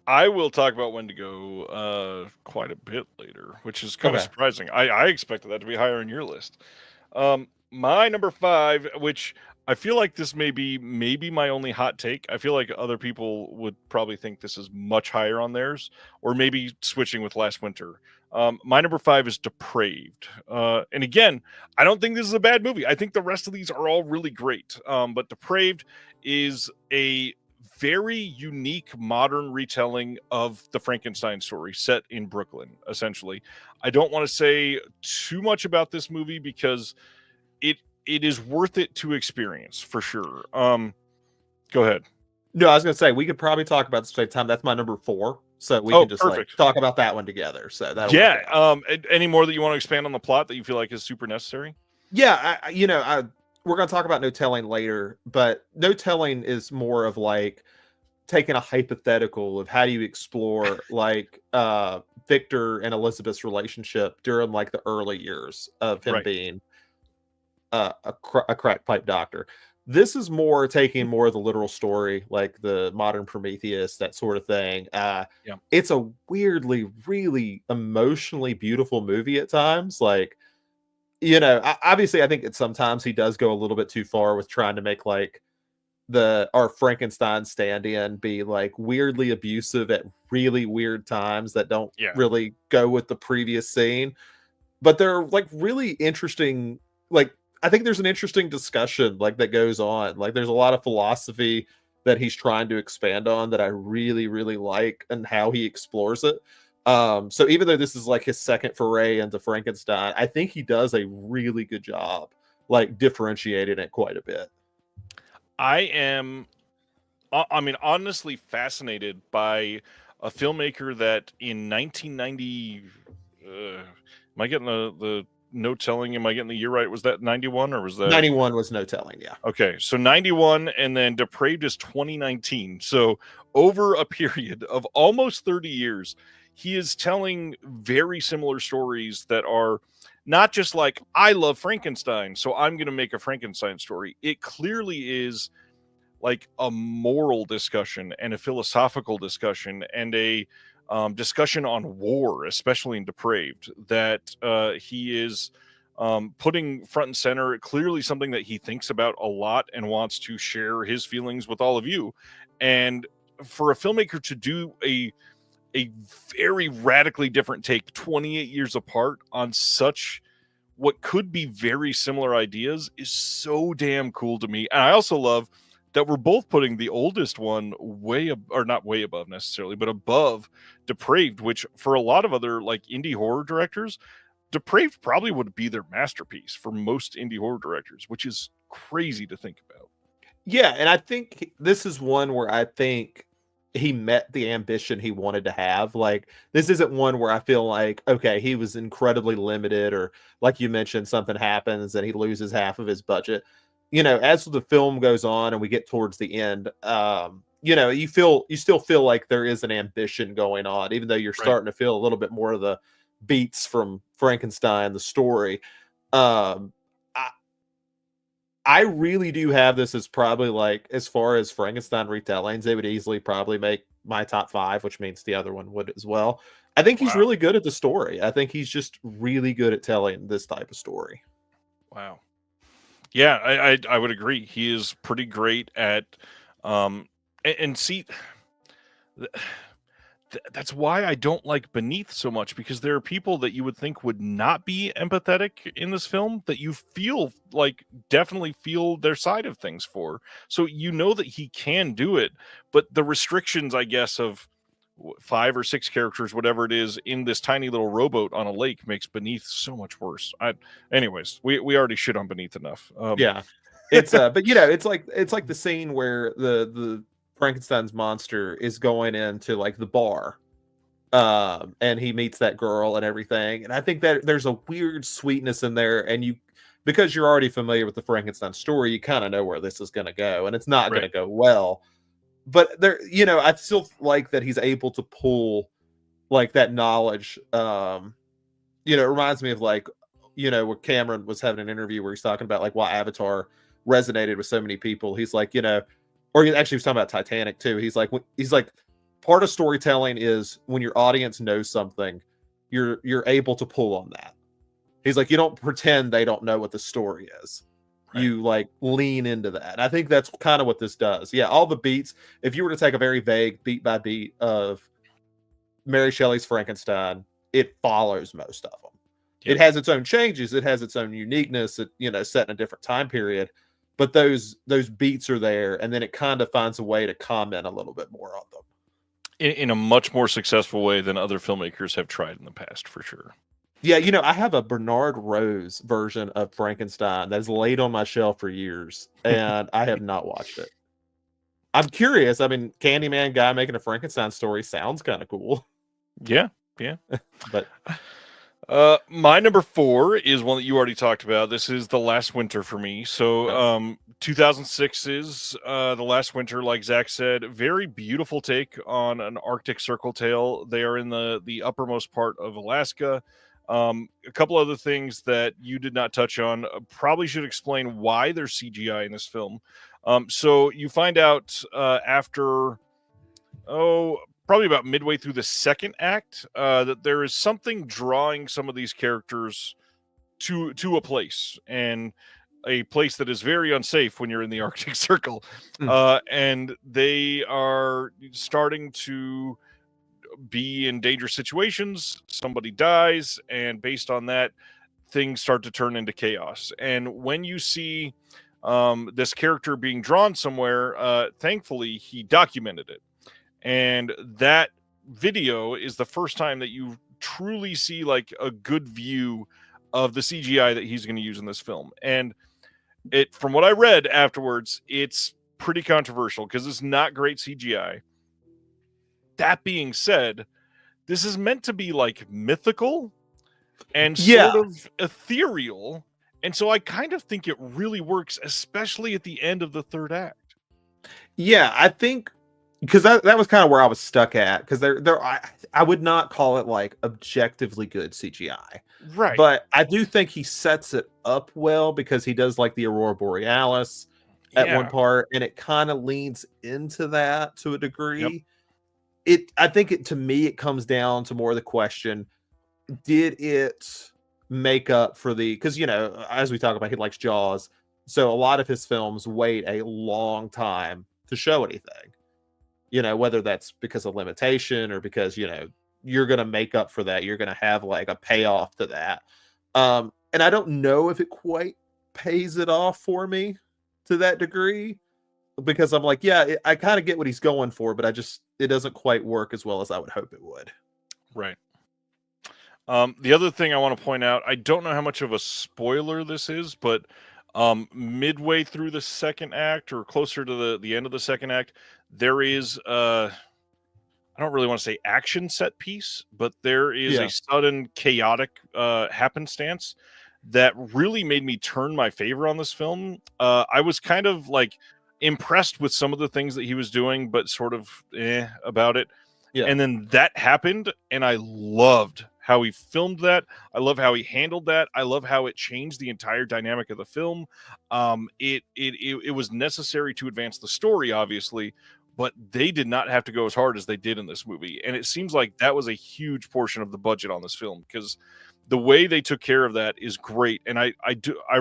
I will talk about Wendigo quite a bit later, which is kind of surprising. I expected that to be higher on your list. My number 5, which I feel like this may be maybe my only hot take. I feel like other people would probably think this is much higher on theirs, or maybe switching with Last Winter. My number 5 is Depraved. And again, I don't think this is a bad movie. I think the rest of these are all really great. But Depraved is a very unique modern retelling of the Frankenstein story set in Brooklyn, essentially. I don't want to say too much about this movie because it is worth it to experience for sure. Go ahead. No, I was gonna say we could probably talk about this at the same time. That's my number 4, so we can just like talk about that one together. So that any more that you want to expand on the plot that you feel like is super necessary? Yeah, we're gonna talk about No Telling later, but No Telling is more of like taking a hypothetical of how do you explore like Victor and Elizabeth's relationship during like the early years of him being a crack pipe doctor. This is more taking more of the literal story, like the modern Prometheus, that sort of thing. It's a weirdly, really emotionally beautiful movie at times. Like, obviously, I think that sometimes he does go a little bit too far with trying to make like our Frankenstein stand-in be like weirdly abusive at really weird times that don't really go with the previous scene. but they're like really interesting. Like, I think there's an interesting discussion like that goes on. Like, there's a lot of philosophy that he's trying to expand on that I really, really like, and how he explores it. So even though this is like his second foray into Frankenstein, I think he does a really good job, like differentiating it quite a bit. I am, I mean, honestly fascinated by a filmmaker that in 1990, am I getting the no telling? Am I getting the year right? Was that 91 or was that 91 was no telling, yeah. okay? So 91, and then Depraved is 2019. So over a period of almost 30 years, he is telling very similar stories that are not just like, I love Frankenstein, so I'm going to make a Frankenstein story. It clearly is like a moral discussion and a philosophical discussion and a discussion on war, especially in Depraved, that he is putting front and center. Clearly, something that he thinks about a lot and wants to share his feelings with all of you. And for a filmmaker to do a very radically different take 28 years apart on such what could be very similar ideas is so damn cool to me. And I also love that we're both putting the oldest one way or not way above necessarily, but above Depraved, which for a lot of other like indie horror directors, Depraved probably would be their masterpiece for most indie horror directors, which is crazy to think about. Yeah, and I think this is one where I think he met the ambition he wanted to have. Like, this isn't one where I feel like, okay, he was incredibly limited, or like you mentioned, something happens and he loses half of his budget. As the film goes on and we get towards the end, you still feel like there is an ambition going on, even though you're Right. starting to feel a little bit more of the beats from Frankenstein, the story. Um, I really do have this as probably like, as far as Frankenstein retellings, they would easily probably make my top 5, which means the other one would as well. I think he's Wow. really good at the story. I think he's just really good at telling this type of story. Wow. Yeah, I would agree. He is pretty great at and see that's why I don't like Beneath so much, because there are people that you would think would not be empathetic in this film that you feel like definitely feel their side of things for. So you know that he can do it, but the restrictions, I guess, of 5 or 6 characters, whatever it is, in this tiny little rowboat on a lake makes Beneath so much worse. Anyways, we already shit on Beneath enough. Yeah. But it's like the scene where the Frankenstein's monster is going into like the bar, and he meets that girl and everything. And I think that there's a weird sweetness in there, and because you're already familiar with the Frankenstein story, you kind of know where this is going to go, and it's not going to Right. go well. But I still like that he's able to pull like that knowledge. It reminds me of like, where Cameron was having an interview where he's talking about like why Avatar resonated with so many people. He's like, or he actually was talking about Titanic too. He's like, part of storytelling is when your audience knows something, you're able to pull on that. He's like, you don't pretend they don't know what the story is. Right. You like lean into that. And I think that's kind of what this does. Yeah, all the beats. If you were to take a very vague beat by beat of Mary Shelley's Frankenstein, it follows most of them. Yep. It has its own changes. It has its own uniqueness. It set in a different time period, but those beats are there, and then it kind of finds a way to comment a little bit more on them In a much more successful way than other filmmakers have tried in the past, for sure. Yeah, I have a Bernard Rose version of Frankenstein that's laid on my shelf for years, and I have not watched it. I'm curious. I mean, Candyman guy making a Frankenstein story sounds kind of cool. Yeah. But my number 4 is one that you already talked about. This is The Last Winter for me. So 2006 is The Last Winter, like Zach said. Very beautiful take on an Arctic circle tale. They are in the uppermost part of Alaska. A couple other things that you did not touch on. Probably should explain why there's CGI in this film. So you find out after probably about midway through the second act, that there is something drawing some of these characters to a place, and a place that is very unsafe when you're in the Arctic Circle. And they are starting to be in dangerous situations, somebody dies, and based on that, things start to turn into chaos. And when you see this character being drawn somewhere, thankfully he documented it, and that video is the first time that you truly see like a good view of the CGI that he's going to use in this film. And it, from what I read afterwards, it's pretty controversial because it's not great CGI. That being said, this is meant to be like mythical and Yeah. sort of ethereal. And so I kind of think it really works, especially at the end of the third act. Yeah, I think because that was kind of where I was stuck at, because I would not call it like objectively good CGI. Right. But I do think he sets it up well, because he does like the Aurora Borealis at one Yeah. part, and it kind of leans into that to a Yep. degree. I think to me, it comes down to more the question: did it make up for because as we talk about, he likes Jaws, so a lot of his films wait a long time to show anything. Whether that's because of limitation or because you're gonna make up for that, you're gonna have like a payoff to that. And I don't know if it quite pays it off for me to that degree, because I'm like, yeah, I kind of get what he's going for, but it doesn't quite work as well as I would hope it would. Right. The other thing I want to point out, I don't know how much of a spoiler this is, but midway through the second act, or closer to the end of the second act, there is I don't really want to say action set piece, but there is a sudden chaotic happenstance that really made me turn my favor on this film. I was kind of like impressed with some of the things that he was doing, but sort of about it. Yeah. And then that happened, and I loved how he filmed that. I love how he handled that. I love how it changed the entire dynamic of the film. It was necessary to advance the story, obviously, but they did not have to go as hard as they did in this movie. And it seems like that was a huge portion of the budget on this film, because the way they took care of that is great. And I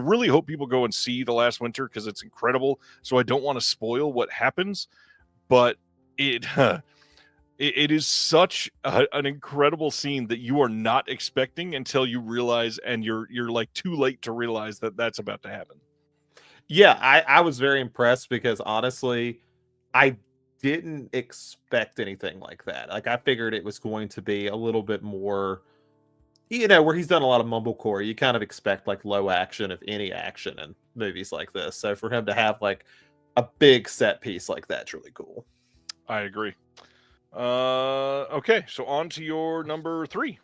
really hope people go and see The Last Winter, because it's incredible. So I don't want to spoil what happens, but it it is such an incredible scene that you are not expecting until you realize, and you're like too late to realize that that's about to happen. Yeah, I was very impressed, because honestly, I didn't expect anything like that. Like, I figured it was going to be a little bit more, where he's done a lot of mumblecore. You kind of expect like low action, if any action, in movies like this. So for him to have like a big set piece like that's really cool. I agree. Okay, so on to your number 3.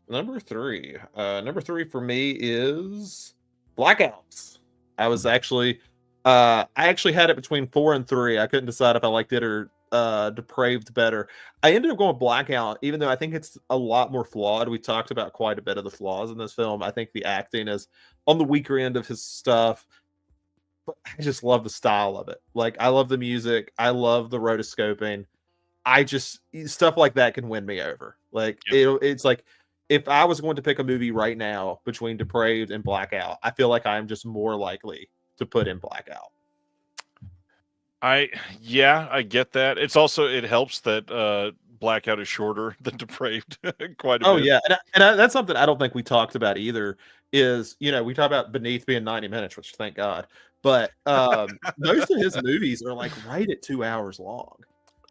Number three for me is Blackouts. I actually had it between 4 and 3. I couldn't decide if I liked it or Depraved better. I ended up going with Blackout, even though I think it's a lot more flawed. We talked about quite a bit of the flaws in this film. I think the acting is on the weaker end of his stuff, but I just love the style of it. Like, I love the music. I love the rotoscoping. Stuff like that can win me over. Like, it's like, if I was going to pick a movie right now between Depraved and Blackout, I feel like I'm just more likely to put in Blackout. I get that. It's also, it helps that Blackout is shorter than Depraved quite a bit. Oh yeah, and that's something I don't think we talked about either. Is we talk about Beneath being 90 minutes, which thank God, but most of his movies are like right at 2 hours long.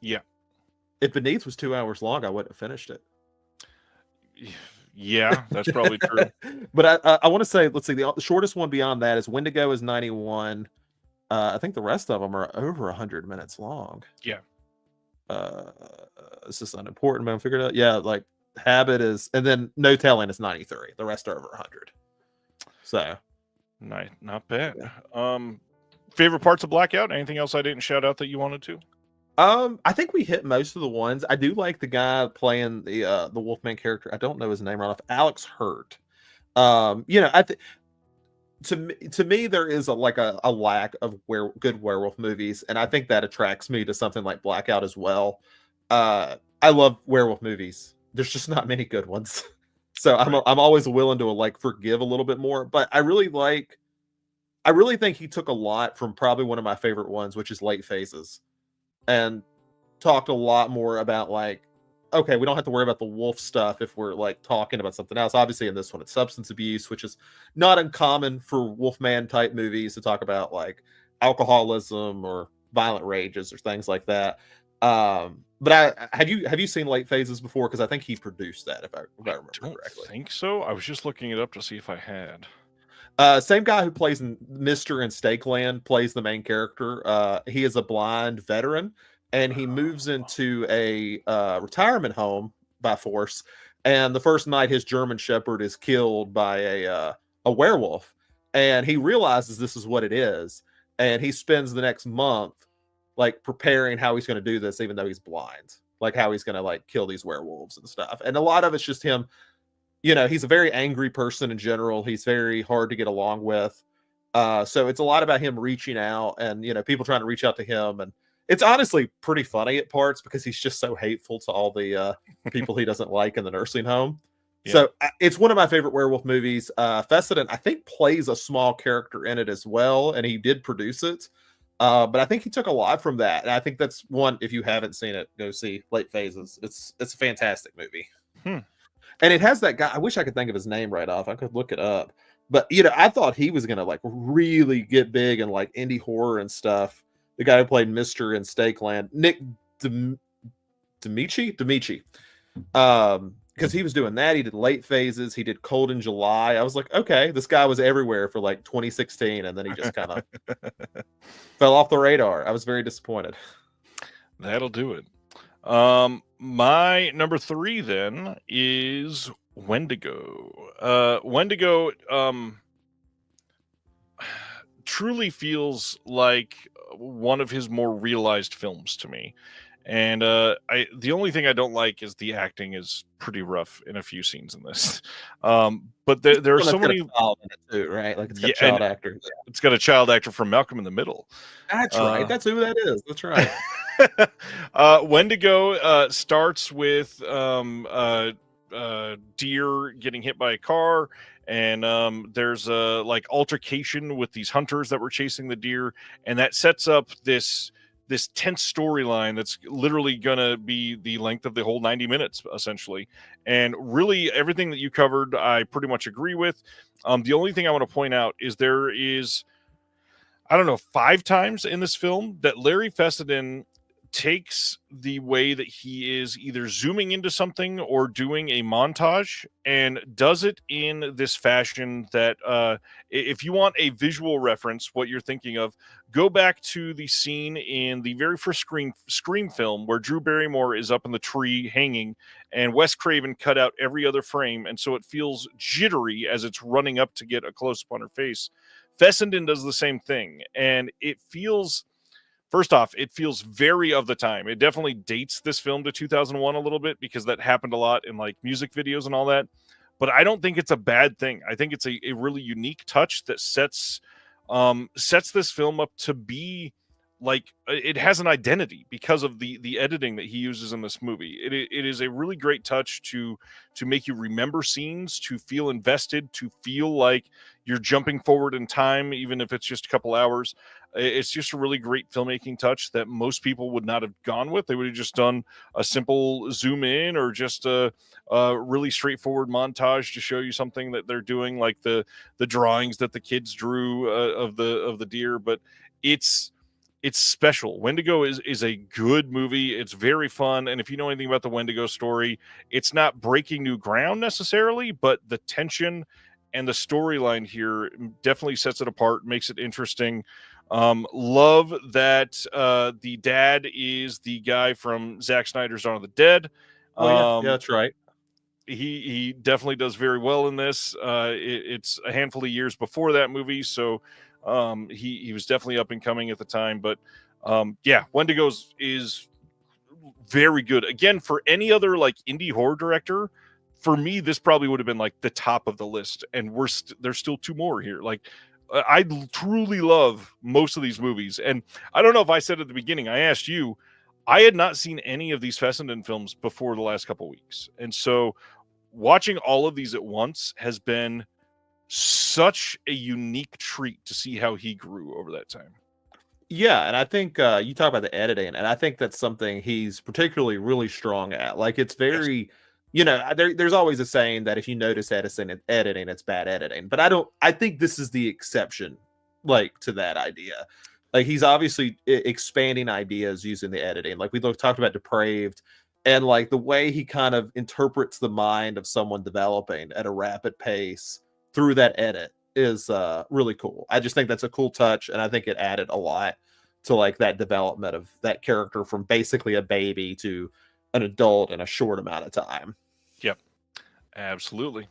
Yeah. If Beneath was 2 hours long, I wouldn't have finished it. Yeah, that's probably true. But I want to say, let's see, the shortest one beyond that is Wendigo is 91. I think the rest of them are over 100 minutes long. Yeah. It's just unimportant, but I figured out. Yeah, like Habit is, and then No Telling is 93. The rest are over 100. So, not bad. Yeah. Favorite parts of Blackout? Anything else I didn't shout out that you wanted to? I think we hit most of the ones. I do like the guy playing the Wolfman character. I don't know his name right off. Alex Hurt. I think to me there is a lack of good werewolf movies, and I think that attracts me to something like Blackout as well. I love werewolf movies. There's just not many good ones, so I'm always willing to like forgive a little bit more. But I really think he took a lot from probably one of my favorite ones, which is Late Phases, and talked a lot more about like okay, we don't have to worry about the wolf stuff if we're like talking about something else. Obviously, in this one, it's substance abuse, which is not uncommon for Wolfman type movies to talk about like alcoholism or violent rages or things like that. But have you seen Late Phases before? Because I think he produced that, if I remember Don't correctly. think so. I was just looking it up to see if I had. Same guy who plays in Mister and Stakeland plays the main character. He is a blind veteran, and he moves into a retirement home by force. And the first night, his German Shepherd is killed by a werewolf, and he realizes this is what it is. And he spends the next month like preparing how he's going to do this, even though he's blind, like how he's going to like kill these werewolves and stuff. And a lot of it's just him, he's a very angry person in general. He's very hard to get along with. So it's a lot about him reaching out and, people trying to reach out to him. And it's honestly pretty funny at parts because he's just so hateful to all the people he doesn't like in the nursing home. Yeah. So it's one of my favorite werewolf movies. Fessenden, I think, plays a small character in it as well, and he did produce it. But I think he took a lot from that. And I think that's one, if you haven't seen it, go see Late Phases. It's a fantastic movie. And it has that guy. I wish I could think of his name right off. I could look it up. But I thought he was gonna like really get big in like indie horror and stuff. The guy who played Mister in Stakeland, Nick Demichi. Because he was doing that. He did Late Phases. He did Cold in July. I was like, okay, this guy was everywhere for like 2016, and then he just kind of fell off the radar. I was very disappointed. That'll do it. My number 3 then is Wendigo. Wendigo truly feels like one of his more realized films to me. And the only thing I don't like is the acting is pretty rough in a few scenes in this. But there are so many in it too, right? Like it's got child actors. Yeah. It's got a child actor from Malcolm in the Middle. That's right. That's who that is. That's right. Wendigo starts with deer getting hit by a car, and there's a like altercation with these hunters that were chasing the deer, and that sets up this tense storyline that's literally gonna be the length of the whole 90 minutes essentially. And really everything that you covered I pretty much agree with. The only thing I want to point out is there is, I don't know, 5 times in this film that Larry Fessenden takes the way that he is either zooming into something or doing a montage and does it in this fashion that if you want a visual reference, what you're thinking of, go back to the scene in the very first Scream film where Drew Barrymore is up in the tree hanging and Wes Craven cut out every other frame, and so it feels jittery as it's running up to get a close-up on her face. Fessenden does the same thing, and it feels, first off, it feels very of the time. It definitely dates this film to 2001 a little bit because that happened a lot in like music videos and all that. But I don't think it's a bad thing. I think it's a really unique touch that sets this film up to be like it has an identity because of the editing that he uses in this movie. It is a really great touch to make you remember scenes, to feel invested, to feel like you're jumping forward in time, even if it's just a couple hours. It's just a really great filmmaking touch that most people would not have gone with. They would have just done a simple zoom in or just a really straightforward montage to show you something that they're doing, like the drawings that the kids drew of the deer. But it's special. Wendigo is a good movie. It's very fun. And if you know anything about the Wendigo story, it's not breaking new ground necessarily, but the tension and the storyline here definitely sets it apart, makes it interesting. Love that the dad is the guy from Zack Snyder's Dawn of the Dead. Yeah, that's right. He definitely does very well in this. It's a handful of years before that movie, so he was definitely up and coming at the time. But yeah, Wendigo is very good. Again, for any other like indie horror director, for me, this probably would have been like the top of the list. And there's still 2 more here. Like I truly love most of these movies. And I don't know if I said at the beginning, I asked you, I had not seen any of these Fessenden films before the last couple weeks. And so watching all of these at once has been such a unique treat to see how he grew over that time. Yeah, and I think you talk about the editing, and I think that's something he's particularly really strong at. Like it's Yes. very, there's always a saying that if you notice editing, it's bad editing. But I think this is the exception, like to that idea. Like he's obviously expanding ideas using the editing. Like talked about depraved, and like the way he kind of interprets the mind of someone developing at a rapid pace through that edit is really cool. I just think that's a cool touch, and I think it added a lot to like that development of that character from basically a baby to an adult in a short amount of time. Yep. Absolutely.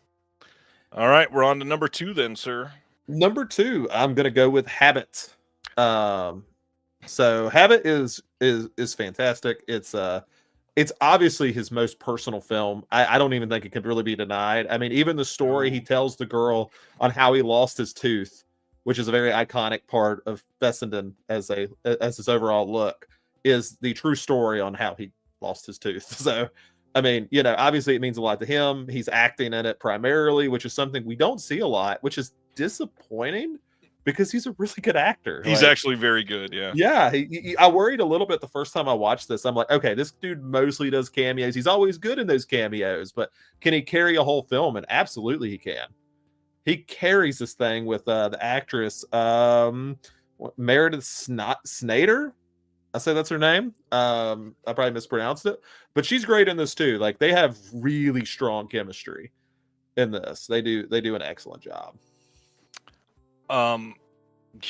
All right, we're on to number 2 then, sir. Number 2, I'm gonna go with Habit. Um, so Habit is fantastic. It's obviously his most personal film. I don't even think it could really be denied. I mean, even the story he No. tells the girl on how he lost his tooth, which is a very iconic part of Fessenden as his overall look, is the true story on how he lost his tooth. So, I mean, obviously it means a lot to him. He's acting in it primarily, which is something we don't see a lot, which is disappointing because he's a really good actor. He's Like, actually very good, yeah. yeah, I worried a little bit the first time I watched this. I'm like, okay, this dude mostly does cameos. He's always good in those cameos, but can he carry a whole film? And absolutely he can. He carries this thing with the actress Meredith Snader. I say that's her name. I probably mispronounced it, but she's great in this too. Like they have really strong chemistry in this. They do an excellent job. Um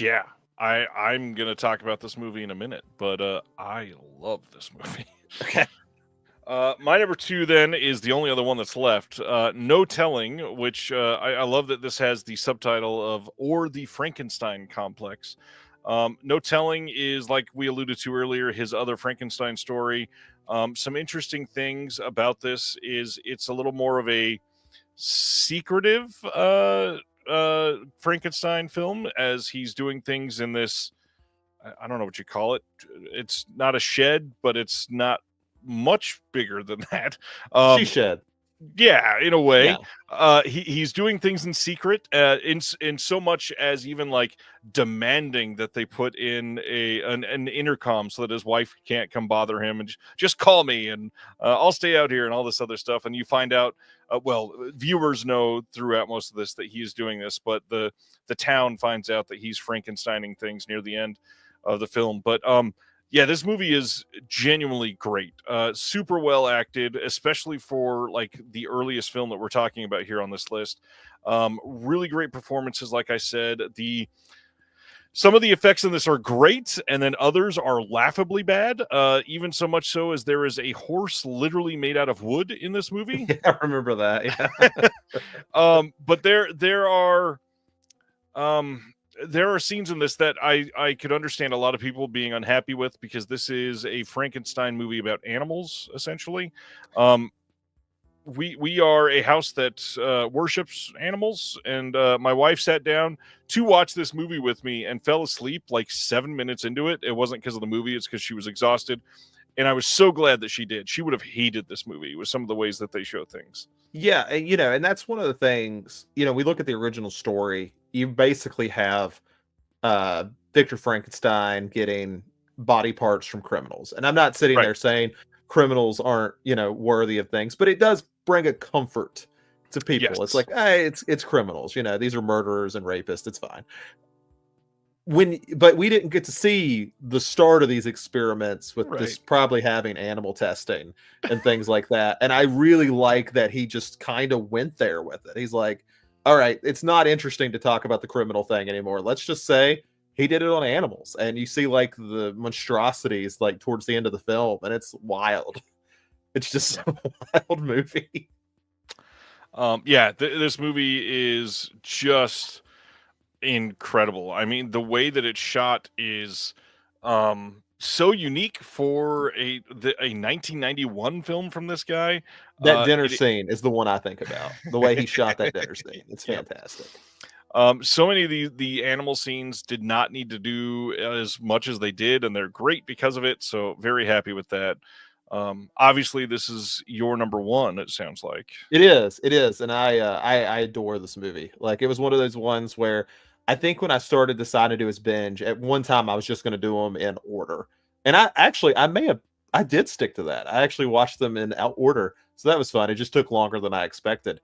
yeah. I'm going to talk about this movie in a minute, but I love this movie. Okay. My number 2 then is the only other one that's left. No Telling, which I love that this has the subtitle of Or the Frankenstein Complex. No Telling is, like we alluded to earlier, his other Frankenstein story. Some interesting things about this is it's a little more of a secretive Frankenstein film, as he's doing things in this. I don't know what you call it. It's not a shed, but it's not much bigger than that. She Um, shed. yeah, in a Yeah. way, he's doing things in secret, in so much as even like demanding that they put in an intercom so that his wife can't come bother him, and just call me, and I'll stay out here, and all this other stuff. And you find out, well, viewers know throughout most of this that he's doing this, but the town finds out that he's Frankensteining things near the end of the film. But yeah, this movie is genuinely great. Super well acted, especially for like the earliest film that we're talking about here on this list. Really great performances, like I said. Some of the effects in this are great, and then others are laughably bad. Even so much so as there is a horse literally made out of wood in this movie. Yeah, I remember that. Yeah. But there are scenes in this that I could understand a lot of people being unhappy with, because this is a Frankenstein movie about animals, essentially. We are a house that worships animals, and my wife sat down to watch this movie with me and fell asleep like 7 minutes into it. It wasn't because of the movie; it's because she was exhausted, and I was so glad that she did. She would have hated this movie with some of the ways that they show things. Yeah, and and that's one of the things, we look at the original story, you basically have Victor Frankenstein getting body parts from criminals. And I'm not sitting Right? there saying criminals aren't, worthy of things, but it does bring a comfort to people. It's Yes. like, hey, it's criminals, these are murderers and rapists, it's fine. But we didn't get to see the start of these experiments with Right. this probably having animal testing and things like that. And I really like that he just kind of went there with it. He's like, all right, it's not interesting to talk about the criminal thing anymore. Let's just say he did it on animals. And you see like the monstrosities like towards the end of the film, and it's wild. It's just Yeah. a wild movie. Yeah, this movie is just incredible. I mean, the way that it's shot is so unique for a 1991 film from this guy. That dinner It scene is the one I think about. The way he shot that dinner scene. It's Yep. fantastic. So many of the animal scenes did not need to do as much as they did, and they're great because of it. So very happy with that. Obviously, this is your number 1. It sounds like. It is, and I adore this movie. Like it was one of those ones where I think when I started deciding to do his binge, at one time I was just going to do them in order, and I did stick to that. I actually watched them in out order, so that was fun. It just took longer than I expected,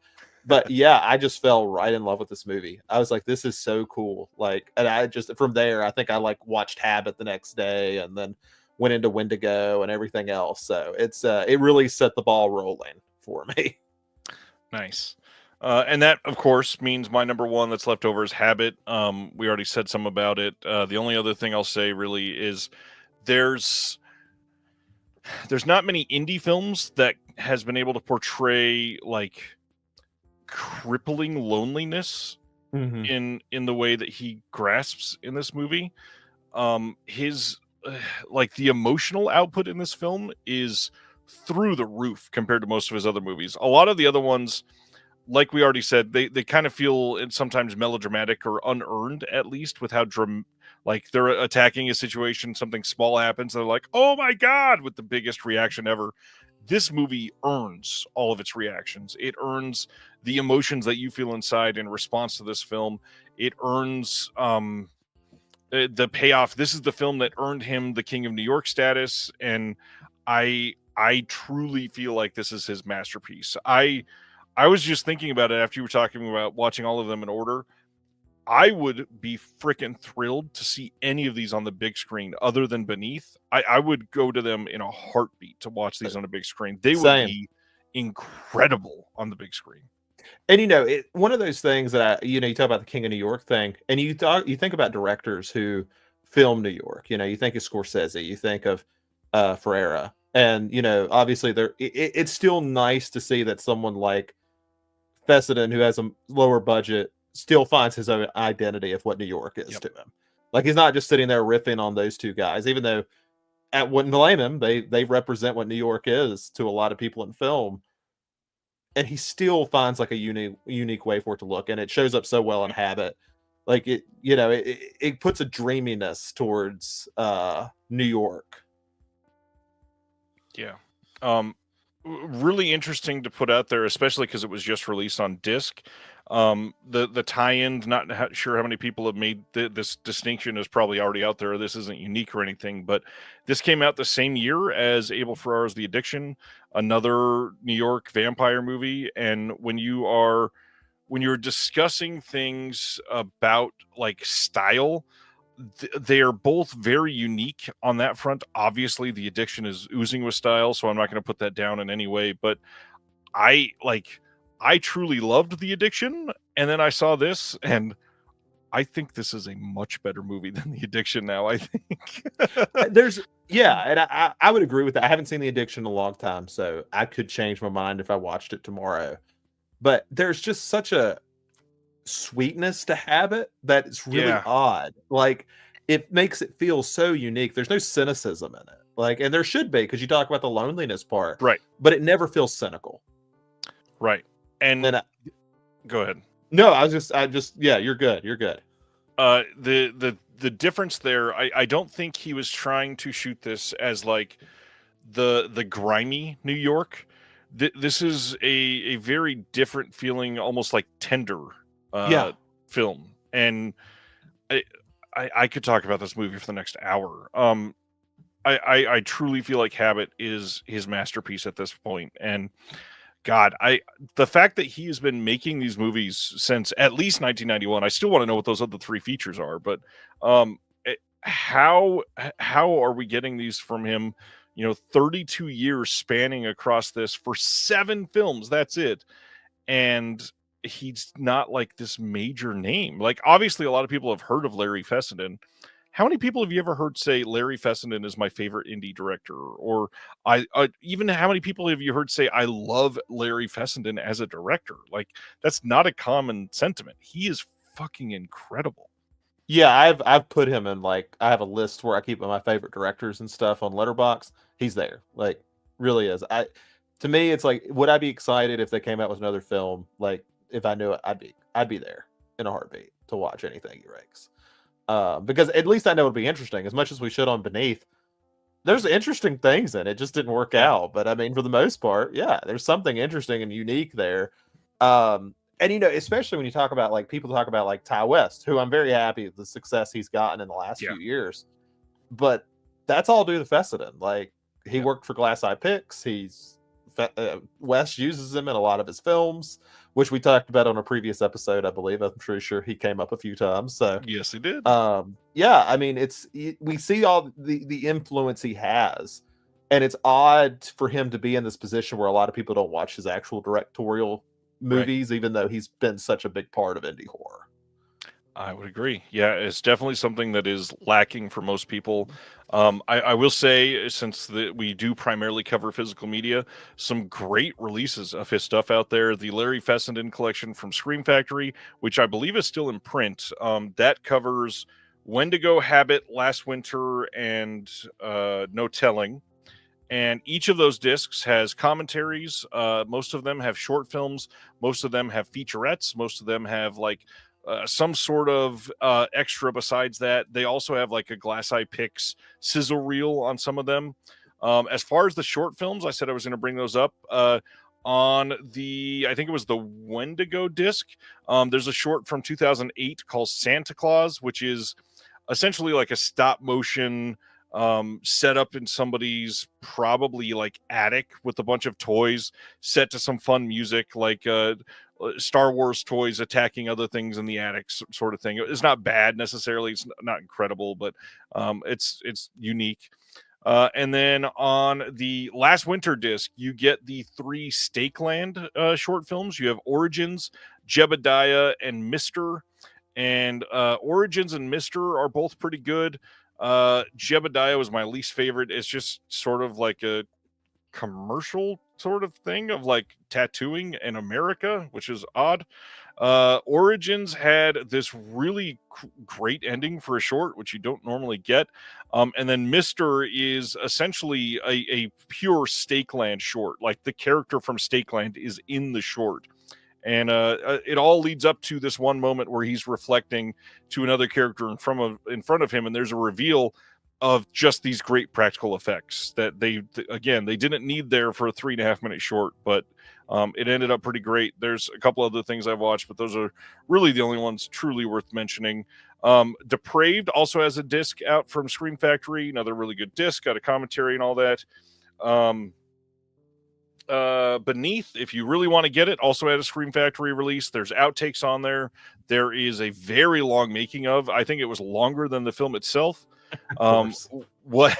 but yeah, I just fell right in love with this movie. I was like, this is so cool. Like, and I just from there, I think I like watched Habit the next day, and then went into Wendigo and everything else. So it really set the ball rolling for me. Nice. And that, of course, means my number one that's left over is Habit. We already said some about it. The only other thing I'll say really is there's not many indie films that has been able to portray like crippling loneliness Mhm. in the way that he grasps in this movie. His like the emotional output in this film is through the roof compared to most of his other movies. A lot of the other ones, like we already said, they kind of feel sometimes melodramatic or unearned, at least with how like they're attacking a situation, something small happens, they're like, "Oh my god!" with the biggest reaction ever. This movie earns all of its reactions. It earns the emotions that you feel inside in response to this film. It earns the payoff. This is the film that earned him the King of New York status, and I truly feel like this is his masterpiece. I was just thinking about it after you were talking about watching all of them in order. I would be freaking thrilled to see any of these on the big screen other than Beneath. I would go to them in a heartbeat to watch these on a big screen. They would Same. be incredible on the big screen. And one of those things that you talk about the King of New York thing, and you think about directors who film New York. You think of Scorsese, you think of Ferrera, and obviously it's still nice to see that someone like Fessenden, who has a lower budget, still finds his own identity of what New York is Yep. to him. Like, he's not just sitting there riffing on those two guys, even though I wouldn't blame him. They represent what New York is to a lot of people in film, and he still finds like a unique way for it to look, and it shows up so well in Habit. Like, it puts a dreaminess towards New York. Yeah. Really interesting to put out there, especially because it was just released on disc. The tie-in, not sure how many people have made this distinction, is probably already out there. This isn't unique or anything, but this came out the same year as Abel Ferrara's The Addiction, another New York vampire movie. And when you're discussing things about like style, they are both very unique on that front. Obviously, The Addiction is oozing with style, so I'm not going to put that down in any way. But I like, I truly loved The Addiction, and then I saw this, and I think this is a much better movie than The Addiction now. I think. And I would agree with that. I haven't seen The Addiction in a long time, so I could change my mind if I watched it tomorrow. But there's just such a sweetness to Habit that it's really Yeah. odd. Like, it makes it feel so unique. There's no cynicism in it. Like, and there should be, because you talk about the loneliness part, Right. but it never feels cynical. Right. And And go ahead. no, yeah, you're good. You're good. The difference there, I don't think he was trying to shoot this as like the grimy New York. This is a very different feeling, almost like tender Yeah. film. And I, I could talk about this movie for the next hour. I truly feel like Habit is his masterpiece at this point. And God, the fact that he has been making these movies since at least 1991, I still want to know what those other three features are. But how are we getting these from him? 32 years spanning across this for 7 films. That's it. And he's not like this major name. Like, obviously, a lot of people have heard of Larry Fessenden. How many people have you ever heard say Larry Fessenden is my favorite indie director? Or even how many people have you heard say I love Larry Fessenden as a director? Like, that's not a common sentiment. He is fucking incredible. Yeah, I've put him in, like, I have a list where I keep my favorite directors and stuff on Letterboxd. He's there. Like, really is. To me, it's like, would I be excited if they came out with another film? Like, if I knew it, I'd be there in a heartbeat to watch anything he ranks. Because at least I know it'd be interesting. As much as we shit on Beneath, there's interesting things in it. Just didn't work Yeah. out. But I mean, for the most part, yeah, there's something interesting and unique there. Um, And especially when you talk about like people talk about like Ty West, who I'm very happy with the success he's gotten in the last Yeah. few years, but that's all due to Fessenden. Like he Yeah. worked for Glass Eye Pix. West uses him in a lot of his films, which we talked about on a previous episode, I believe. I'm pretty sure he came up a few times. So Yes, he did. yeah, I mean, we see all the influence he has, and it's odd for him to be in this position where a lot of people don't watch his actual directorial Right. movies, even though he's been such a big part of indie horror. I would agree. Yeah, it's definitely something that is lacking for most people. I will say, since we do primarily cover physical media, some great releases of his stuff out there. The Larry Fessenden collection from Scream Factory, which I believe is still in print, that covers Wendigo, Habit, Last Winter, and No Telling. And each of those discs has commentaries. Most of them have short films. Most of them have featurettes. Most of them have like some sort of extra besides that. They also have like a Glass Eye Pix sizzle reel on some of them. As far as the short films, I said I was going to bring those up. On I think it was the Wendigo disc, there's a short from 2008 called Santa Claus, which is essentially like a stop motion set up in somebody's probably like attic with a bunch of toys set to some fun music, like Star Wars toys attacking other things in the attic, sort of thing. It's not bad necessarily. It's not incredible, but it's unique. And then on the Last Winter disc, you get the 3 Stakeland short films. You have Origins, Jebediah, and Mister. And Origins and Mister are both pretty good. Jebediah was my least favorite. It's just sort of like a commercial sort of thing of like tattooing in America, which is odd. Origins had this really great ending for a short, which you don't normally get. And then Mister is essentially a pure Stakeland short. Like the character from Stakeland is in the short. And it all leads up to this one moment where he's reflecting to another character in front of him, and there's a reveal of just these great practical effects that they didn't need there for a 3.5-minute short, but it ended up pretty great. There's a couple other things I've watched, but those are really the only ones truly worth mentioning. Depraved also has a disc out from Scream Factory, another really good disc, got a commentary and all that. Beneath, if you really want to get it, also had a Scream Factory release. There's outtakes on there. There is a very long making of. I think it was longer than the film itself. What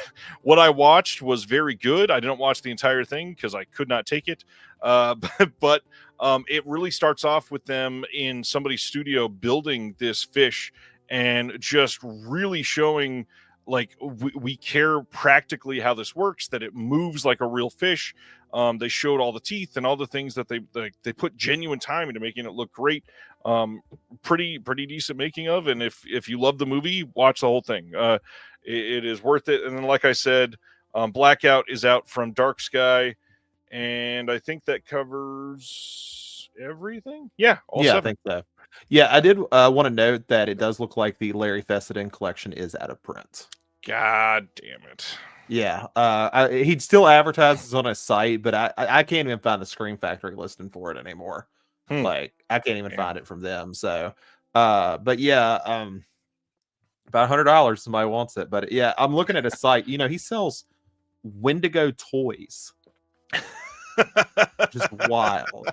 I watched was very good. I didn't watch the entire thing because I could not take it. But it really starts off with them in somebody's studio building this fish and just really showing like we care practically how this works, that it moves like a real fish. They showed all the teeth and all the things that they put genuine time into making it look great. Pretty decent making of. And if you love the movie, watch the whole thing. It is worth it. And then, like I said, Blackout is out from Dark Sky, and I think that covers everything. Yeah, all Yeah, 7. I think so. Yeah, I did want to note that it does look like the Larry Fessenden collection is out of print. God damn it. Yeah, he'd still advertises on his site, but I can't even find the Scream Factory listing for it anymore. Like I can't even find it from them. So, but yeah, about $100 somebody wants it. But yeah, I'm looking at his site. He sells Wendigo toys. Just wild.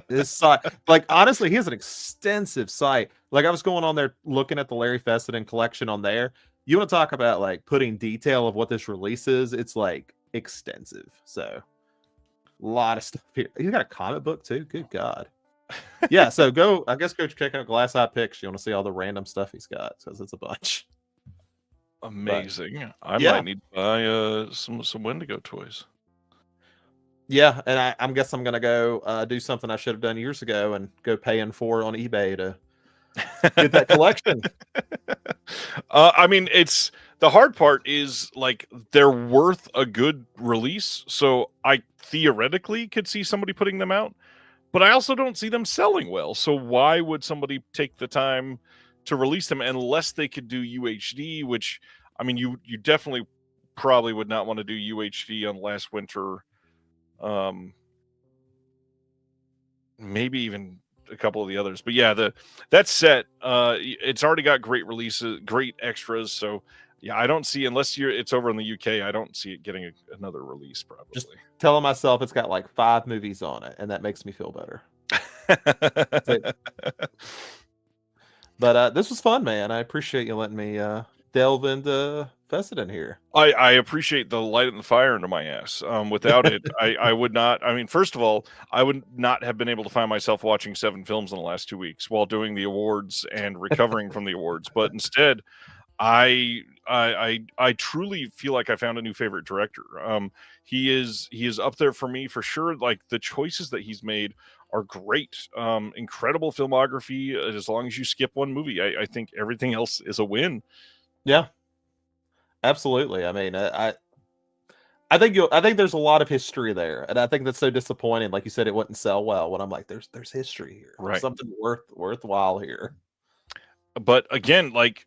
This site, like honestly, he has an extensive site. Like I was going on there looking at the Larry Fessenden collection on there. You want to talk about like putting detail of what this release is? It's like extensive. So a lot of stuff here. He's got a comic book too. Good God. Yeah. So go check out Glass Eye Pix. You want to see all the random stuff he's got because it's a bunch. Amazing. I might need to buy some Wendigo toys. Yeah, and I'm guess I'm gonna go do something I should have done years ago and go paying for on eBay to get that collection. I mean, it's the hard part is like they're worth a good release, so I theoretically could see somebody putting them out, but I also don't see them selling well. So why would somebody take the time to release them unless they could do UHD? Which I mean, you definitely probably would not want to do UHD on Last Winter. Maybe even a couple of the others. But yeah, that set, it's already got great releases, great extras. So yeah, I don't see, unless it's over in the UK, I don't see it getting another release probably. Just telling myself it's got like 5 movies on it, and that makes me feel better. But this was fun, man. I appreciate you letting me delve into Fessenden here. I appreciate the light and the fire into my ass. Without it, I would not. I mean, first of all, I would not have been able to find myself watching 7 films in the last 2 weeks while doing the awards and recovering from the awards. But instead, I truly feel like I found a new favorite director. He is up there for me for sure. Like, the choices that he's made are great. Incredible filmography. As long as you skip one movie, I think everything else is a win. Yeah, absolutely. I mean, I think there's a lot of history there, and I think that's so disappointing. Like you said, it wouldn't sell well. When I'm like, there's history here, Right? There's something worthwhile here. But again, like,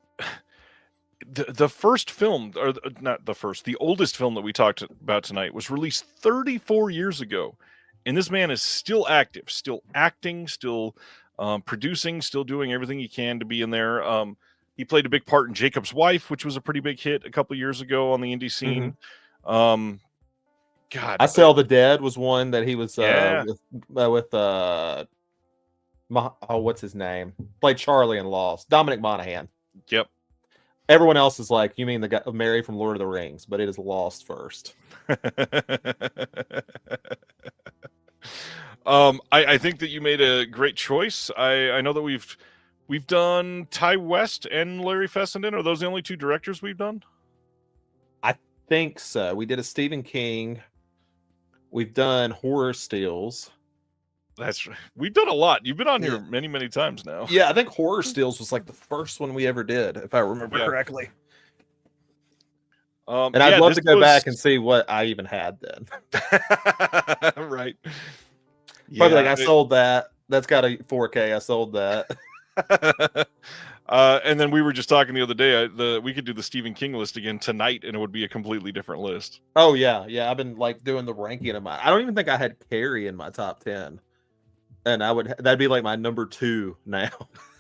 the first film, or not the first, the oldest film that we talked about tonight was released 34 years ago, and this man is still active, still acting, still producing, still doing everything he can to be in there. He played a big part in Jacob's Wife, which was a pretty big hit a couple years ago on the indie scene. God, I Sell the Dead was one that he was Yeah. with what's his name? Played Charlie in Lost. Dominic Monaghan. Yep. Everyone else is like, you mean the guy Mary from Lord of the Rings, but it is Lost first. I think that you made a great choice. I know that we've done Ty West and Larry Fessenden. Are those the only 2 directors we've done? I think so. We did a Stephen King. We've done Horror Stills. We've done a lot. You've been on here many, many times now. Yeah, I think Horror Stills was like the first one we ever did, if I remember correctly. And I'd love to go back and see what I even had then. Right. Probably like, I sold that. That's got a 4K. I sold that. And then we were just talking the other day. We could do the Stephen King list again tonight, and it would be a completely different list. Oh yeah. I've been like doing the ranking of mine. I don't even think I had Carrie in my top 10. And that'd be like my number 2 now.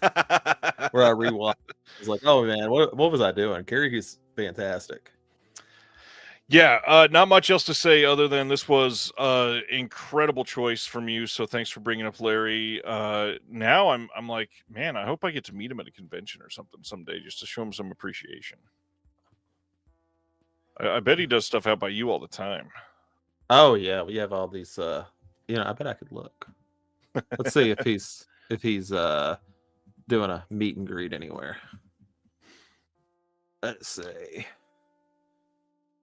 Where I rewatch. It's like, oh man, what was I doing? Carrie is fantastic. Yeah, not much else to say other than this was incredible choice from you. So thanks for bringing up Larry. Now I'm like, man, I hope I get to meet him at a convention or something someday, just to show him some appreciation. I bet he does stuff out by you all the time. Oh yeah, we have all these. I bet I could look. Let's see if he's doing a meet and greet anywhere. Let's see.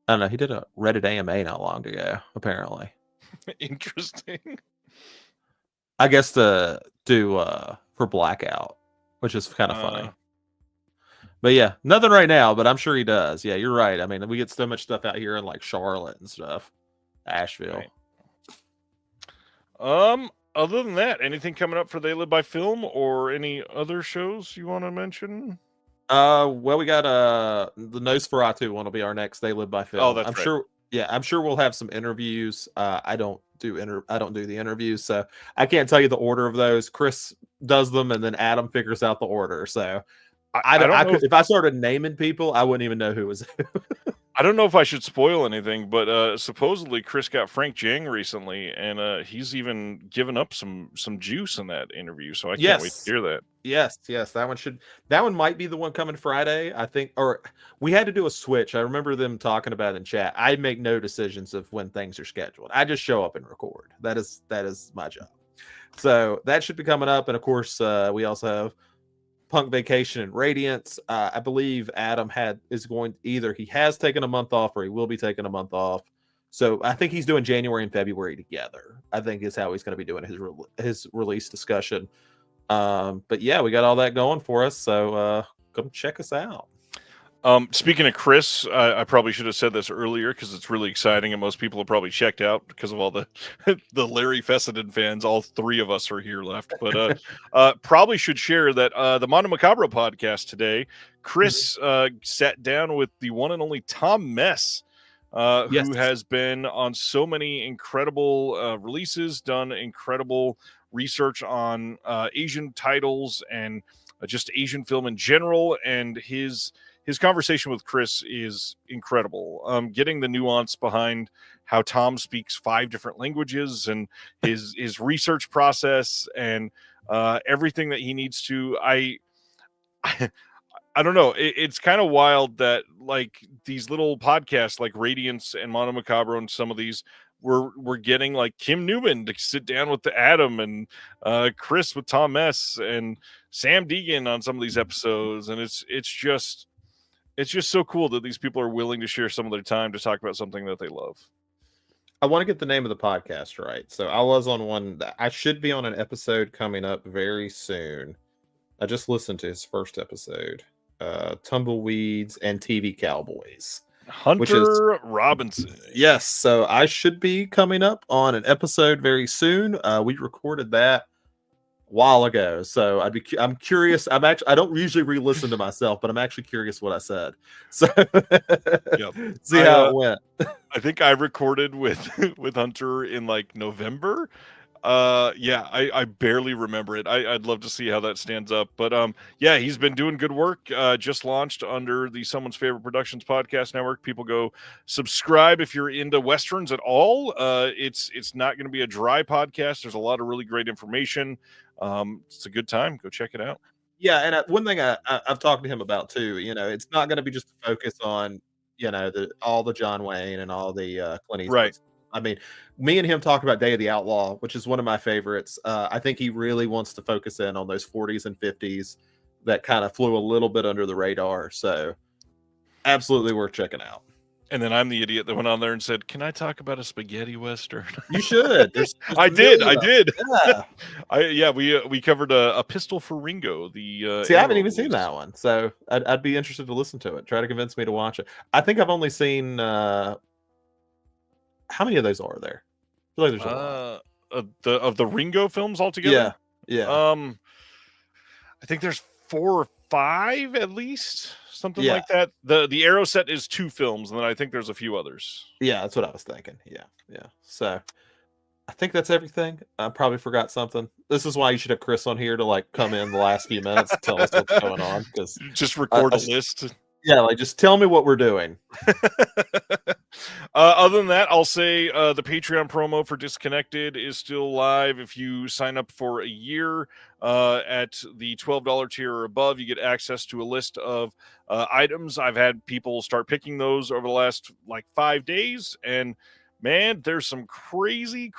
I don't know. He did a Reddit AMA not long ago, apparently. Interesting. I guess to do for Blackout, which is kind of funny. But yeah, nothing right now, but I'm sure he does. Yeah, you're right. I mean, we get so much stuff out here in like Charlotte and stuff. Asheville. Right. Other than that, anything coming up for They Live by Film or any other shows you want to mention? Well, we got the Nosferatu one will be our next They Live by Film. Oh, that's I'm right. sure. Yeah, I'm sure we'll have some interviews. I don't do the interviews, so I can't tell you the order of those. Chris does them, and then Adam figures out the order. So I don't know if I started naming people, I wouldn't even know who was who. I don't know if I should spoil anything, but supposedly Chris got Frank Jang recently, and he's even given up some juice in that interview. So I can't wait to hear that. Yes, that one might be the one coming Friday, I think. Or we had to do a switch. I remember them talking about it in chat. I make no decisions of when things are scheduled. I just show up and record. That is my job. So that should be coming up, and of course, we also have Punk Vacation and Radiance. I believe Adam he has taken a month off or he will be taking a month off. So I think he's doing January and February together. I think is how he's going to be doing his release discussion. But yeah, we got all that going for us. So come check us out. Speaking of Chris, I probably should have said this earlier because it's really exciting, and most people have probably checked out because of all the the Larry Fessenden fans. All 3 of us are here left, but probably should share that the Mondo Macabro podcast today. Chris sat down with the one and only Tom Mess, who has been on so many incredible releases, done incredible research on Asian titles and just Asian film in general. And his conversation with Chris is incredible. Getting the nuance behind how Tom speaks 5 different languages and his research process and everything that he needs to. I don't know. It's kind of wild that like these little podcasts like Radiance and Mono Macabro and some of these we're getting like Kim Newman to sit down with the Adam and Chris with Tom S and Sam Deegan on some of these episodes, and it's just so cool that these people are willing to share some of their time to talk about something that they love. I want to get the name of the podcast right. So I was on one that I should be on an episode coming up very soon. I just listened to his first episode. Tumbleweeds and TV Cowboys. Hunter Robinson. Yes, so I should be coming up on an episode very soon. We recorded that a while ago, so I'm curious. I don't usually re-listen to myself, but I'm actually curious what I said. So see how it went. I think I recorded with Hunter in like November. I barely remember it. I'd love to see how that stands up, but yeah, he's been doing good work. Just launched under the Someone's Favorite Productions podcast network. People go subscribe if you're into westerns at all. It's not going to be a dry podcast. There's a lot of really great information. It's a good time. Go check it out. Yeah, and one thing I've talked to him about too, it's not going to be just a focus on all the John Wayne and all the Clint Eastwood. Right. I mean, me and him talk about Day of the Outlaw, which is one of my favorites. I think he really wants to focus in on those 40s and 50s that kind of flew a little bit under the radar. So absolutely worth checking out. And then I'm the idiot that went on there and said, "Can I talk about a spaghetti western?" You should. I did. Yeah. We covered a Pistol for Ringo. See, I haven't even seen that one, so I'd be interested to listen to it. Try to convince me to watch it. I think I've only seen. How many of those are there? I feel like there's a lot. Of the Ringo films altogether. Yeah. I think there's 4 or 5 at least, something like that. The Arrow set is 2 films, and then I think there's a few others. Yeah, that's what I was thinking. Yeah. So I think that's everything. I probably forgot something. This is why you should have Chris on here to like come in the last few minutes and tell us what's going on. Because just record a list. Yeah, like just tell me what we're doing. Other than that, I'll say the Patreon promo for Disconnected is still live. If you sign up for a year at the $12 tier or above, you get access to a list of items. I've had people start picking those over the last like 5 days, and man, there's some crazy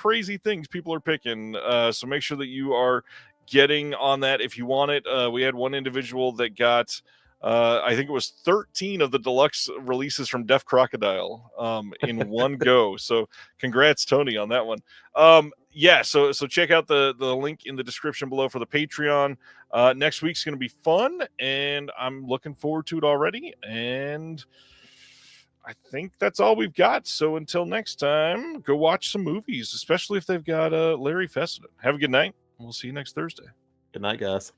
things people are picking. So make sure that you are getting on that if you want it. We had one individual that got I think it was 13 of the deluxe releases from Deaf Crocodile in one go. So congrats, Tony, on that one. So check out the link in the description below for the Patreon. Next week's going to be fun, and I'm looking forward to it already. And I think that's all we've got. So until next time, go watch some movies, especially if they've got Larry Fessenden. Have a good night. We'll see you next Thursday. Good night, guys.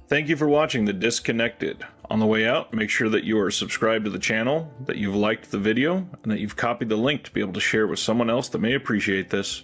Thank you for watching The Disconnected. On the way out, make sure that you are subscribed to the channel, that you've liked the video, and that you've copied the link to be able to share with someone else that may appreciate this.